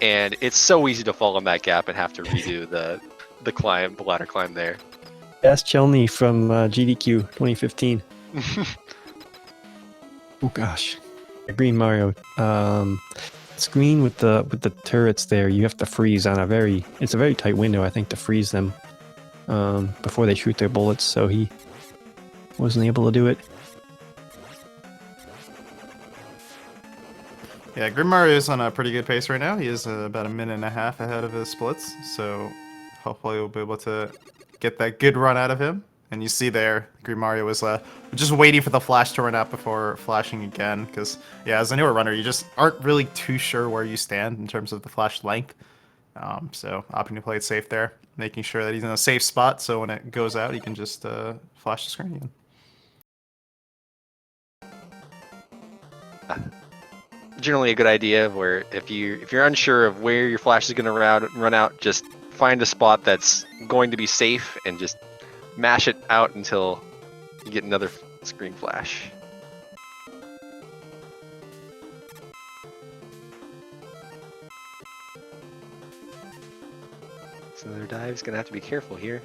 And it's so easy to fall in that gap and have to redo the climb, the ladder climb there. Ask Chelney from GDQ 2015. Oh gosh, Green Mario. Screen with the turrets there. You have to freeze on it's a very tight window, I think, to freeze them before they shoot their bullets. So he wasn't able to do it. Yeah, Grim Mario is on a pretty good pace right now. He is about a minute and a half ahead of his splits, so hopefully we'll be able to get that good run out of him. And you see there, Grim Mario was just waiting for the flash to run out before flashing again, because, yeah, as a newer runner, you just aren't really too sure where you stand in terms of the flash length. So opting to play it safe there, making sure that he's in a safe spot, so when it goes out, he can just flash the screen again. Generally a good idea where if you're unsure of where your flash is going to run out, just find a spot that's going to be safe and just mash it out until you get another screen flash. So their dive's going to have to be careful here.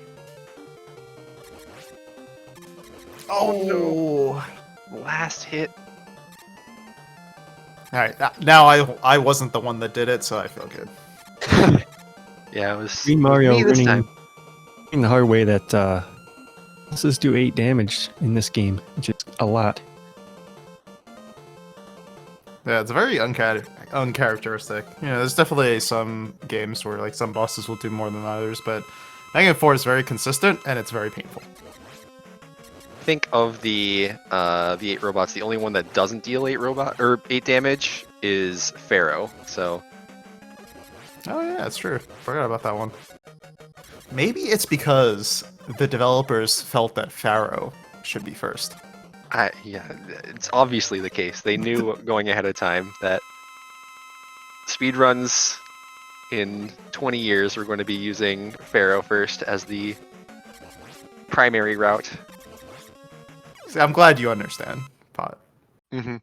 Oh no! Last hit. All right, now I wasn't the one that did it, so I feel good. Yeah, it was Green Mario me this running time. the hard way that bosses do 8 damage in this game, which is a lot. Yeah, it's very uncharacteristic. You know, there's definitely some games where like some bosses will do more than others, but Mega Man 4 is very consistent and it's very painful. Think of the 8 robots. The only one that doesn't deal 8 damage is Pharaoh. So. Oh yeah, it's true. Forgot about that one. Maybe it's because the developers felt that Pharaoh should be first. Yeah, it's obviously the case. They knew going ahead of time that speedruns in 20 years were going to be using Pharaoh first as the primary route. See, I'm glad you understand, Pot. Mm-hmm.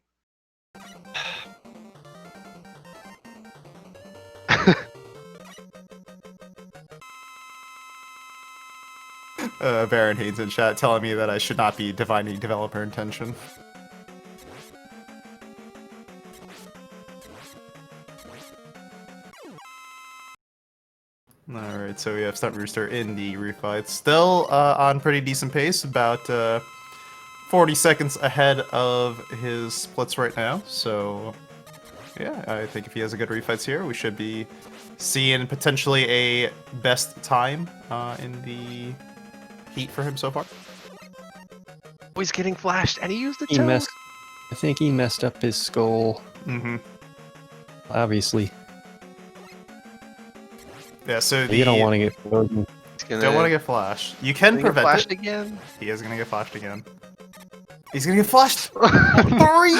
Baron Haynes in chat telling me that I should not be divining developer intention. Alright, so we have Stunt Rooster in the roof fight. Still on pretty decent pace, about 40 seconds ahead of his splits right now. So, yeah, I think if he has a good refights here, we should be seeing potentially a best time in the heat for him so far. Oh, he's getting flashed, and he used the He toe. I think he messed up his skull. Mm-hmm. Obviously. Yeah, so You don't want to get frozen. don't want to get flashed. You can Gonna get prevent flashed it. again. He is gonna get flashed again. He's gonna get flashed 3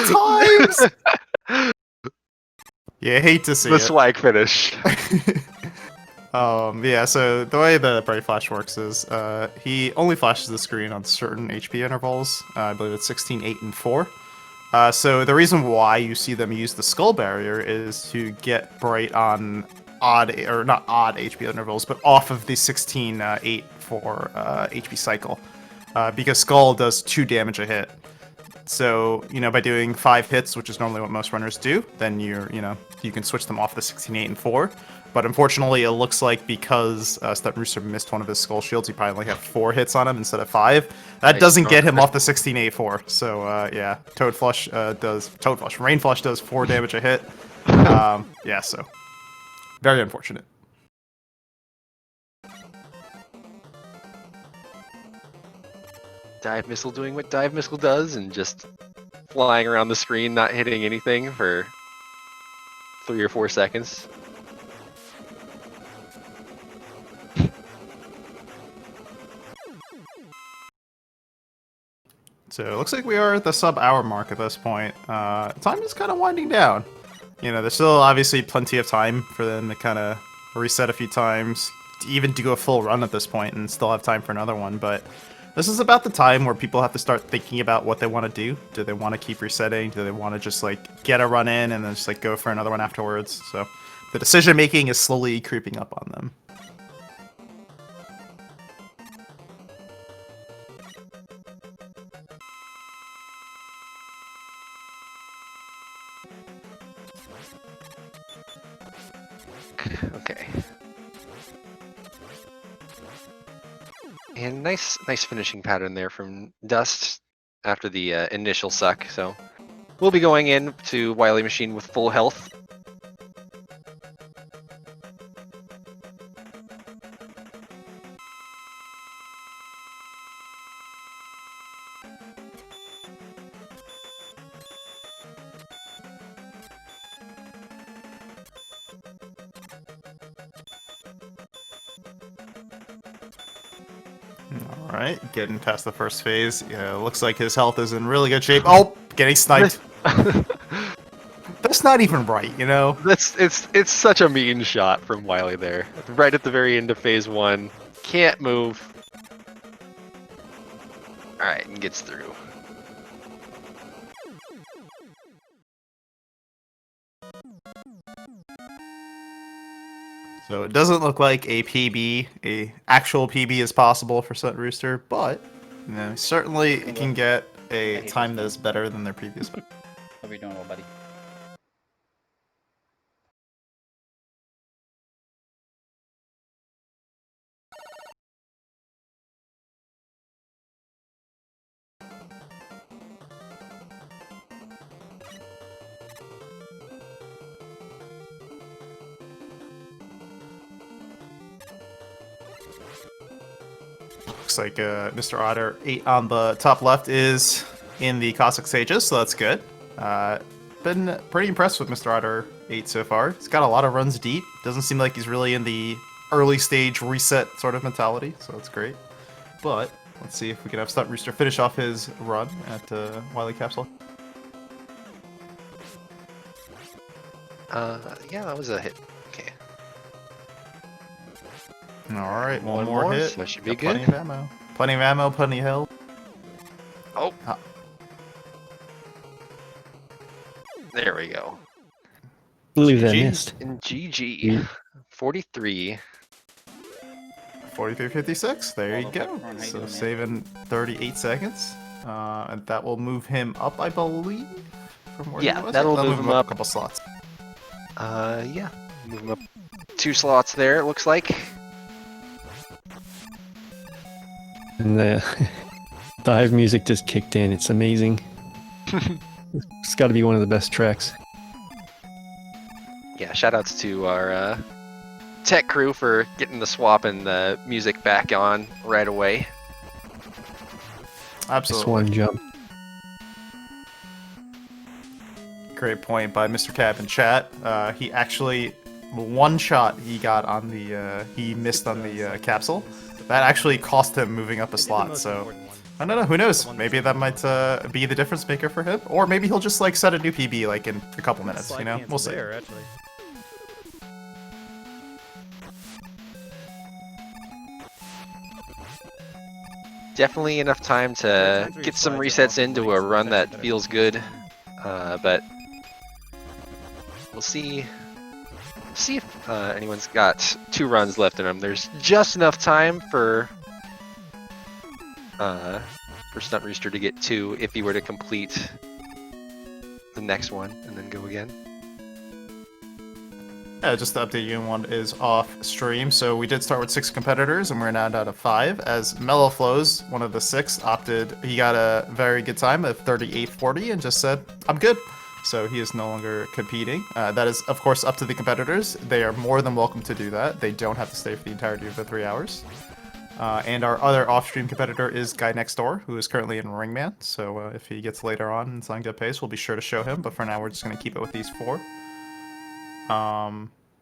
times. Yeah, hate to see The it. swag finish. Yeah, so the way the Bright Flash works is he only flashes the screen on certain HP intervals. I believe it's 16, 8, and 4. So the reason why you see them use the skull barrier is to get Bright on odd, or not odd HP intervals, but off of the 16, 8, 4 HP cycle. Because skull does 2 damage a hit. So, you know, by doing 5 hits, which is normally what most runners do, then you can switch them off the 16, 8, and 4. But unfortunately, it looks like because Stunt Rooster missed one of his skull shields, he probably only had 4 hits on him instead of 5. That doesn't get him off the 16, 8, 4. So, yeah, Rain Flush does 4 damage a hit. Yeah, so very unfortunate. Dive missile doing what dive missile does and just flying around the screen, not hitting anything for 3 or 4 seconds. So it looks like we are at the sub-hour mark at this point. Time is kind of winding down. You know, there's still obviously plenty of time for them to kind of reset a few times, to even do a full run at this point and still have time for another one, but this is about the time where people have to start thinking about what they want to do. Do they want to keep resetting? Do they want to just like get a run in and then just like go for another one afterwards? So the decision making is slowly creeping up on them. Okay. And nice finishing pattern there from Dust after the initial suck. So we'll be going in to Wily Machine with full health. Alright, getting past the first phase. Yeah, looks like his health is in really good shape. Oh, getting sniped. That's not even right, you know? It's such a mean shot from Wily there. Right at the very end of phase 1. Can't move. Alright, and gets through. So it doesn't look like a PB, a actual PB is possible for Stunt Rooster, but you know, certainly it can get a time that is better than their previous. Hope you're doing well, buddy. Looks like Mr. Otter 8 on the top left is in the Cossack Sages, so that's good. Been pretty impressed with Mr. Otter 8 so far. He's got a lot of runs deep. Doesn't seem like he's really in the early stage reset sort of mentality, so that's great. But let's see if we can have Stunt Rooster finish off his run at Wily Capsule. Yeah, that was a hit. Okay. Alright, one One more more, hit. so that should be Got plenty good. of ammo. Plenty of ammo, plenty of health. Oh. Ah. There we go. believe that GG. missed. And GG. 43. 43.56. There you Follow go. back, how you So doing, man? saving 38 seconds. And that will move him up, I believe, from where Yeah, he was. that'll move him up. a couple slots. Yeah. Move him up 2 slots there, it looks like. And the dive music just kicked in. It's amazing. It's got to be one of the best tracks. Yeah, shoutouts to our tech crew for getting the swap and the music back on right away. Just Absolutely. one jump. Great point by Mr. Cap in chat. He actually, one shot he got on the, he missed on the capsule. That actually cost him moving up a slot, so I don't know, who knows? Maybe that might be the difference maker for him, or maybe he'll just like set a new PB like in a couple minutes, you know? We'll see. There, actually. Definitely enough time to get some resets into a run that feels good, but we'll see. See if anyone's got 2 runs left in them. There's just enough time for Stunt Rooster to get 2 if he were to complete the next one and then go again. Yeah, just to update you, one is off stream. So we did start with 6 competitors, and we're now down to 5. As Mellow Flows, one of the 6, opted. He got a very good time of 38.40 and just said, "I'm good." So he is no longer competing. That is, of course, up to the competitors. They are more than welcome to do that. They don't have to stay for the entirety of the 3 hours. And our other off-stream competitor is Guy Next Door, who is currently in Ringman. So if he gets later on and it's on good pace, we'll be sure to show him. But for now, we're just going to keep it with these 4.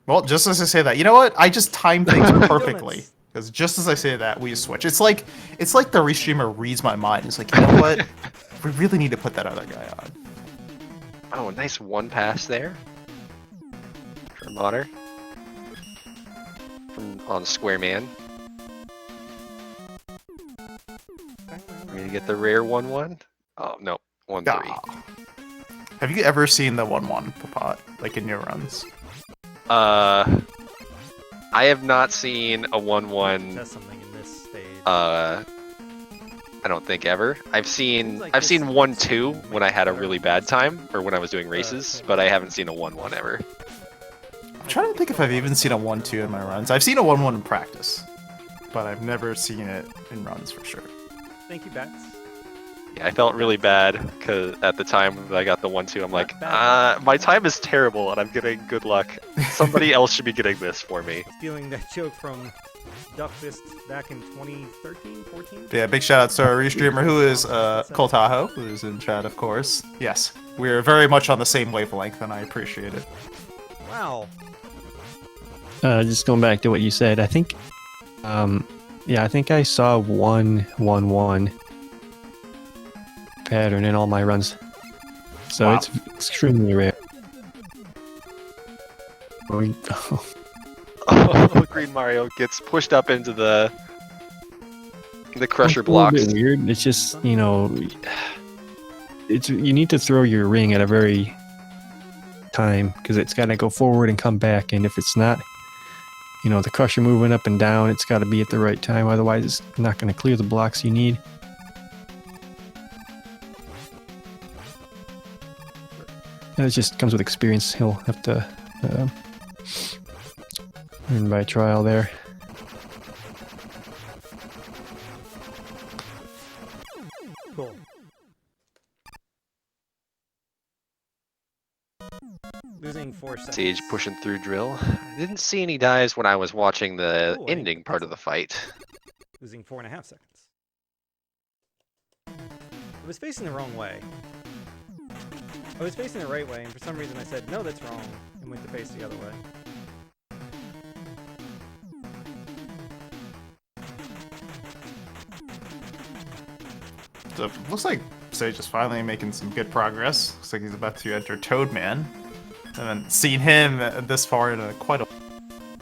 Well, just as I say that, you know what? I just timed things perfectly. Because just as I say that, we switch. It's like the restreamer reads my mind. It's like, you know what? We really need to put that other guy on. Oh, nice 1 pass there from Otter. On Square Man. I'm gonna get the rare 1-1. Oh, no. 1-3. Ah. Have you ever seen the 1-1 Papat, like in your runs? I have not seen a 1-1. Test something in this stage. I don't think ever. I've seen 1-2 when I had a really bad time, or when I was doing races, but I haven't seen a 1-1 ever. I'm trying to think if I've even seen a 1-2 in my runs. I've seen a 1-1 in practice. but I've never seen it in runs for sure. Thank you, Bats. Yeah, I felt really bad because at the time I got the 1-2, I'm like, bad. my time is terrible and I'm getting good luck. Somebody else should be getting this for me. Stealing that joke from Duckfist back in 2013, 14? Yeah, big shout out to our restreamer who is Cole Tahoe, who's in chat, of course. Yes, we're very much on the same wavelength, and I appreciate it. Wow. Just going back to what you said, I think, yeah, I think I saw 1-1-1 pattern in all my runs, so Wow. it's extremely rare. Oh, Green Mario gets pushed up into the crusher It's a little blocks. bit weird. It's just, you know, you need to throw your ring at a very time because it's got to go forward and come back, and if it's not, you know, the crusher moving up and down, it's got to be at the right time, otherwise it's not going to clear the blocks you need. And it just comes with experience. He'll have to learn by trial there. Cool. Losing 4 seconds. Sage pushing through drill. Didn't see any dives when I was watching the Oh, ending part of the fight. Losing 4.5 seconds. I was facing the wrong way. I was facing the right way, and for some reason I said, no, that's wrong, and went to face the other way. So looks like Sage is finally making some good progress. Looks like he's about to enter Toadman. I haven't seen him this far in quite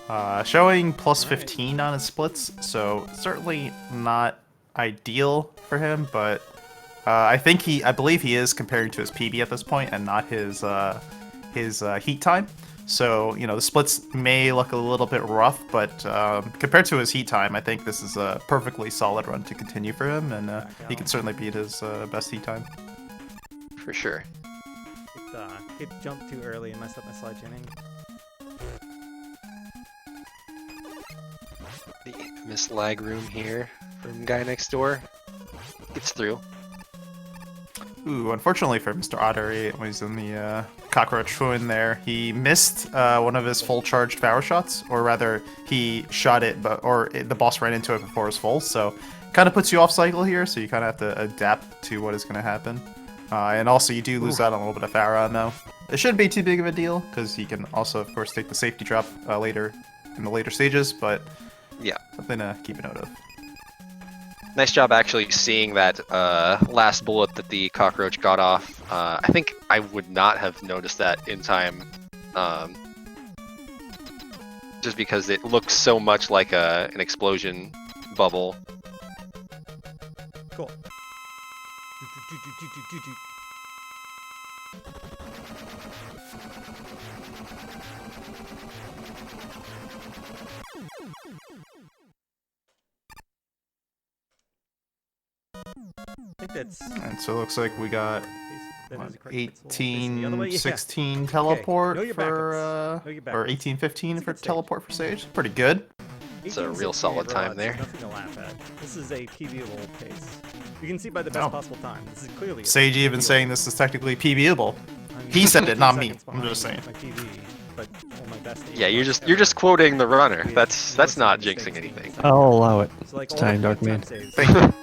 a showing plus 15 on his splits, so certainly not ideal for him, but I believe he is comparing to his PB at this point and not his heat time. So, you know, the splits may look a little bit rough, but compared to his heat time, I think this is a perfectly solid run to continue for him, and he can certainly beat his best heat time. For sure. It jumped too early and messed up my slide chaining. The infamous lag room here from guy next door. Gets through. Ooh, unfortunately for Mr. Ottery, when he's in the cockroach twin there, he missed one of his full charged power shots, or rather, he shot it, the boss ran into it before it was full, so kind of puts you off cycle here, so you kind of have to adapt to what is going to happen. And also, you do lose out on a little bit of Farah now. It shouldn't be too big of a deal, because he can also, of course, take the safety drop later in the later stages, but yeah, something to keep a note of. Nice job actually seeing that last bullet that the cockroach got off. I think I would not have noticed that in time, just because it looks so much like an explosion bubble. Cool. I think that's... And so it looks like we got that is a correct pixel. 18, The other way? Yeah. 16 teleport Know your for, backups. Know your or backups. 18, 15 It's a for good stage. teleport for Sage. Pretty good. It's a real 1868 solid time robots, there. Nothing to laugh at. This is a PBable pace. You can see by the best Oh. possible time. This is clearly a Sage even PBable. saying this is technically PBable. I mean, He said it, not me. 15 seconds I'm just saying. behind My PB, but all my best Yeah, you're aim just ever. quoting the runner. Yeah, That's what's not the mistakes jinxing in anything. this? I'll allow it. So, like, It's all time, the Dark time Man. saves. Thank you.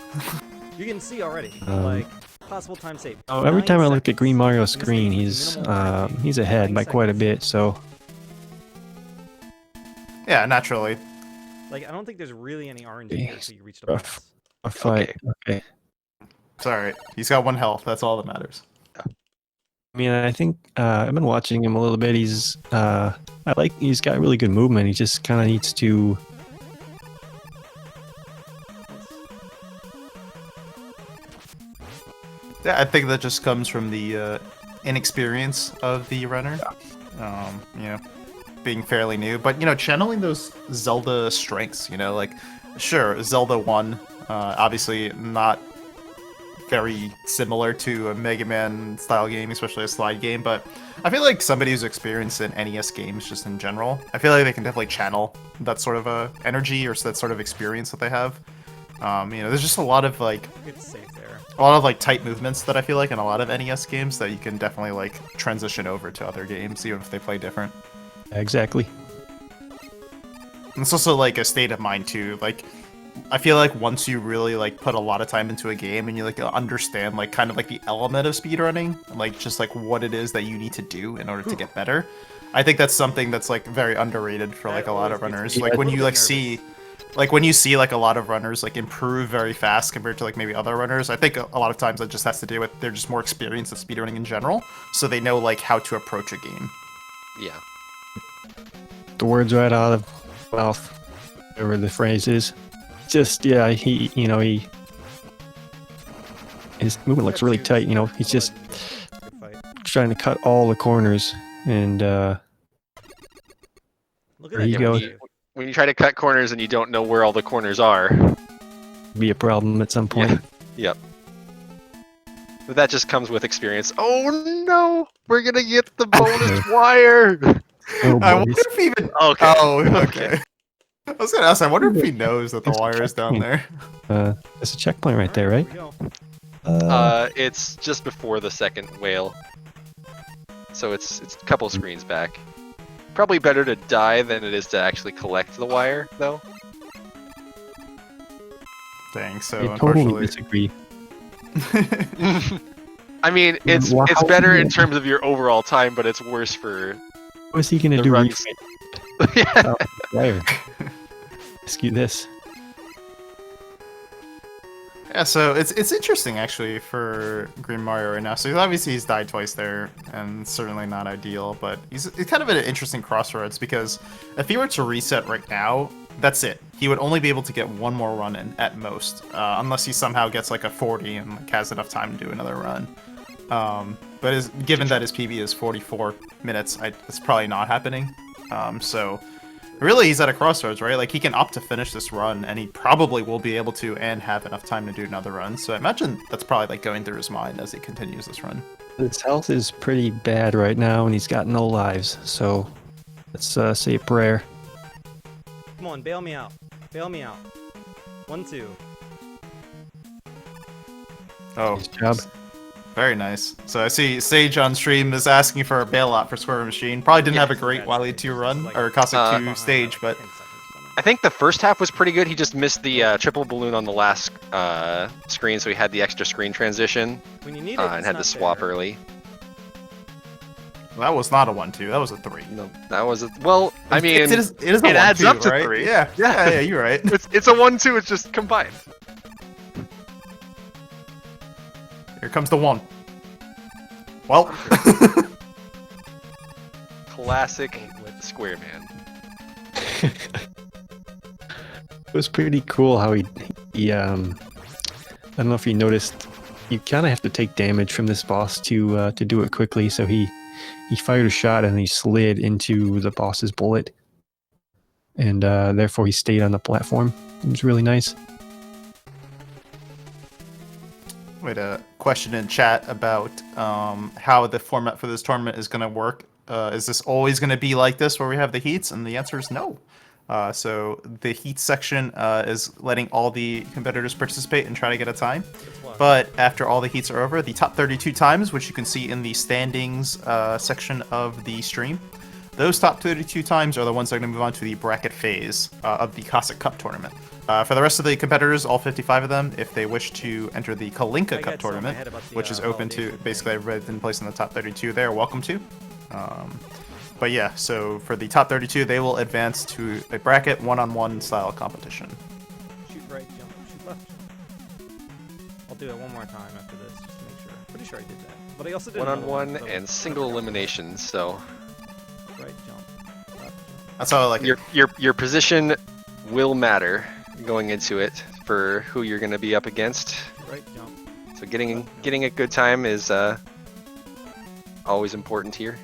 You can see already, Um, like, possible time save. Oh, every 9 time I look at seconds. Green Mario's Mistake screen, is minimal time. he's ahead 9 by quite a seconds. bit. So Yeah, naturally. Like, I don't think there's really any RNG Okay. here until you reach the Rough. boss. a fight. Okay. It's alright. He's got 1 health. That's all that matters. I mean, I think I've been watching him a little bit. He's he's got really good movement. He just kind of needs to. Yeah, I think that just comes from the inexperience of the runner. You know, being fairly new, but you know, channeling those Zelda strengths. You know, like sure, Zelda 1, obviously not very similar to a Mega Man style game, especially a slide game. But I feel like somebody who's experienced in NES games just in general, I feel like they can definitely channel that sort of energy or that sort of experience that they have. There's just a lot of like Good save there. a lot of like tight movements that I feel like in a lot of NES games that you can definitely like transition over to other games, even if they play different. Exactly. And it's also like a state of mind too. Like, I feel like once you really like put a lot of time into a game and you like understand like kind of like the element of speedrunning, like just like what it is that you need to do in order to get better, I think that's something that's like very underrated for like a lot of runners. Like when you like see. Like when you see like a lot of runners like improve very fast compared to like maybe other runners, I think a lot of times that just has to do with they're just more experienced at speedrunning in general, so they know like how to approach a game. Yeah. The words right out of mouth, whatever the phrase is. Just yeah, his movement looks really tight. He's just Good fight. trying to cut all the corners, and Look at There that you jump go. save. When you try to cut corners and you don't know where all the corners are. be a problem at some point. Yep. But that just comes with experience. Oh no! We're gonna get the bonus wire! Oh, I boys. wonder if he even. Okay. Oh, okay. I was gonna ask. I wonder if he knows that the wire is down there. There's a checkpoint right there, right? Here we go. It's just before the second whale. So it's a couple screens back. Probably better to die than it is to actually collect the wire, though. Dang. So I totally unfortunately. disagree. I mean, it's Wow. better in terms of your overall time, but it's worse for What's he gonna the do? runs. Yeah. Oh, wire. Rescue this. Yeah, so it's interesting actually for Green Mario right now. So obviously he's died twice there, and certainly not ideal. But he's kind of at an interesting crossroads because if he were to reset right now, that's it. He would only be able to get one more run in at most, unless he somehow gets like a 40 and like, has enough time to do another run. But given that his PB is 44 minutes, it's probably not happening. So really, he's at a crossroads, right? Like, he can opt to finish this run, and he probably will be able to and have enough time to do another run. So I imagine that's probably, like, going through his mind as he continues this run. His health is pretty bad right now, and he's got no lives. So let's say a prayer. Come on, bail me out. Bail me out. 1, 2. Oh, Nice job. very nice. So I see Sage on stream is asking for a bailout for Square Machine. Probably didn't have a great Wily 2 run, or Cossack 2 stage, but... I think the first half was pretty good. He just missed the triple balloon on the last screen, so he had the extra screen transition When you need it, and it's had to not swap there. early. that was not a 1-2, that was a 3. No, that was well. I mean, it is a it adds 1-2, up to right? 3. Yeah, you're right. It's a 1-2. It's just combined. Here comes the 1. Well, Classic Square Man. It was pretty cool how he I don't know if you noticed, you kind of have to take damage from this boss to do it quickly. So he fired a shot and he slid into the boss's bullet, and therefore he stayed on the platform. It was really nice. we had a question in chat about how the format for this tournament is going to work. Is this always going to be like this where we have the heats? And the answer is no. So the heat section is letting all the competitors participate and try to get a time. But after all the heats are over, the top 32 times, which you can see in the standings section of the stream, those top 32 times are the ones that are going to move on to the bracket phase of the Cossack Cup tournament. For the rest of the competitors, all 55 of them, if they wish to enter the Kalinka Cup tournament, which is open to basically everybody in place in the top 32, they are welcome to. But yeah, so for the top 32, they will advance to a bracket one-on-one style competition. Shoot right, jump, shoot left. I'll do it one more time after this, just to make sure. Pretty sure I did that. But I also did another One-on-one so and I single forgot. eliminations. So Right jump, left jump. That's how I like it. your position will matter going into it for who you're going to be up against. Right jump. So getting a good time is always important here.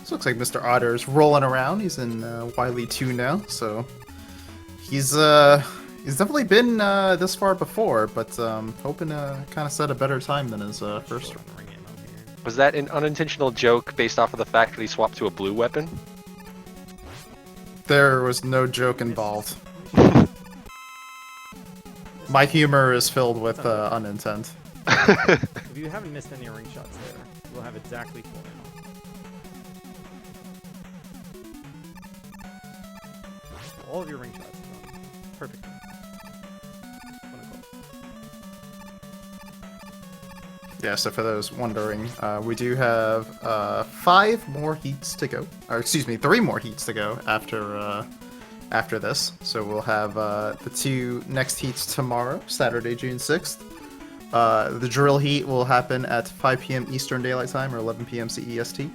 This looks like Mr. Otter is rolling around. He's in Wily 2 now, so he's definitely been this far before, but hoping to kind of set a better time than his first run. Was that an unintentional joke based off of the fact that he swapped to a blue weapon? There was no joke involved. My humor is filled with unintent. If you haven't missed any ring shots there, we'll have exactly 4 now. All of your ring shots are done. Perfect. Yeah, so for those wondering, we do have 5 more heats to go. Or excuse me, 3 more heats to go after this. So we'll have the 2 next heats tomorrow, Saturday, June 6th. The drill heat will happen at 5 p.m. Eastern Daylight Time or 11 p.m. CEST.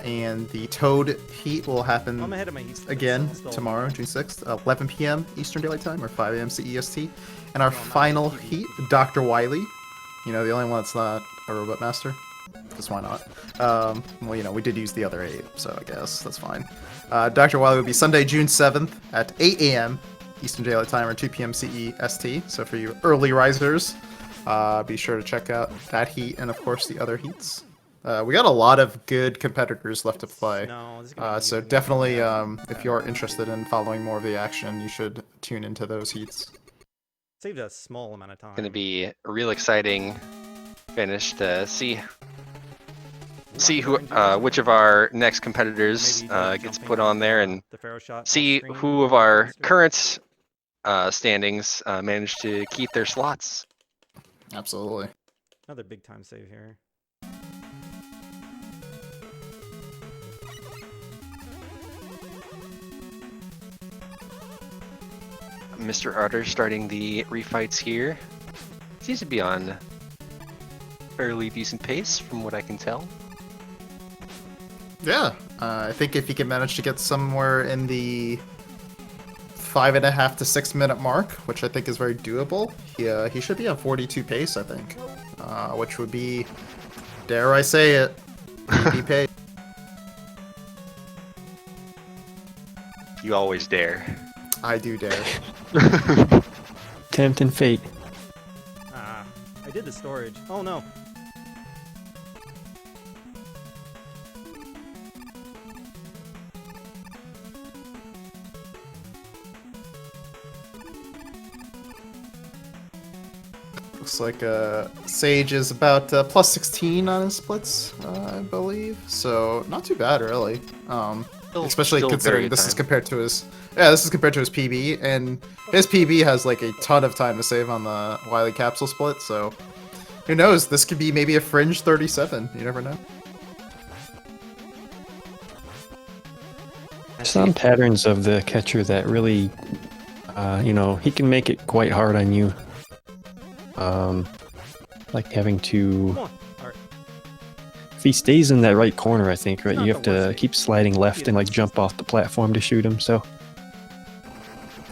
And the Toad heat will happen I'm ahead of my heats again still. tomorrow, June 6th, 11 p.m. Eastern Daylight Time or 5 a.m. CEST. And our final heat, Dr. Wily. You know, the only one that's not a Robot Master. Because why not? Well, you know, we did use the other 8, so I guess that's fine. Dr. Wily will be Sunday, June 7th at 8 a.m. Eastern Daylight Time or 2 p.m. CEST. So for you early risers, be sure to check out that heat and, of course, the other heats. We got a lot of good competitors left to play. So definitely, if you are interested in following more of the action, you should tune into those heats. Saved a small amount of time. Going to be a real exciting finish to see who, which of our next competitors gets put on there, and see who of our current standings manage to keep their slots. Absolutely. Another big time save here. Mr. Arter starting the refights here. Seems to be on fairly decent pace from what I can tell. Yeah, I think if he can manage to get somewhere in the 5.5 to 6 minute mark, which I think is very doable, he should be on 42 pace, I think, which would be, dare I say it, PvP pace. You always dare. I do dare. Tempting fate. Ah, I did the storage. Oh no. Looks like Sage is about plus 16 on his splits, I believe. So not too bad, really. Especially considering this is compared to his PB, and his PB has like a ton of time to save on the Wily capsule split. So who knows? This could be maybe a fringe 37. You never know. Some patterns of the catcher that really, you know, he can make it quite hard on you. Like having to. If he stays in that right corner, I think, right, you have to keep sliding left and like jump off the platform to shoot him. So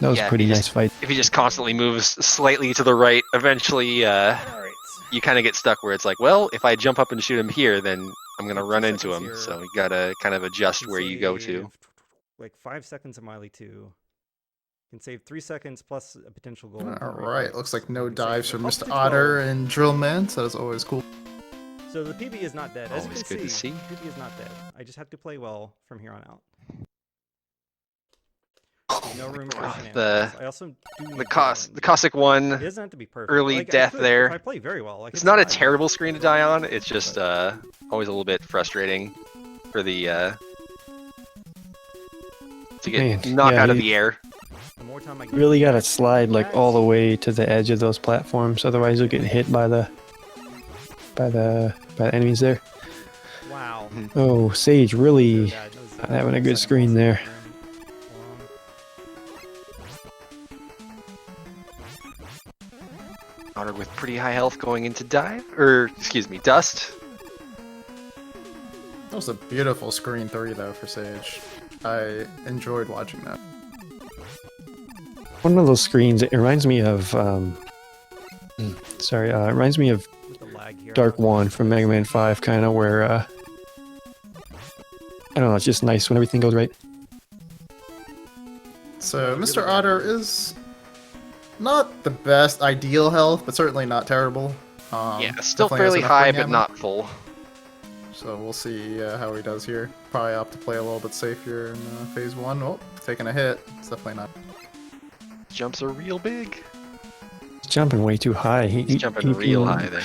that was a pretty nice fight. If he just constantly moves slightly to the right, eventually you kind of get stuck where it's like, well, if I jump up and shoot him here, then I'm gonna run into him. So you gotta kind of adjust where you go to. Like 5 seconds of Miley 2. You can save 3 seconds plus a potential goal. Alright, looks like no dives from Mr. Otter and Drillman, so that's always cool. So the PB is not dead. As Always you good can to see, see. PB is not dead. I just have to play well from here on out. No room for shenanigans. I also do the Cossack one. It doesn't have to be perfect. Early Like, death there. If I play very well. It's not a terrible screen to die on. It's just always a little bit frustrating for the to get knocked out of the air. The more time I You really gotta slide like all the way to the edge of those platforms, otherwise you'll get hit by the enemies there. Wow. Oh, Sage really not having a good screen there. Otter with pretty high health going into dive, or excuse me, dust. That was a beautiful screen 3 though for Sage. I enjoyed watching that. One of those screens, it reminds me of it reminds me of Dark One from Mega Man 5, kind of, where I don't know, it's just nice when everything goes right. So Mr. Otter is not the best ideal health, but certainly not terrible. Yeah, still definitely has fairly enough high, ring but ammo. not full. So we'll see how he does here. Probably opt to play a little bit safer in phase 1. Oh, taking a hit. It's definitely not. Jumps are real big. He's jumping way too high. He's jumping real high there.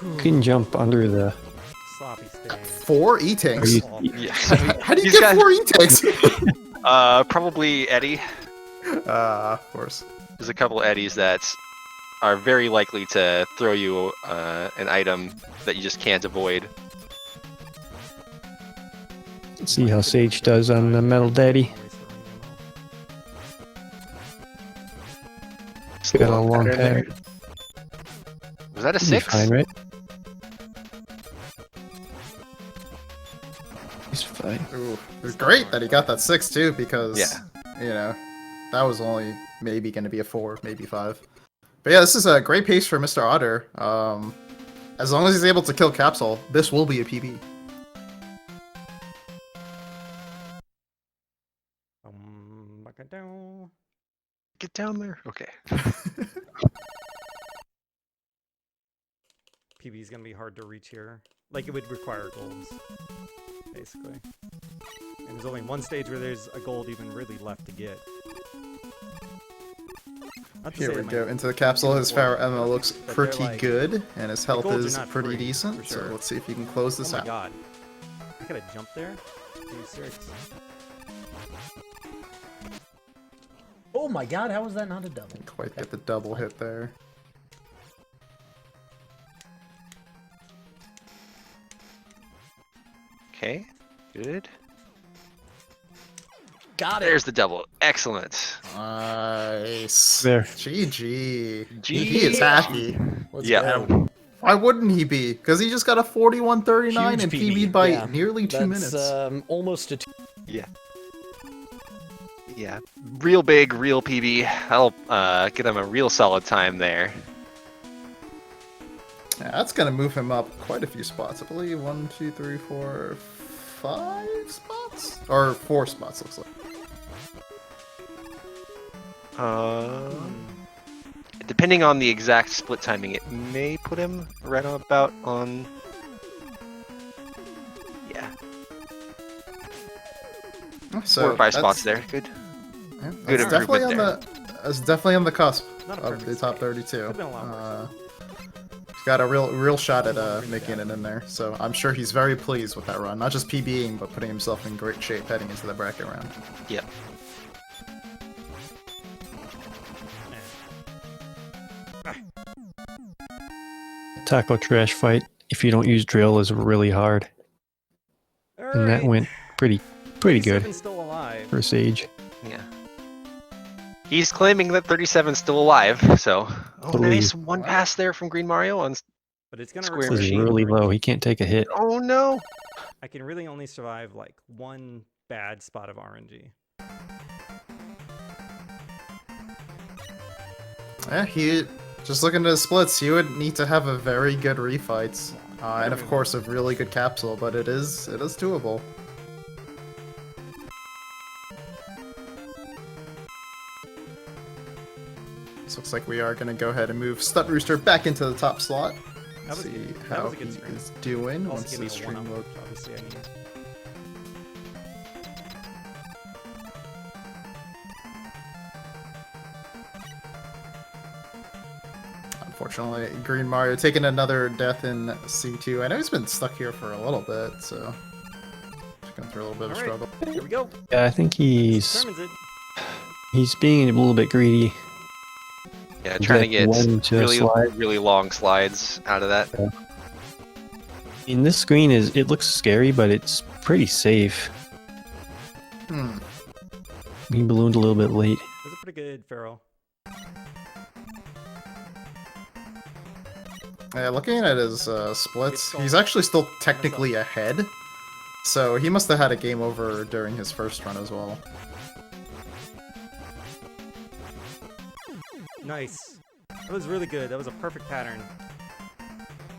You can jump under the. Sloppy stage. 4 E-tanks? Yeah. How do you These get guys- 4 E-tanks? Probably Eddie. Of course. There's a couple Eddies that are very likely to throw you an item that you just can't avoid. Let's see how Sage does on the Metal Daddy. Just Got a long pattern there. pattern. Was that a He'll be 6? fine, right? He's fine. Ooh, it was great that he got that 6 too, because, you know, that was only maybe going to be a 4, maybe 5. But yeah, this is a great pace for Mr. Otter. As long as he's able to kill Capsule, this will be a PB. Get down there. Okay. PB is gonna be hard to reach here. Like, it would require golds, basically. And there's only one stage where there's a gold even really left to get. Not to Here say we that go my- into the capsule. His Pharaoh ammo looks but they're pretty like- good, and his health golds are is not pretty free, decent. for sure. So let's see if he can close this Oh my out. god. I gotta jump there? Are you serious? Oh my god, how was that not a double? Didn't quite get the double hit there. Okay. Good. Got it. There's the double. Excellent. Nice. There. GG. GG. He is happy. Let's Yeah. go. Why wouldn't he be? Because he just got a 41.39 Huge and PB. PB'd by Yeah. nearly 2 That's minutes. almost a 2. Yeah. Yeah. Real big, real PB. I'll get him a real solid time there. Yeah, that's gonna move him up quite a few spots. I believe 1, 2, 3, 4, 5 spots? Or 4 spots, looks like. Depending on the exact split timing, it may put him right on about on. Yeah, So 4 or 5 that's- spots there. Good. Yeah, Good that's definitely on improvement the. It's definitely on the cusp Not a of perfect the top stage. 32. Could've been a lot worse. He's got a real shot at making it in there. So I'm sure he's very pleased with that run. Not just PBing, but putting himself in great shape heading into the bracket round. Yep. Taco trash fight, if you don't use drill, is really hard. And that Alright. went pretty good 37's still alive. for Sage. Yeah. He's claiming that 37's still alive. So, oh, Totally. nice one pass there from Green Mario on. But it's gonna Square This require is machine. really low. He can't take a hit. Oh no. I can really only survive like one bad spot of RNG. Yeah, he just looking at his splits. He would need to have a very good refights, and of course a really good capsule. But it is doable. This looks like we are going to go ahead and move Stunt Rooster back into the top slot. That was See good. That how was a good he screen. is doing Also once getting the a stream one-up, mode. which obviously I need. Unfortunately, Green Mario taking another death in C2. I know he's been stuck here for a little bit, so just going through a little bit of a Alright. struggle. Here we go. Yeah, I think he's Determines it. being a little bit greedy. Yeah, trying to get one to really, slide. really long slides out of that. I mean, this screen it looks scary, but it's pretty safe. Hmm. He ballooned a little bit late. It was a pretty good Pharaoh. Yeah, looking at his splits, he's actually still technically ahead. So he must have had a game over during his first run as well. Nice. That was really good. That was a perfect pattern.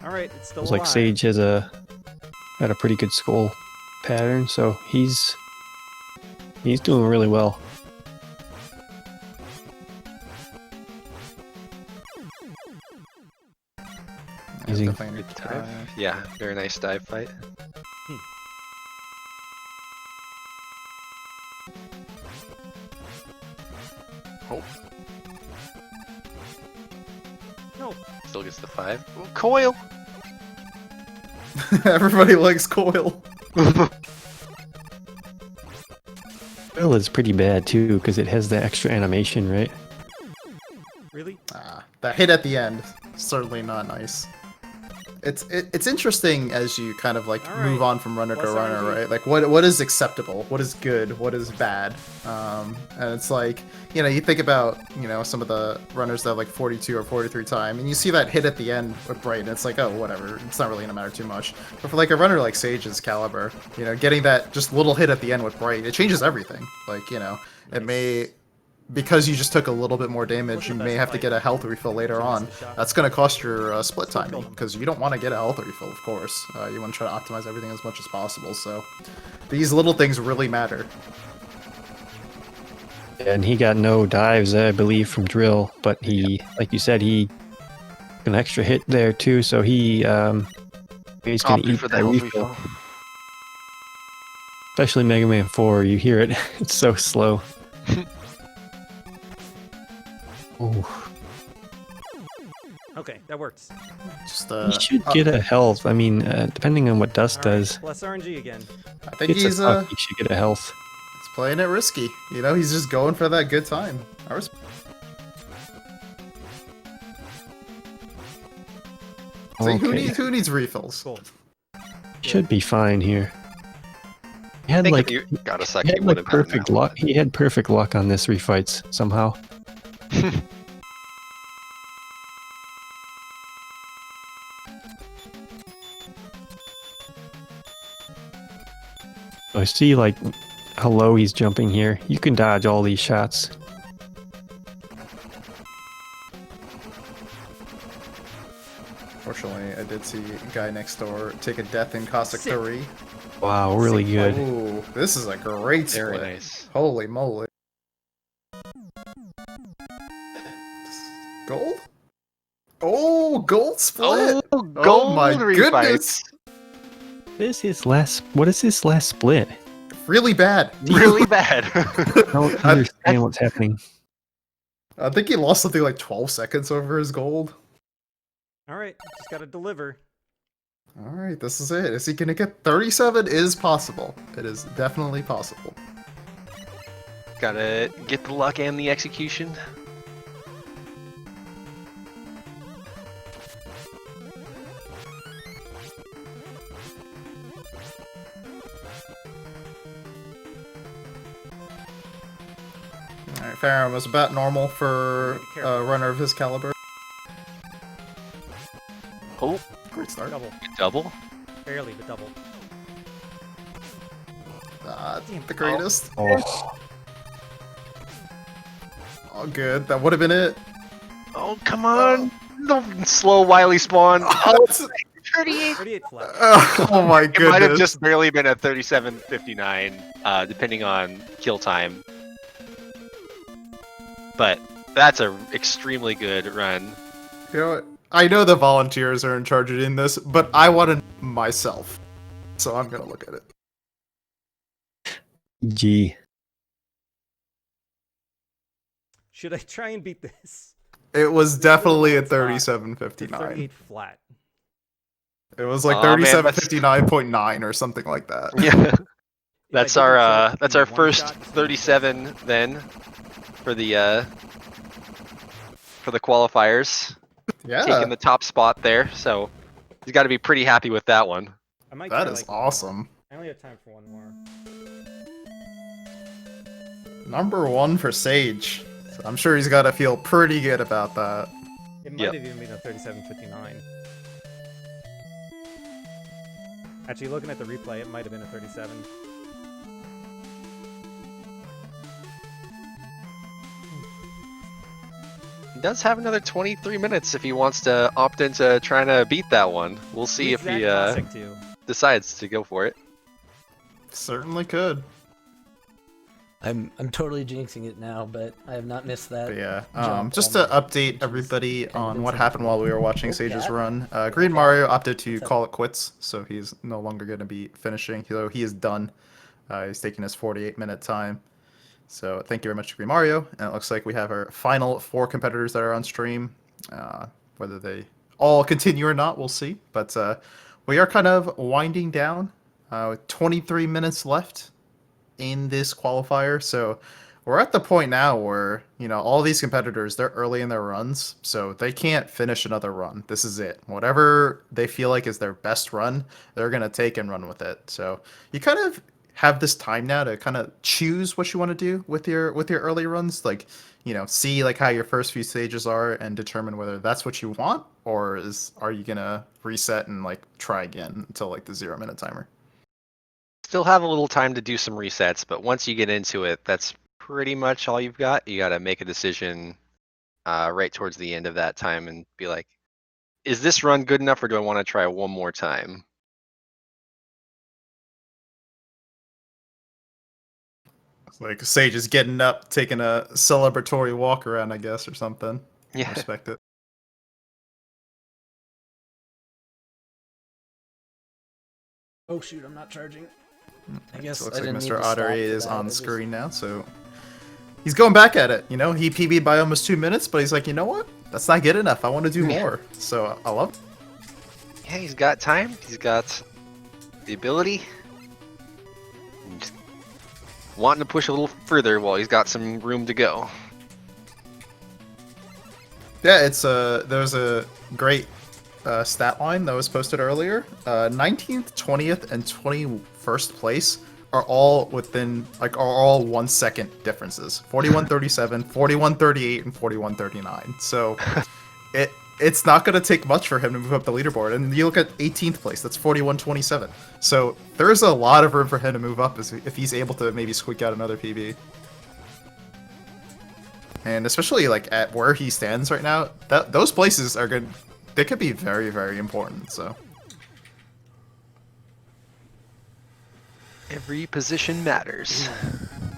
Alright, it's still It's like alive. Sage had a pretty good skull pattern, so he's doing really well. definitely Good a dive. Yeah, very nice dive fight. Oh. No. Still gets the 5. Oh, coil! Everybody likes coil. Well, it's pretty bad too because it has the extra animation, right? Really? That hit at the end, certainly not nice. It's interesting as you kind of like Alright. move on from runner to Plus runner, RNG. right? Like what is acceptable, what is good, what is bad, and it's like you think about some of the runners that have like 42 or 43 time, and you see that hit at the end with Bright, and it's like, oh, whatever, it's not really gonna matter too much. But for like a runner like Sage's caliber, getting that just little hit at the end with Bright, it changes everything. Like it may. Because you just took a little bit more damage, you may have to get a health refill later on. That's going to cost your split timing, because you don't want to get a health refill, of course. You want to try to optimize everything as much as possible, so these little things really matter. And he got no dives, I believe, from Drill, but he, like you said, he an extra hit there too, so he's going to Opted eat for the that health refill. refill. Especially Mega Man 4, you hear it, it's so slow. Oh, Okay, that works. Just he should get a health. I mean, depending on what Dust does, Plus RNG again. I think it's he's he should get a health. playing it risky. He's just going for that good time. See, who needs refills? Cool. Should be fine here. He I had think like if you got a he second, had you would like have gotten perfect that. luck. He had perfect luck on this refights somehow. I see like how low he's jumping here. You can dodge all these shots. Fortunately, I did see a guy next door take a death in Cossack 3. Wow, really good. Ooh, this is a great split. Very nice. Holy moly. Gold? Oh, gold split! Oh, Oh gold my refights. goodness! What is his last split? Really bad. Really bad. I don't understand what's happening. I think he lost something like 12 seconds over his gold. Alright, just gotta deliver. Alright, this is it. Is he gonna get 37? Is possible. It is definitely possible. Gotta get the luck and the execution. Alright, Farron was about normal for a runner of his caliber. Oh, Great start. Double. double. Barely, but double. The greatest. Oh, Oh, good. That would have been it. Oh, come on. No slow wily spawn. Oh, it's- 38. 38 flat. oh my It might have goodness. just barely been a 37:59, depending on kill time. But that's a extremely good run. You know what? I know the volunteers are in charge of doing this, but I want to myself. So I'm gonna look at it. gee. Should I try and beat this? It was definitely a It's not. 37:59. 38 flat. It was like Aw, man, that's- 37:59.9 or something like that. Yeah. If That's I didn't our kill that's in our one first shot, just- 37 then for the qualifiers. Yeah, Taking the top spot there, so he's got to be pretty happy with that one. I might that try, is like, one more. awesome. I only have time for one more. Number 1 for Sage. So I'm sure he's got to feel pretty good about that. It might Yep. have even been a 37:59. Actually, looking at the replay, it might have been a 37. He does have another 23 minutes if he wants to opt into trying to beat that one. We'll see Beats if he that Cossack too. decides to go for it. Certainly could. I'm totally jinxing it now, but I have not missed that. But yeah, jump just to almost, update which is everybody kind of on what insane. happened while we were watching Oh, Sage's cat. run. Green cat. Mario opted to What's up? call it quits, so he's no longer going to be finishing. So he is done. He's taking his 48-minute time. So thank you very much to Green Mario. And it looks like we have our final 4 competitors that are on stream. Whether they all continue or not, we'll see. But we are kind of winding down. With 23 minutes left in this qualifier. So we're at the point now where, all these competitors, they're early in their runs, so they can't finish another run. This is it. Whatever they feel like is their best run, they're going to take and run with it. So you kind of have this time now to kind of choose what you want to do with your early runs, like, see like how your first few stages are and determine whether that's what you want, or are you going to reset and like try again until like the 0-minute timer. Still have a little time to do some resets, but once you get into it, that's pretty much all you've got. You got to make a decision right towards the end of that time and be like, is this run good enough, or do I want to try one more time? Like Sage is getting up, taking a celebratory walk around, I guess, or something. Yeah. Respect it. Oh shoot, I'm not charging. I guess So it looks I like didn't Mr. need to stop Ottery for is that. on I just- screen now, so he's going back at it. He PB'd by almost 2 minutes, but he's like, you know what? That's not good enough. I want to do more. So I love it. Yeah, he's got time. He's got the ability. He's wanting to push a little further while he's got some room to go. Yeah, there's a great stat line that was posted earlier. 19th, 20th, and 21st place are all within, are all 1 second differences. 41.37, 41.38, and 41.39. So it's not going to take much for him to move up the leaderboard. And you look at 18th place, that's 41.27. So there's a lot of room for him to move up if he's able to maybe squeak out another PB. And especially like at where he stands right now, those places are good. They could be very, very important. So Every position matters.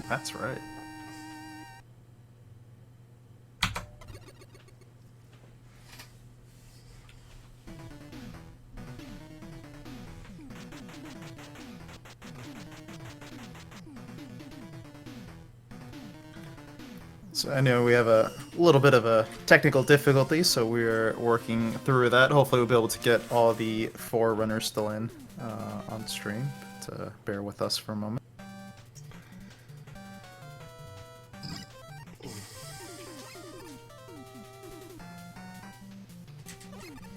that's right. So I know we have a little bit of a technical difficulty, so we're working through that. Hopefully we'll be able to get all the 4 runners still in on stream. To bear with us for a moment.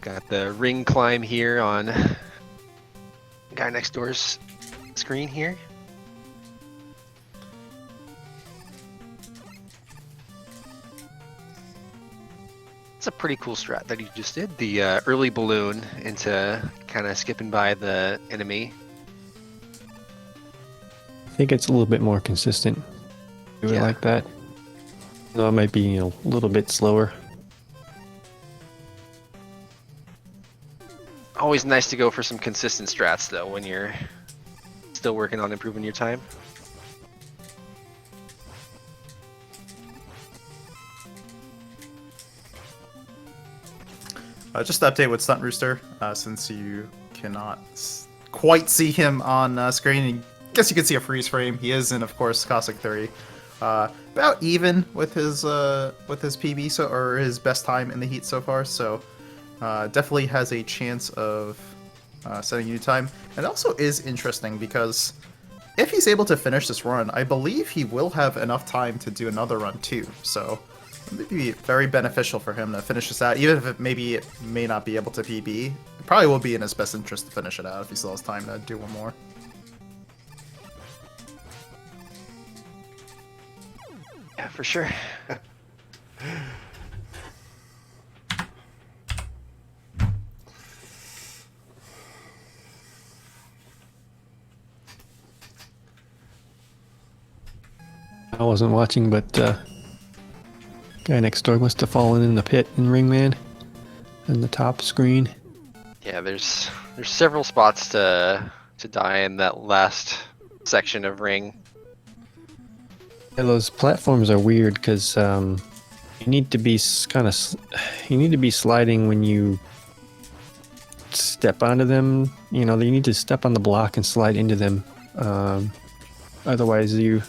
Got the ring climb here on guy next door's screen here. It's a pretty cool strat that he just did. The early balloon into kind of skipping by the enemy. I think it's a little bit more consistent. Do it Yeah. like that. No, it might be a little bit slower. Always nice to go for some consistent strats though when you're still working on improving your time. Just to update with Stunt Rooster, since you cannot quite see him on screen. I guess you can see a freeze frame. He is in, of course, Cossack 3. About even with his PB or his best time in the heat so far. So definitely has a chance of setting a new time. And it also is interesting because if he's able to finish this run, I believe he will have enough time to do another run too. So it may be very beneficial for him to finish this out, even if it may not be able to PB. It probably will be in his best interest to finish it out if he still has time to do one more. Yeah, for sure. I wasn't watching, but guy next door must have fallen in the pit in Ringman in the top screen. Yeah, there's several spots to die in that last section of ring. Yeah, those platforms are weird because you need to be you need to be sliding when you step onto them. You know, you need to step on the block and slide into them. Otherwise, you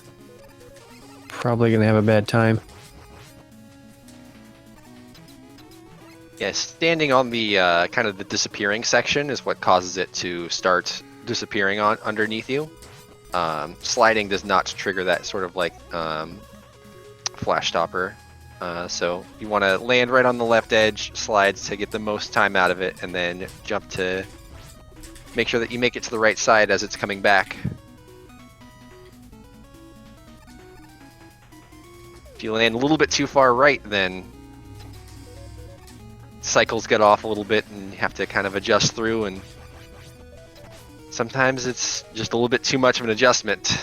probably gonna have a bad time. Yeah, standing on the kind of the disappearing section is what causes it to start disappearing on underneath you. Sliding does not trigger that sort of like flash stopper. So you want to land right on the left edge, slides to get the most time out of it, and then jump to make sure that you make it to the right side as it's coming back. If you land a little bit too far right, then cycles get off a little bit and you have to kind of adjust through, and sometimes it's just a little bit too much of an adjustment.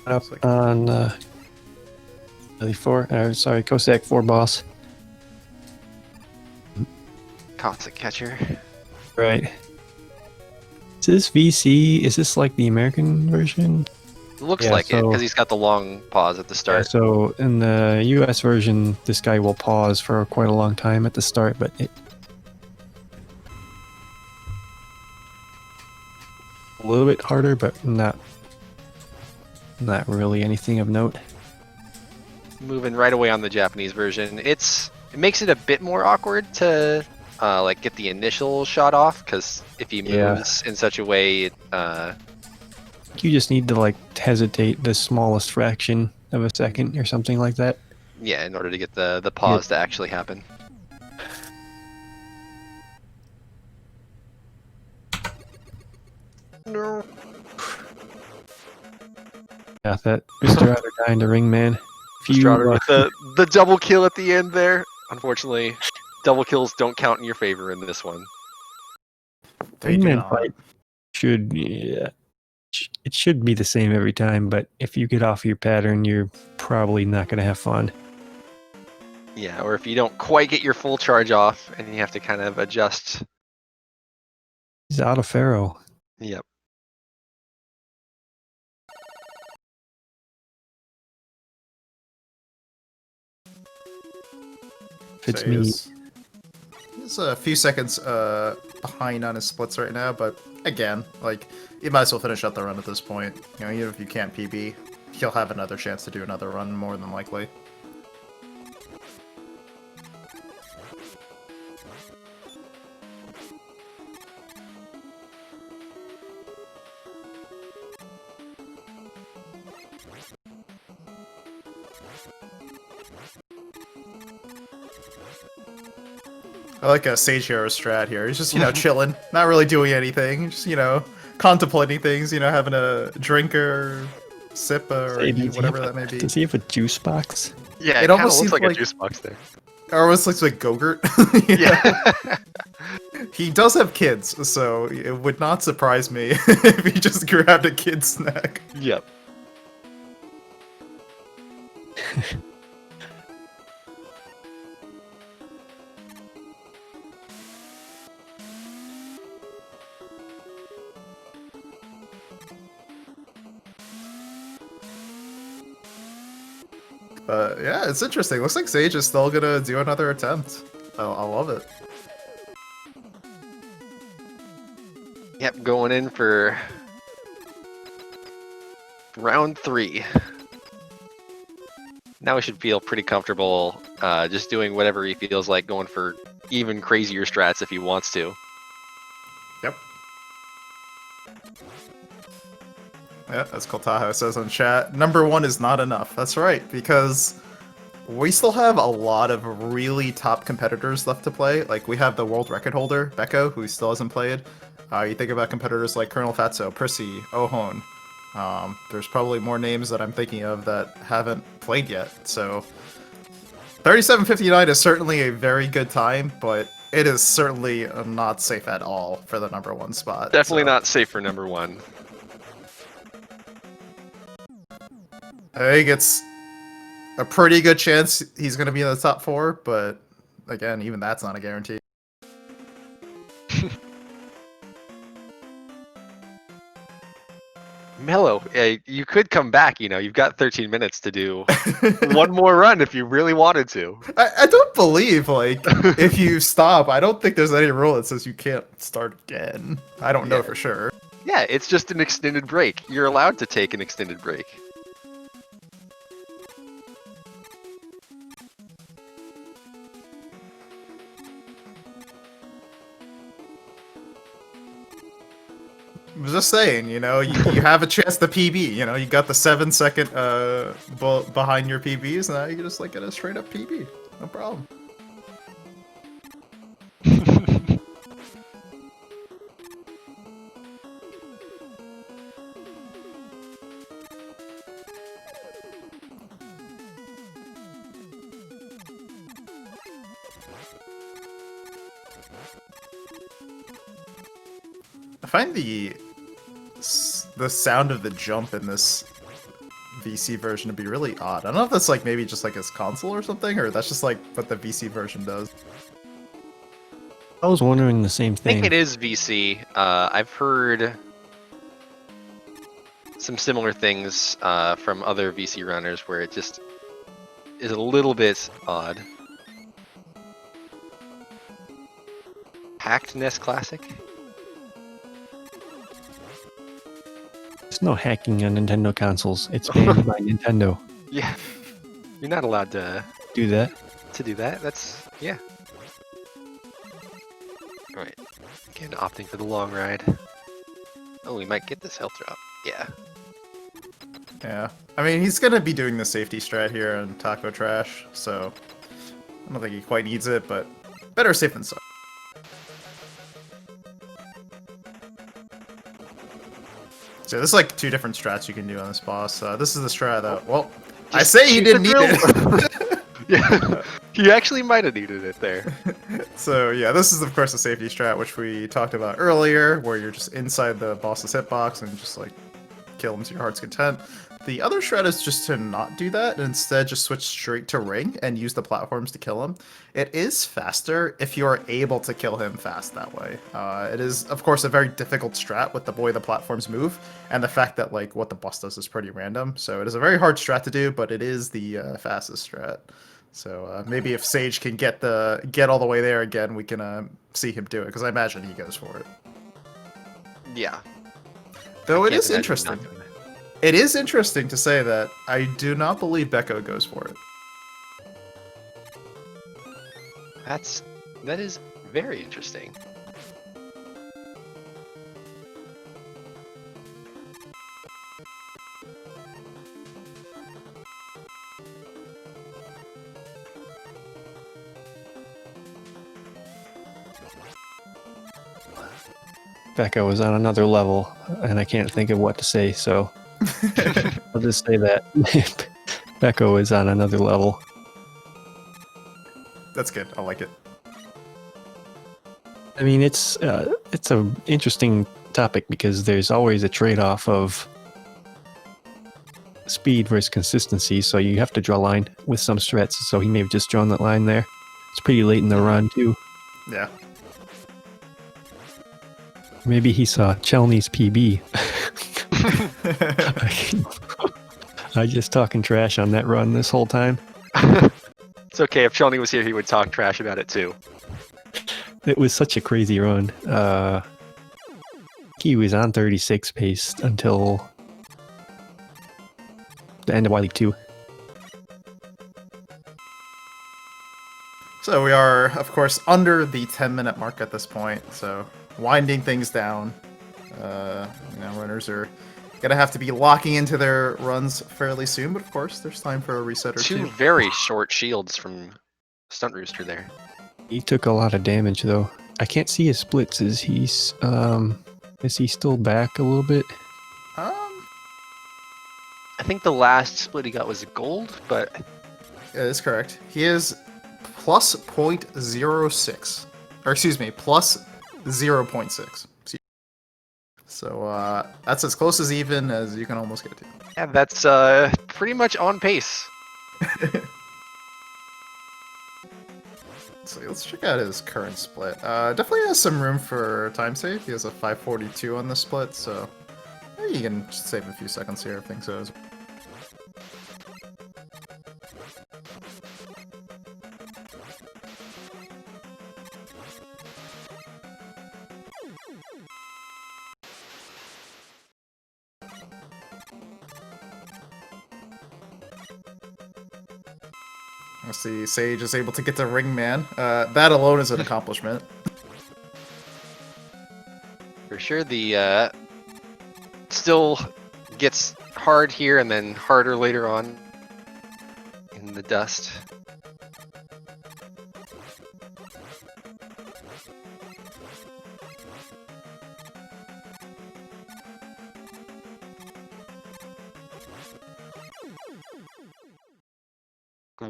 Up on Cossack 4 boss. Cossack catcher. Right. Is this VC? Is this like the American version? It looks Yeah, like it so- because he's got the long pause at the Yeah, start. so in the US version, this guy will pause for quite a long time at the start, but it a little bit harder, but not really anything of note. Moving right away on the Japanese version, it makes it a bit more awkward to like get the initial shot off, because if he Yeah. moves in such a way, You just need to like hesitate the smallest fraction of a second or something like that. yeah, in order to get the pause to actually happen. No. Yeah, that Mr. Otter dying to ring man. If you, Strider with the double kill at the end there. Unfortunately, double kills don't count in your favor in this one. They do Ringman not. fight should it should be the same every time, but if you get off your pattern, you're probably not going to have fun. Yeah, or if you don't quite get your full charge off and you have to kind of adjust. He's out of Pharaoh. Yep. If it's So me, he's a few seconds behind on his splits right now, but again, like, you might as well finish out the run at this point. You know, even if you can't PB, he'll have another chance to do another run, more than likely. I like a Sage Hero strat here. He's just, you know, chilling, not really doing anything, just, you know, contemplating things, you know, having a drink or sip or Say, eat, whatever that may be. does he have a juice box? Yeah, It it, almost almost looks seems like like- a juice box there. Or almost looks like Gogurt. You know? Yeah. He does have kids, so it would not surprise me if he just grabbed a kid snack. Yep. But yeah, it's interesting. Looks like Sage is still gonna do another attempt. I love it. Yep, going in for round 3. Now he should feel pretty comfortable just doing whatever he feels like, going for even crazier strats if he wants to. Yep. Yeah, as Koltaho says on chat, number 1 is not enough. That's right, because we still have a lot of really top competitors left to play. Like, we have the world record holder, Beko, who still hasn't played. You think about competitors like Colonel Fatso, Prissy, Ohon. There's probably more names that I'm thinking of that haven't played yet. So 37:59 is certainly a very good time, but it is certainly not safe at all for the number 1 spot. Definitely so. not safe for number 1. I think it's a pretty good chance he's going to be in the top 4, but again, even that's not a guarantee. Mello, you could come back, you know, you've got 13 minutes to do one more run if you really wanted to. I don't believe, like, if you stop, I don't think there's any rule that says you can't start again. I don't know for sure. Yeah, it's just an extended break. You're allowed to take an extended break. I was just saying, you know, you have a chance to PB, you know, you got the 7-second behind your PBs, and now you can just like get a straight up PB. No problem. I find the sound of the jump in this VC version to be really odd. I don't know if that's like maybe just like his console or something, or that's just like what the VC version does. I was wondering the same I thing. think it is VC. I've heard some similar things from other VC runners where it just is a little bit odd. Hacked NES Classic? There's no hacking on Nintendo consoles. It's banned by Nintendo. Yeah. You're not allowed to Do that. do that. That's, yeah. Alright. Again, opting for the long ride. Oh, we might get this health drop. Yeah. Yeah. I mean, he's gonna be doing the safety strat here on Taco Trash, so I don't think he quite needs it, but better safe than sorry. So there's like 2 different strats you can do on this boss. This is the strat that, well, I say he shoot didn't the need it. Yeah. He actually might have needed it there. So yeah, this is of course a safety strat, which we talked about earlier, where you're just inside the boss's hitbox and just like kill him to your heart's content. The other strat is just to not do that and instead just switch straight to ring and use the platforms to kill him. It is faster if you are able to kill him fast that way. It is of course a very difficult strat with the way the platforms move and the fact that like what the boss does is pretty random. So it is a very hard strat to do, but it is the fastest strat. So maybe if Sage can get all the way there again, we can see him do it because I imagine he goes for it. Yeah. Though it Can't is imagine interesting. not doing it. It is interesting to say that I do not believe Becco goes for it. That is very interesting. Becca was on another level, and I can't think of what to say, so I'll just say that Becco is on another level. That's good. I like it. I mean, it's a interesting topic because there's always a trade-off of speed versus consistency, so you have to draw a line with some strats, so he may have just drawn that line there. It's pretty late in the run, too. Yeah. Maybe he saw Chelney's PB. I just talking trash on that run this whole time. It's okay, if Choni was here, he would talk trash about it too. It was such a crazy run. He was on 36 pace until the end of Y League 2. So we are, of course, under the 10-minute mark at this point, so winding things down. Runners are gonna have to be locking into their runs fairly soon, but of course, there's time for a reset or Two two. very short shields from Stunt Rooster there. He took a lot of damage though. I can't see his splits. Is he still back a little bit? I think the last split he got was gold, but That is correct. He is plus 0.06 or excuse me, plus 0.6. So that's as close as even as you can almost get to. Yeah, that's pretty much on pace. So let's check out his current split. Definitely has some room for time save. He has a 542 on the split, so maybe you can just save a few seconds here if things goes. Let's see, Sage is able to get to Ringman. That alone is an accomplishment. For sure, the still gets hard here and then harder later on in the dust.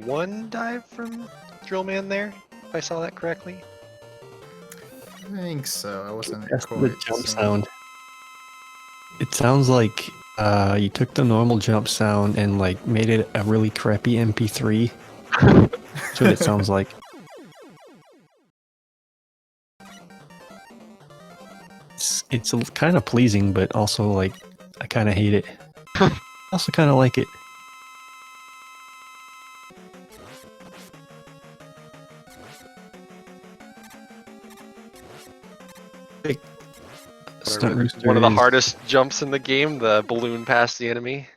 One dive from Drillman there, if I saw that correctly. I think so. I wasn't That's quite the jump certain. sound. It sounds like you took the normal jump sound and like made it a really crappy MP3. That's what it sounds like. It's kind of pleasing, but also like I kind of hate it. I also kind of like it. Stunt Rooster One of the is- hardest jumps in the game, the balloon past the enemy.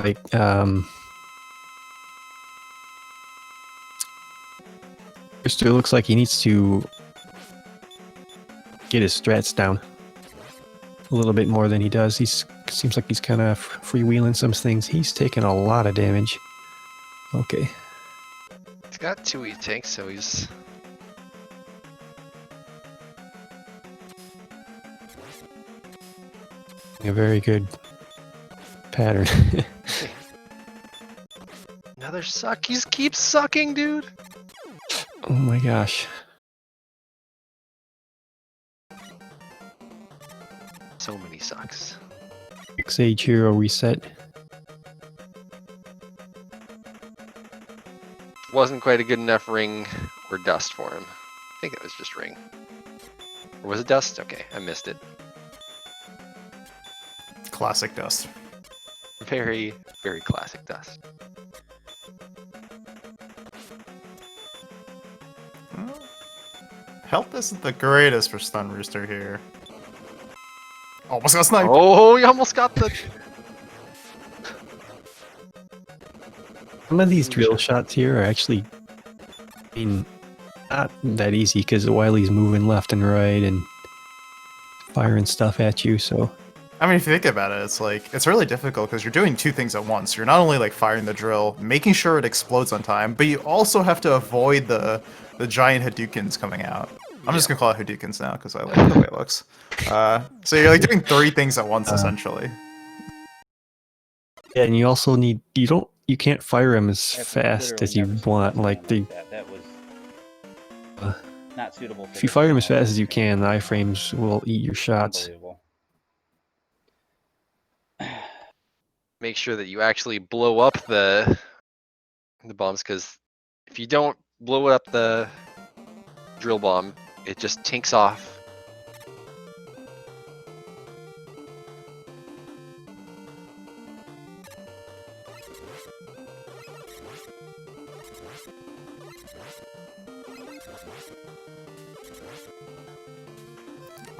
Like Rooster looks like he needs to get his strats down a little bit more than he does. Seems like he's kind of freewheeling some things. He's taking a lot of damage. Okay. He's got 2 E-tanks, so he's... A very good pattern. Another suck. He just keeps sucking, dude. Oh my gosh. So many sucks. Sage Hero reset. Wasn't quite a good enough ring or dust for him. I think it was just ring. Or was it dust? Okay, I missed it. Classic dust. Very, very classic dust. Health isn't the greatest for Stunt Rooster here. Almost got sniped. Oh, he almost got the... Some of these drill shots here are actually, I mean, not that easy because while he's moving left and right and firing stuff at you, so. I mean, if you think about it, it's like, it's really difficult because you're doing two things at once. You're not only like firing the drill, making sure it explodes on time, but you also have to avoid the giant Hadoukens coming out. I'm just gonna call it Hadoukens now because I like the way it looks. So you're like doing three things at once essentially. Yeah, and you also need, you can't fire him as I've fast as literally you never seen want. anything Like, that was not suitable. For if you this fire him as format. fast as you can, the iframes will eat your shots. Unbelievable. Make sure that you actually blow up the bombs, because if you don't blow up the drill bomb, it just tinks off.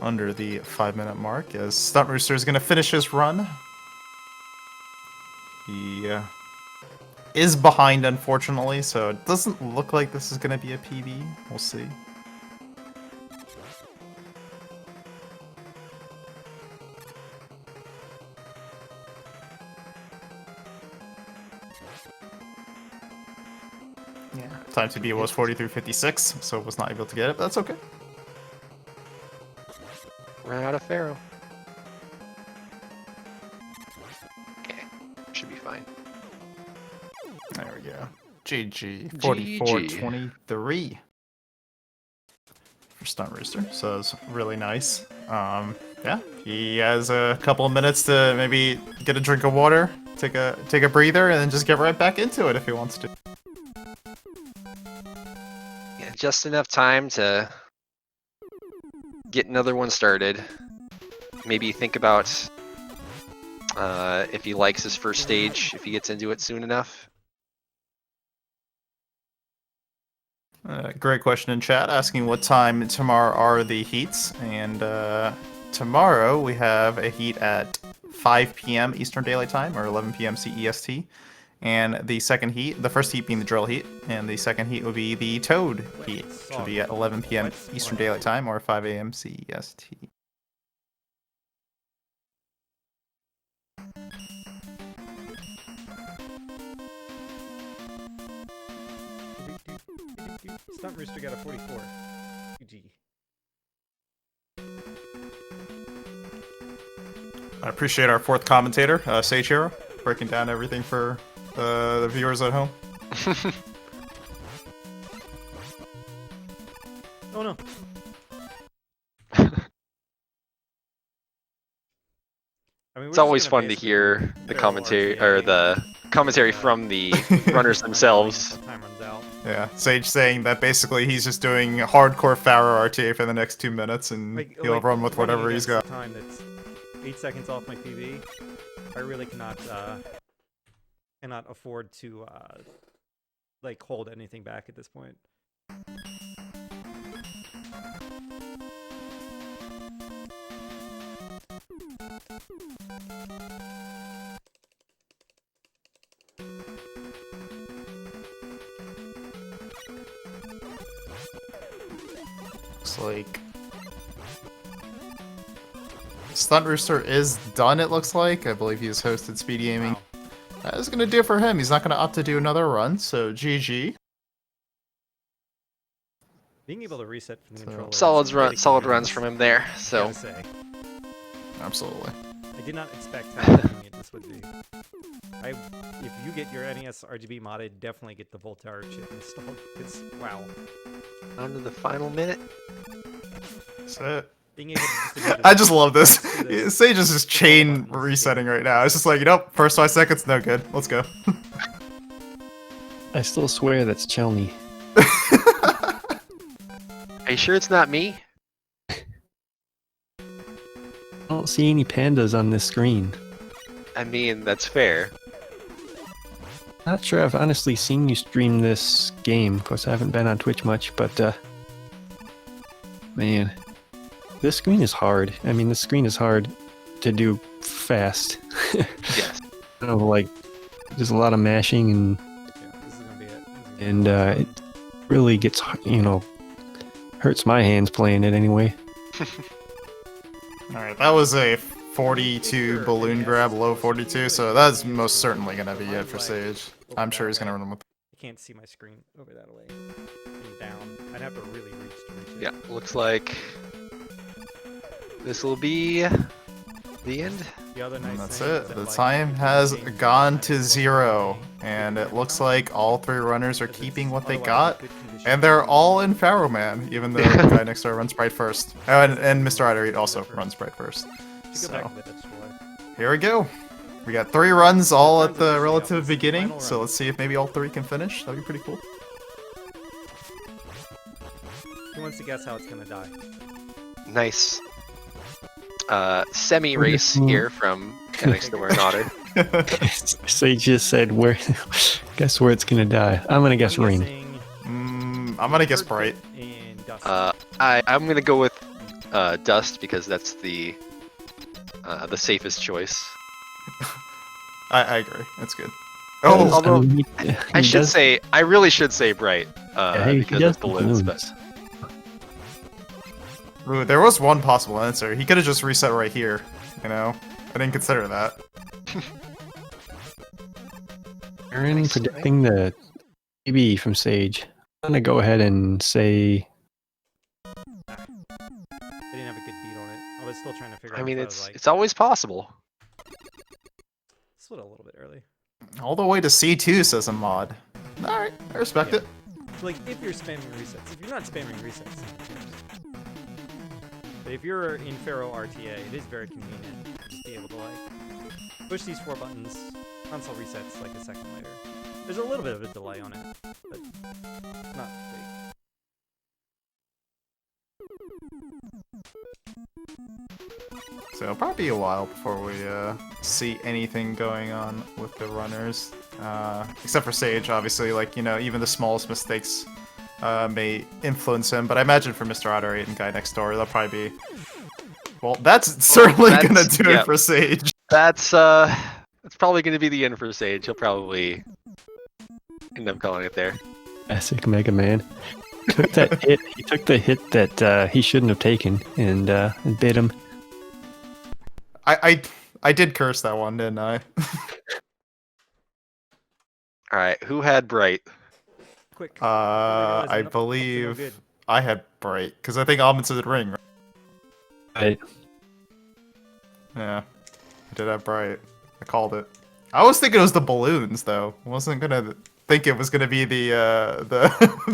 Under the 5-minute mark as Stunt Rooster is gonna finish his run. He is behind, unfortunately, so it doesn't look like this is gonna be a PB. We'll see. Yeah, time to beat was 43.56, so was not able to get it, but that's okay. Ran out of Pharaoh. Okay, should be fine. There we go. GG. GG. 44-23 for Stunt Rooster. So it's really nice. Yeah, he has a couple of minutes to maybe get a drink of water, take a breather, and then just get right back into it if he wants to. Yeah, just enough time to get another one started. Maybe think about if he likes his first stage, if he gets into it soon enough. Great question in chat asking what time tomorrow are the heats, and tomorrow we have a heat at 5 p.m. Eastern Daylight Time or 11 p.m. CEST, and the second heat, the first heat being the drill heat, and the second heat will be the toad heat, which will be at 11 p.m. Eastern Daylight Time or 5 a.m. CEST. Stunt Rooster got a 44. GG. I appreciate our fourth commentator, Sage Hero, breaking down everything for the viewers at home. Oh no. I mean, It's always fun to hear the commentary or the commentary from the runners themselves. Time runs out. Yeah, Sage saying that basically he's just doing hardcore Pharaoh RTA for the next 2 minutes, and he'll run with running whatever he's against got. a time that's 8 seconds off my PB. I really cannot afford to like hold anything back at this point. Looks like Stunt Rooster is done, it looks like. I believe he's hosted Speed Gaming. Wow. That's going to do it for him. He's not going to opt to do another run, so GG. Being able to reset from the controller. Solid runs from him there. So Gotta say, Absolutely. I did not expect how convenient this would be. If you get your NES RGB modded, definitely get the Voltaire chip installed. It's wow. on to the final minute. That's it. Being able to do I just love this. this. Sage is just chain resetting right now. It's just like, first 5 seconds, no good. Let's go. I still swear that's Chelny. Are you sure it's not me? I don't see any pandas on this screen. I mean, that's fair. Not sure I've honestly seen you stream this game. Of course, I haven't been on Twitch much, but man, this screen is hard. I mean, this screen is hard to do fast. Yes. I don't know, like, there's a lot of mashing, and Yeah, this is gonna be it. it really gets, hurts my hands playing it anyway. Alright, that was a 42 balloon grab, low 42, so that's most certainly going to be it for Sage. I'm sure he's going to run with. I can't see my screen over that way. And down. I'd have to really reach to reach it. Yeah, looks like this will be the end. The other nice And that's thing is it. that, The like, time if you has game gone kind to of 0, game, and you it can looks have like all 3 runners are because keeping it's what they otherwise got. good condition. And they're all in Pharaoh Man, even though the guy next door runs Sprite first. Oh, and Mr. Rider also runs Sprite first. Should go back So, to the Dutch score. here we go. We got 3 runs all at the Yeah, relative this is the beginning, final so run. let's see if maybe all 3 can finish. That'd be pretty cool. Who wants to guess how it's gonna die? Nice. Semi race here from next door and Otter. Sage just said, guess where it's gonna die. I'm gonna guess I'm rain. guessing I'm gonna guess Bright. and Dust. I'm gonna go with Dust because that's the safest choice. I agree. That's good. Oh, Oh, although he I really should say Bright he because does of balloons, but ooh, there was one possible answer. He could have just reset right here. I didn't consider that. Aaron Nice, predicting the PB from Sage. I'm gonna go ahead and say I didn't have a good beat on it. I was still trying to figure out. I mean if I was like, it's always possible. split a little bit early. All the way to C2, says a mod. Alright, I respect Yeah. it. Like, if you're spamming resets. If you're not spamming resets, who cares? But if you're in Pharaoh RTA, it is very convenient to just be able to, like, push these 4 buttons, console resets, like, a second later. There's a little bit of a delay on it, but not big. So it'll probably be a while before we see anything going on with the runners. Except for Sage, obviously, like, you know, even the smallest mistakes may influence him. But I imagine for Mr. Otter 8 and Guy Next Door, they'll probably be... Well, that's certainly that's- gonna do yeah. it for Sage. That's probably going to be the end for Sage. He'll probably end up calling it there. Classic Mega Man. Took that hit. He took the hit that he shouldn't have taken and bit him. I did curse that one, didn't I? All right, who had Bright? Quick. I believe I had Bright, because I think Almond said Ring, right? Right. Yeah, I did have Bright. I called it. I was thinking it was the balloons, though. I wasn't gonna think it was gonna be the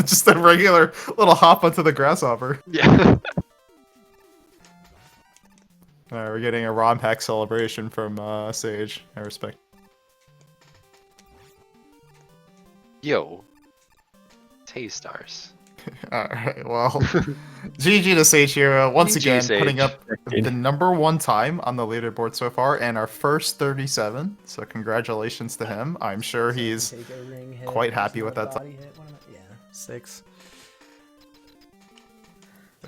just a regular little hop onto the grasshopper. Yeah. Alright, we're getting a ROM hack celebration from Sage. I respect. Yo. Stars. Alright, well, GG to Sage Hero once GG, again, Sage. putting up the #1 time on the leaderboard so far, and our first 37. So congratulations to him. I'm sure he's Take a ring hit, quite happy with another that body hit, what am I- Yeah, 6.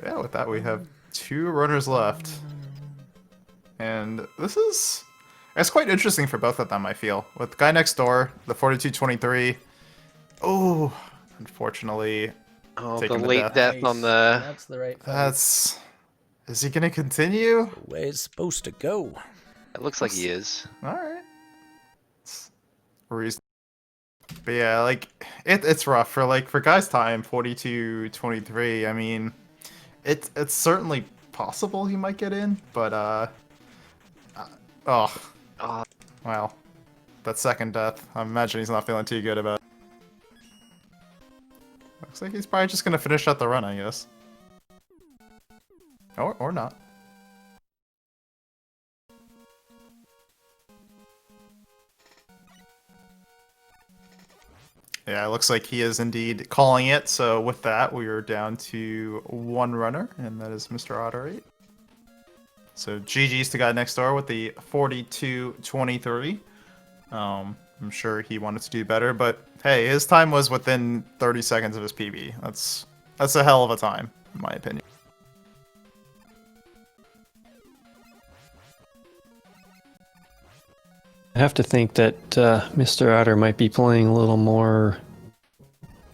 yeah. With that, we have 2 runners left, and it's quite interesting for both of them. I feel with Guy Next Door, the 42-23. Oh, unfortunately. Oh, Taking the the late death. death on the. That's the right fight. That's... Is he gonna continue? the way it's supposed to go. It looks like he is. Alright. Reason. But yeah, like, it's rough. For guys' time, 42-23, I mean, it's certainly possible he might get in, but, oh, Oh, wow. That second death, I imagine he's not feeling too good about it. Looks like he's probably just gonna finish out the run, I guess. Or not. Yeah, it looks like he is indeed calling it. So with that, we are down to 1 runner, and that is Mr. Otter 8. So GG's to Guy Next Door with the 42-23. I'm sure he wanted to do better, but hey, his time was within 30 seconds of his PB. That's a hell of a time, in my opinion. I have to think that Mr. Otter might be playing a little more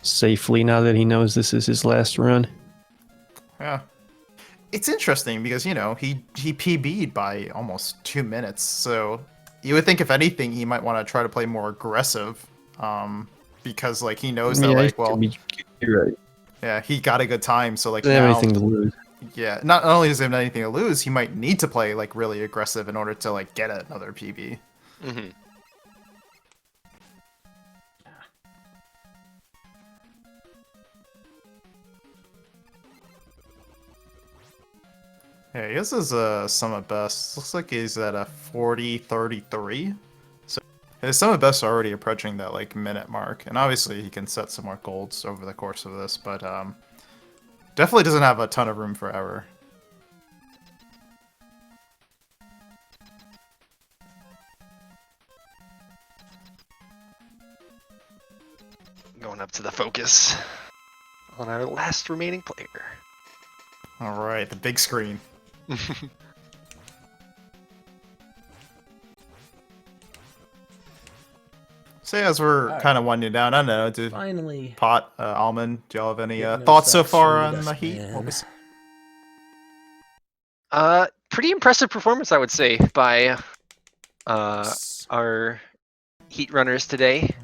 safely now that he knows this is his last run. Yeah. It's interesting because, you know, he PB'd by almost 2 minutes, so you would think if anything he might want to try to play more aggressive, because like he knows that like, well, you're right. yeah, he got a good time, so like Doesn't have now, anything to lose. yeah, not only does he have anything to lose, he might need to play like really aggressive in order to like get another PB. mm-hmm. Yeah, he has his summit best. Looks like he's at a 40-33. So his summit best are already approaching that like minute mark, and obviously he can set some more golds over the course of this, but definitely doesn't have a ton of room for error. Going up to the focus on our last remaining player. All right, the big screen. So as we're Alright. kind of winding down, I don't know, do Finally. Pot, Almond, do y'all have any Getting us thoughts so that far sweet on the dust Heat? man. What was- Pretty impressive performance, I would say, by our Heat runners today.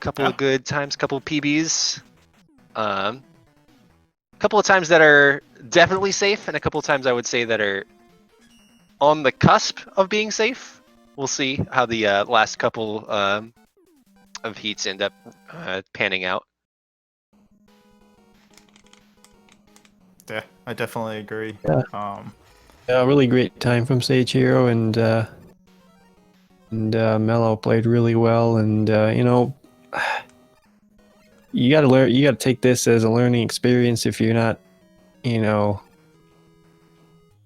Couple of good times, couple of PBs. Couple of times that are definitely safe, and a couple of times I would say that are on the cusp of being safe. we'll see how the last couple of heats end up panning out. Yeah, I definitely agree. Yeah. A really great time from Sage Hero, and Mello played really well, and you know, you gotta learn. You gotta take this as a learning experience if you're not, you know,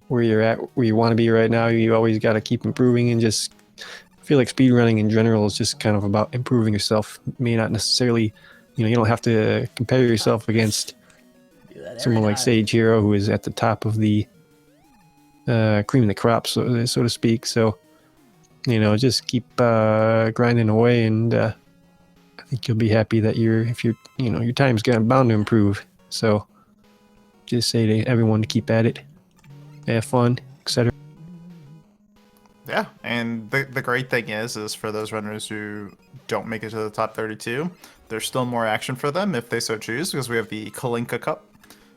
where you're at, where you want to be right now. You always gotta keep improving, and just I feel like speedrunning in general is just kind of about improving yourself. May not necessarily, you know, you don't have to compare yourself against someone like Sage Hero, who is at the top of the cream of the crop, so to speak. So, you know, just keep grinding away, and I think you'll be happy that you know, your time's bound to improve. So, just say to everyone to keep at it, have fun, etc. Yeah, and the great thing is for those runners who don't make it to the top 32, there's still more action for them if they so choose, because we have the Kalinka Cup.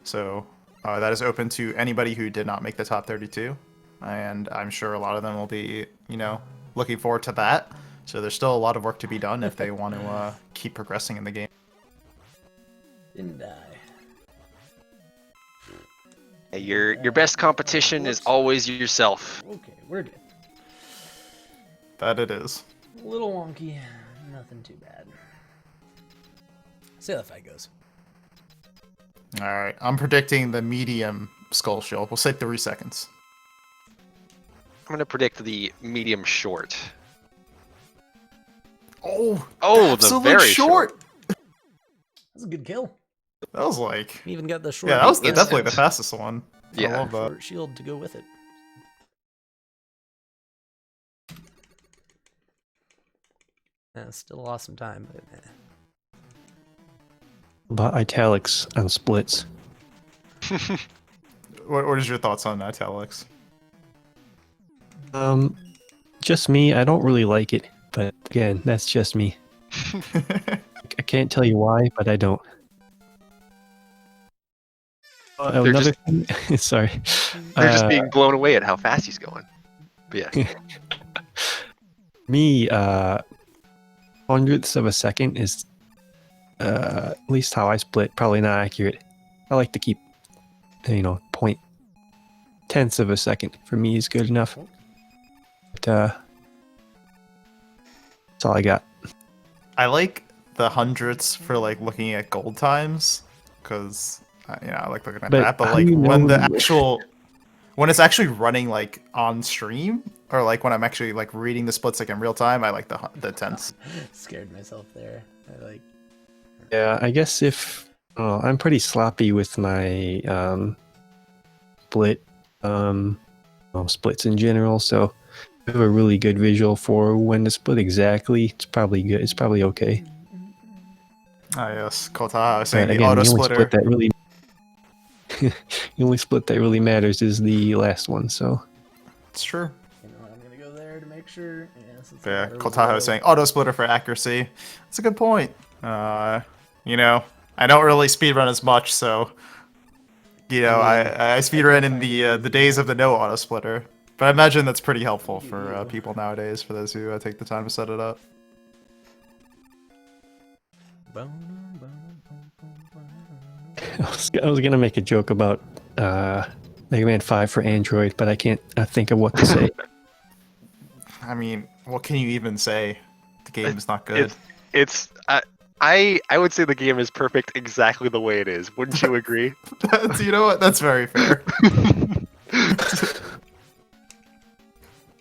So that is open to anybody who did not make the top 32, and I'm sure a lot of them will be, you know, looking forward to that. So there's still a lot of work to be done if they want to keep progressing in the game. Didn't die. Your best competition is always yourself. Okay, we're good. That it is. A little wonky, nothing too bad. See how the fight goes. All right, I'm predicting the medium skull shield. We'll say 3 seconds. I'm gonna predict the medium short. Oh, the absolute very short. That's a good kill. That was like, We even got the short. yeah, that was Instant. definitely the fastest one. Yeah. I love that. short shield to go with it. Still lost some time, but But italics on splits. What is your thoughts on italics? Just me. I don't really like it, but again, that's just me. I can't tell you why, but I don't. Another thing, sorry. They're just being blown away at how fast he's going. But yeah. Me, hundredths of a second is at least how I split. Probably not accurate. I like to keep, you know, point tenths of a second for me is good enough. But that's all I got. I like the hundredths for like looking at gold times, because you know, I like looking at But that. But how like do you when know- when it's actually running like on stream, or like when I'm actually like reading the splits like in real time, I like the tenths. scared myself there. I like. Yeah, I guess if I'm pretty sloppy with my split, splits in general. So I have a really good visual for when to split exactly. It's probably good. It's probably okay. Ah yes, Kota, I was saying But the again, auto the only splitter. split that really the only split that really matters is the last one. So It's true. You know what? I'm gonna go there to make sure. Yes, it's Yeah, not Kotaho really saying auto splitter for accuracy. It's a good point. You know, I don't really speedrun as much, so you know, I speedrun in the days of the no auto splitter. But I imagine that's pretty helpful for people nowadays, for those who take the time to set it up. I was gonna make a joke about Mega Man 5 for Android, but I can't think of what to say. I mean, what can you even say? The game is not good. It's I would say the game is perfect exactly the way it is. Wouldn't you agree? You know what? That's very fair.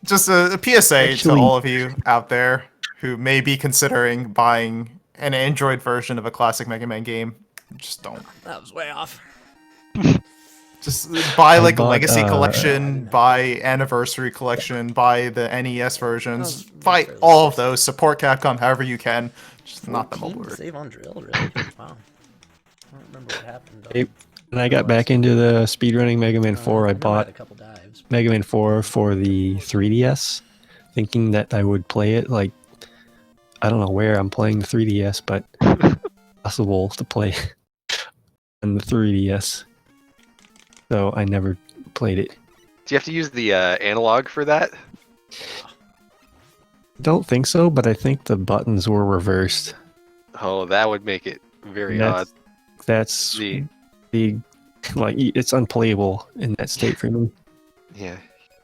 Just a PSA to all of you out there who may be considering buying an Android version of a classic Mega Man game. Just don't. That was way off. Just buy like a bought, Legacy collection, buy Anniversary collection, buy the NES versions, buy all of those. Support Capcom however you can. Just not the mobile version. Save on drill, really? Wow. I don't remember what happened. Hey, when I got back into the speedrunning Mega Man 4, I know had bought a couple dives. Mega Man 4 for the 3DS, thinking that I would play it like, I don't know where I'm playing the 3DS, but possible to play on the 3DS. So I never played it. Do you have to use the analog for that? Don't think so, but I think the buttons were reversed. Oh, that would make it very And odd. That's The the like it's unplayable in that state for me. yeah,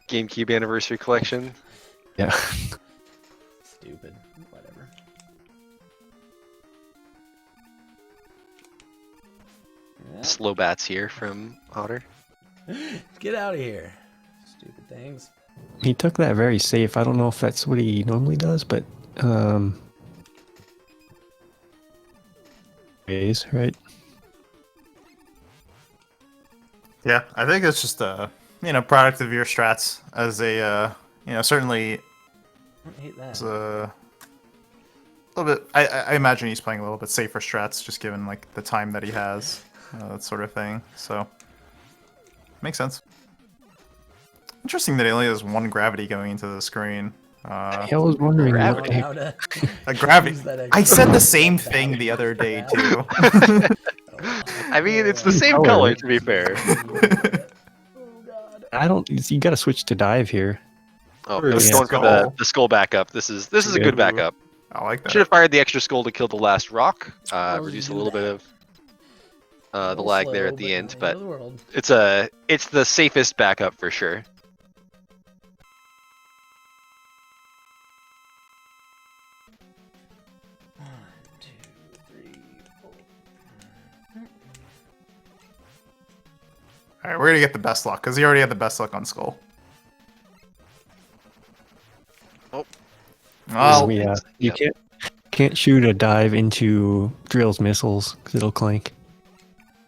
GameCube Anniversary Collection. Yeah. Stupid. Whatever. Yeah. Slow bats here from Otter. Get out of here. Stupid things. He took that very safe. I don't know if that's what he normally does, but ways, right? Yeah, I think it's just product of your strats as a certainly I don't hate that. it's a little bit. I imagine he's playing a little bit safer strats just given like the time that he has, that sort of thing. So makes sense. Interesting that he only has one gravity going into the screen. I was wondering what the heck. How to A gravity. use that I extra said the button. same thing the other day too. I mean, it's the same color, color, right? to be fair. I don't. You got to switch to dive here. Oh, Or I was yeah. going for skull. the skull backup. This is a Yeah. good backup. I like Should that. have fired the extra skull to kill the last rock. Why would Reduce a you do little bit that? of A the little lag there slow, at the end, not but end of the world. it's the safest backup for sure. One, two, three, four. All right, we're gonna get the best luck because he already had the best luck on skull. Oh. Well, You Yep. can't shoot a dive into Drill's missiles because it'll clank.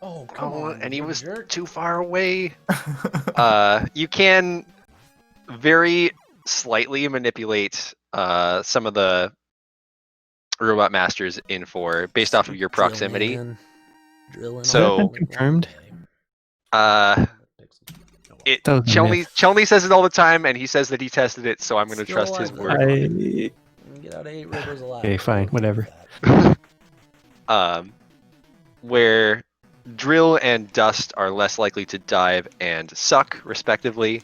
Oh, come Oh, on. and he you was jerk. too far away. You can very slightly manipulate some of the robot masters in 4 based off of your Drill proximity. man. Drilling So- all confirmed? It That was a myth. Chelney says it all the time, and he says that he tested it, so I'm going to Still trust his alive, word. I Get out of 8 rivers alive. Okay, fine, whatever. Where drill and dust are less likely to dive and suck, respectively,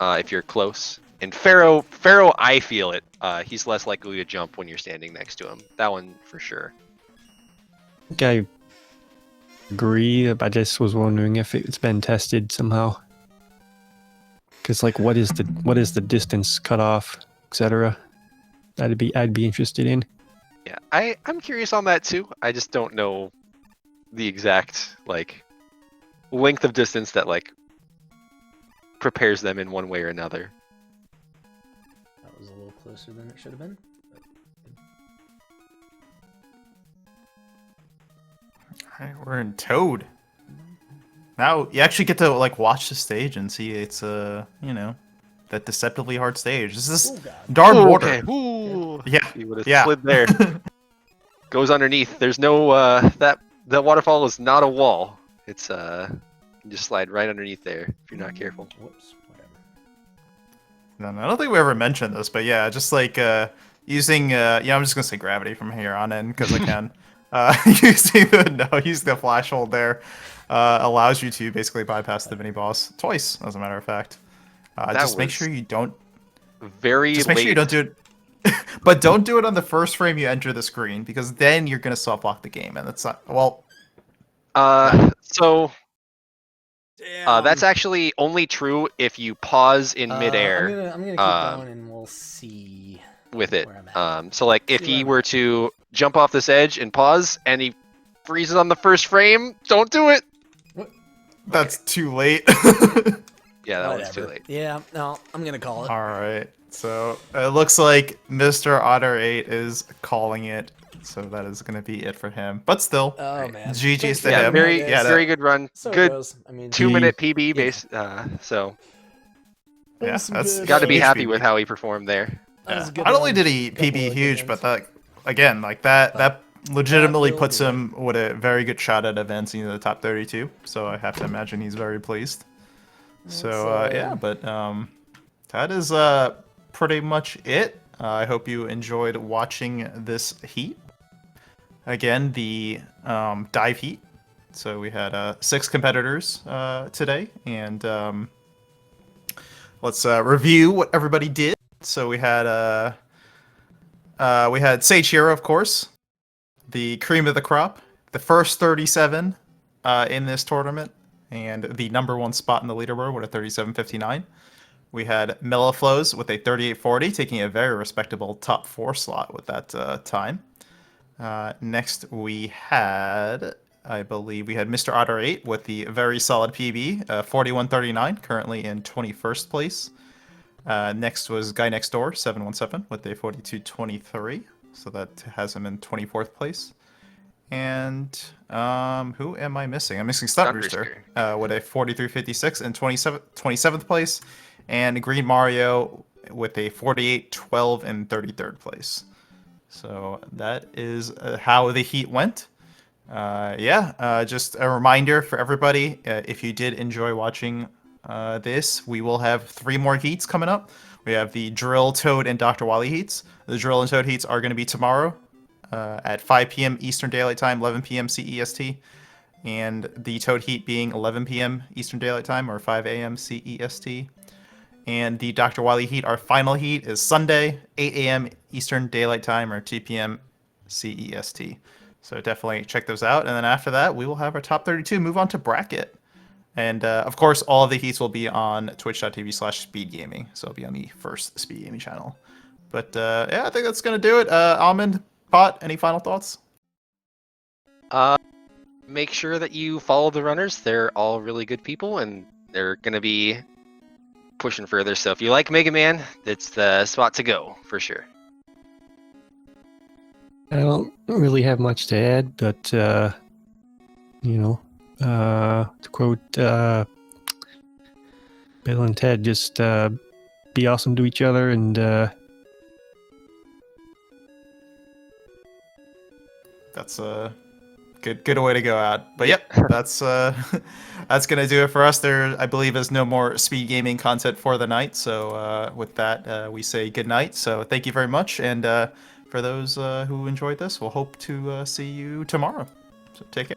if you're close. And Pharaoh, I feel it. He's less likely to jump when you're standing next to him. That one for sure. think I agree. I just was wondering if it's been tested somehow. Because like, what is the distance cutoff, etc. I'd be interested in. Yeah, I'm curious on that too. I just don't know the exact like length of distance that like prepares them in one way or another. That was a little closer than it should have been. all right, we're in Toad. Now you actually get to like watch the stage and see it's that deceptively hard stage. This is Oh, God. darn Ooh, water. okay. Ooh. Yeah, He would have yeah. slid there. Goes underneath. There's no that waterfall is not a wall. It's you can just slide right underneath there if you're not careful. Whoops. Whatever. No, I don't think we ever mentioned this, but yeah, just like using I'm just gonna say gravity from here on in because I can. Using the flash hold there allows you to basically bypass the mini boss twice, as a matter of fact. Just make was sure you don't. Very Just make late. sure you don't do it. But don't do it on the first frame you enter the screen because then you're gonna soft lock the game, and that's not well. So Damn. that's actually only true if you pause in midair I'm gonna keep going and we'll see with it. where I'm at. So like if See he where I'm were at. to jump off this edge and pause and he freezes on the first frame, don't do it. That's too late. Yeah, that one's too Whatever. late. Yeah, no, I'm gonna call it. All right, so it looks like Mr. Otter 8 is calling it. So that is going to be it for him. But still, Oh man. GG's Thanks to for Yeah, him. very that, Yeah, guys. very good run. So it Good goes. I mean, 2-minute PB Yeah. base. So Yeah, some that's good, got to be huge happy PB. with how he performed there. that was Yeah. a good Not only run. did he Couple PB of huge, good but wins. that again, like that legitimately will puts do it. him with a very good shot at advancing to the top 32. So I have to imagine he's very pleased. So yeah, but that is pretty much it. I hope you enjoyed watching this heat. Again, the dive heat. So we had 6 competitors today, and let's review what everybody did. So we had we had Sage Hero, of course, the cream of the crop, the first 37 in this tournament, and the number 1 spot in the leaderboard with a 37.59. We had Melliflows with a 38.40, taking a very respectable top 4 slot with that time. Next, we had, I believe, we had Mr. Otter 8 with the very solid PB, 41.39, currently in 21st place. Next was Guy Next Door 717 with a 42.23, so that has him in 24th place. And who am I missing? I'm missing Stunt Rooster with a 43.56 in 27th place, and Green Mario with a 48.12 in 33rd place. So that is how the heat went. Just a reminder for everybody, if you did enjoy watching this, we will have 3 more heats coming up. We have the Drill, Toad, and Dr. Wily heats. The Drill and Toad heats are going to be tomorrow at 5 p.m. Eastern Daylight Time, 11 p.m. CEST, and the Toad heat being 11 p.m. Eastern Daylight Time or 5 a.m. CEST. And the Dr. Wily heat, our final heat, is Sunday, 8 a.m. Eastern Daylight Time or 2 p.m. CEST. So definitely check those out. And then after that, we will have our top 32 move on to bracket. And of course, all of the heats will be on twitch.tv/speedgaming. So it'll be on the first Speed Gaming channel. But I think that's going to do it. Almond, Pot, any final thoughts? Make sure that you follow the runners. They're all really good people, and they're going to be pushing further. So if you like Mega Man, it's the spot to go for sure. I don't really have much to add, but to quote Bill and Ted, just be awesome to each other, and that's a good way to go out. But yep, that's gonna do it for us. There, I believe, is no more speed gaming content for the night. So with that, we say good night. So thank you very much, and for those who enjoyed this, we'll hope to see you tomorrow. So take care.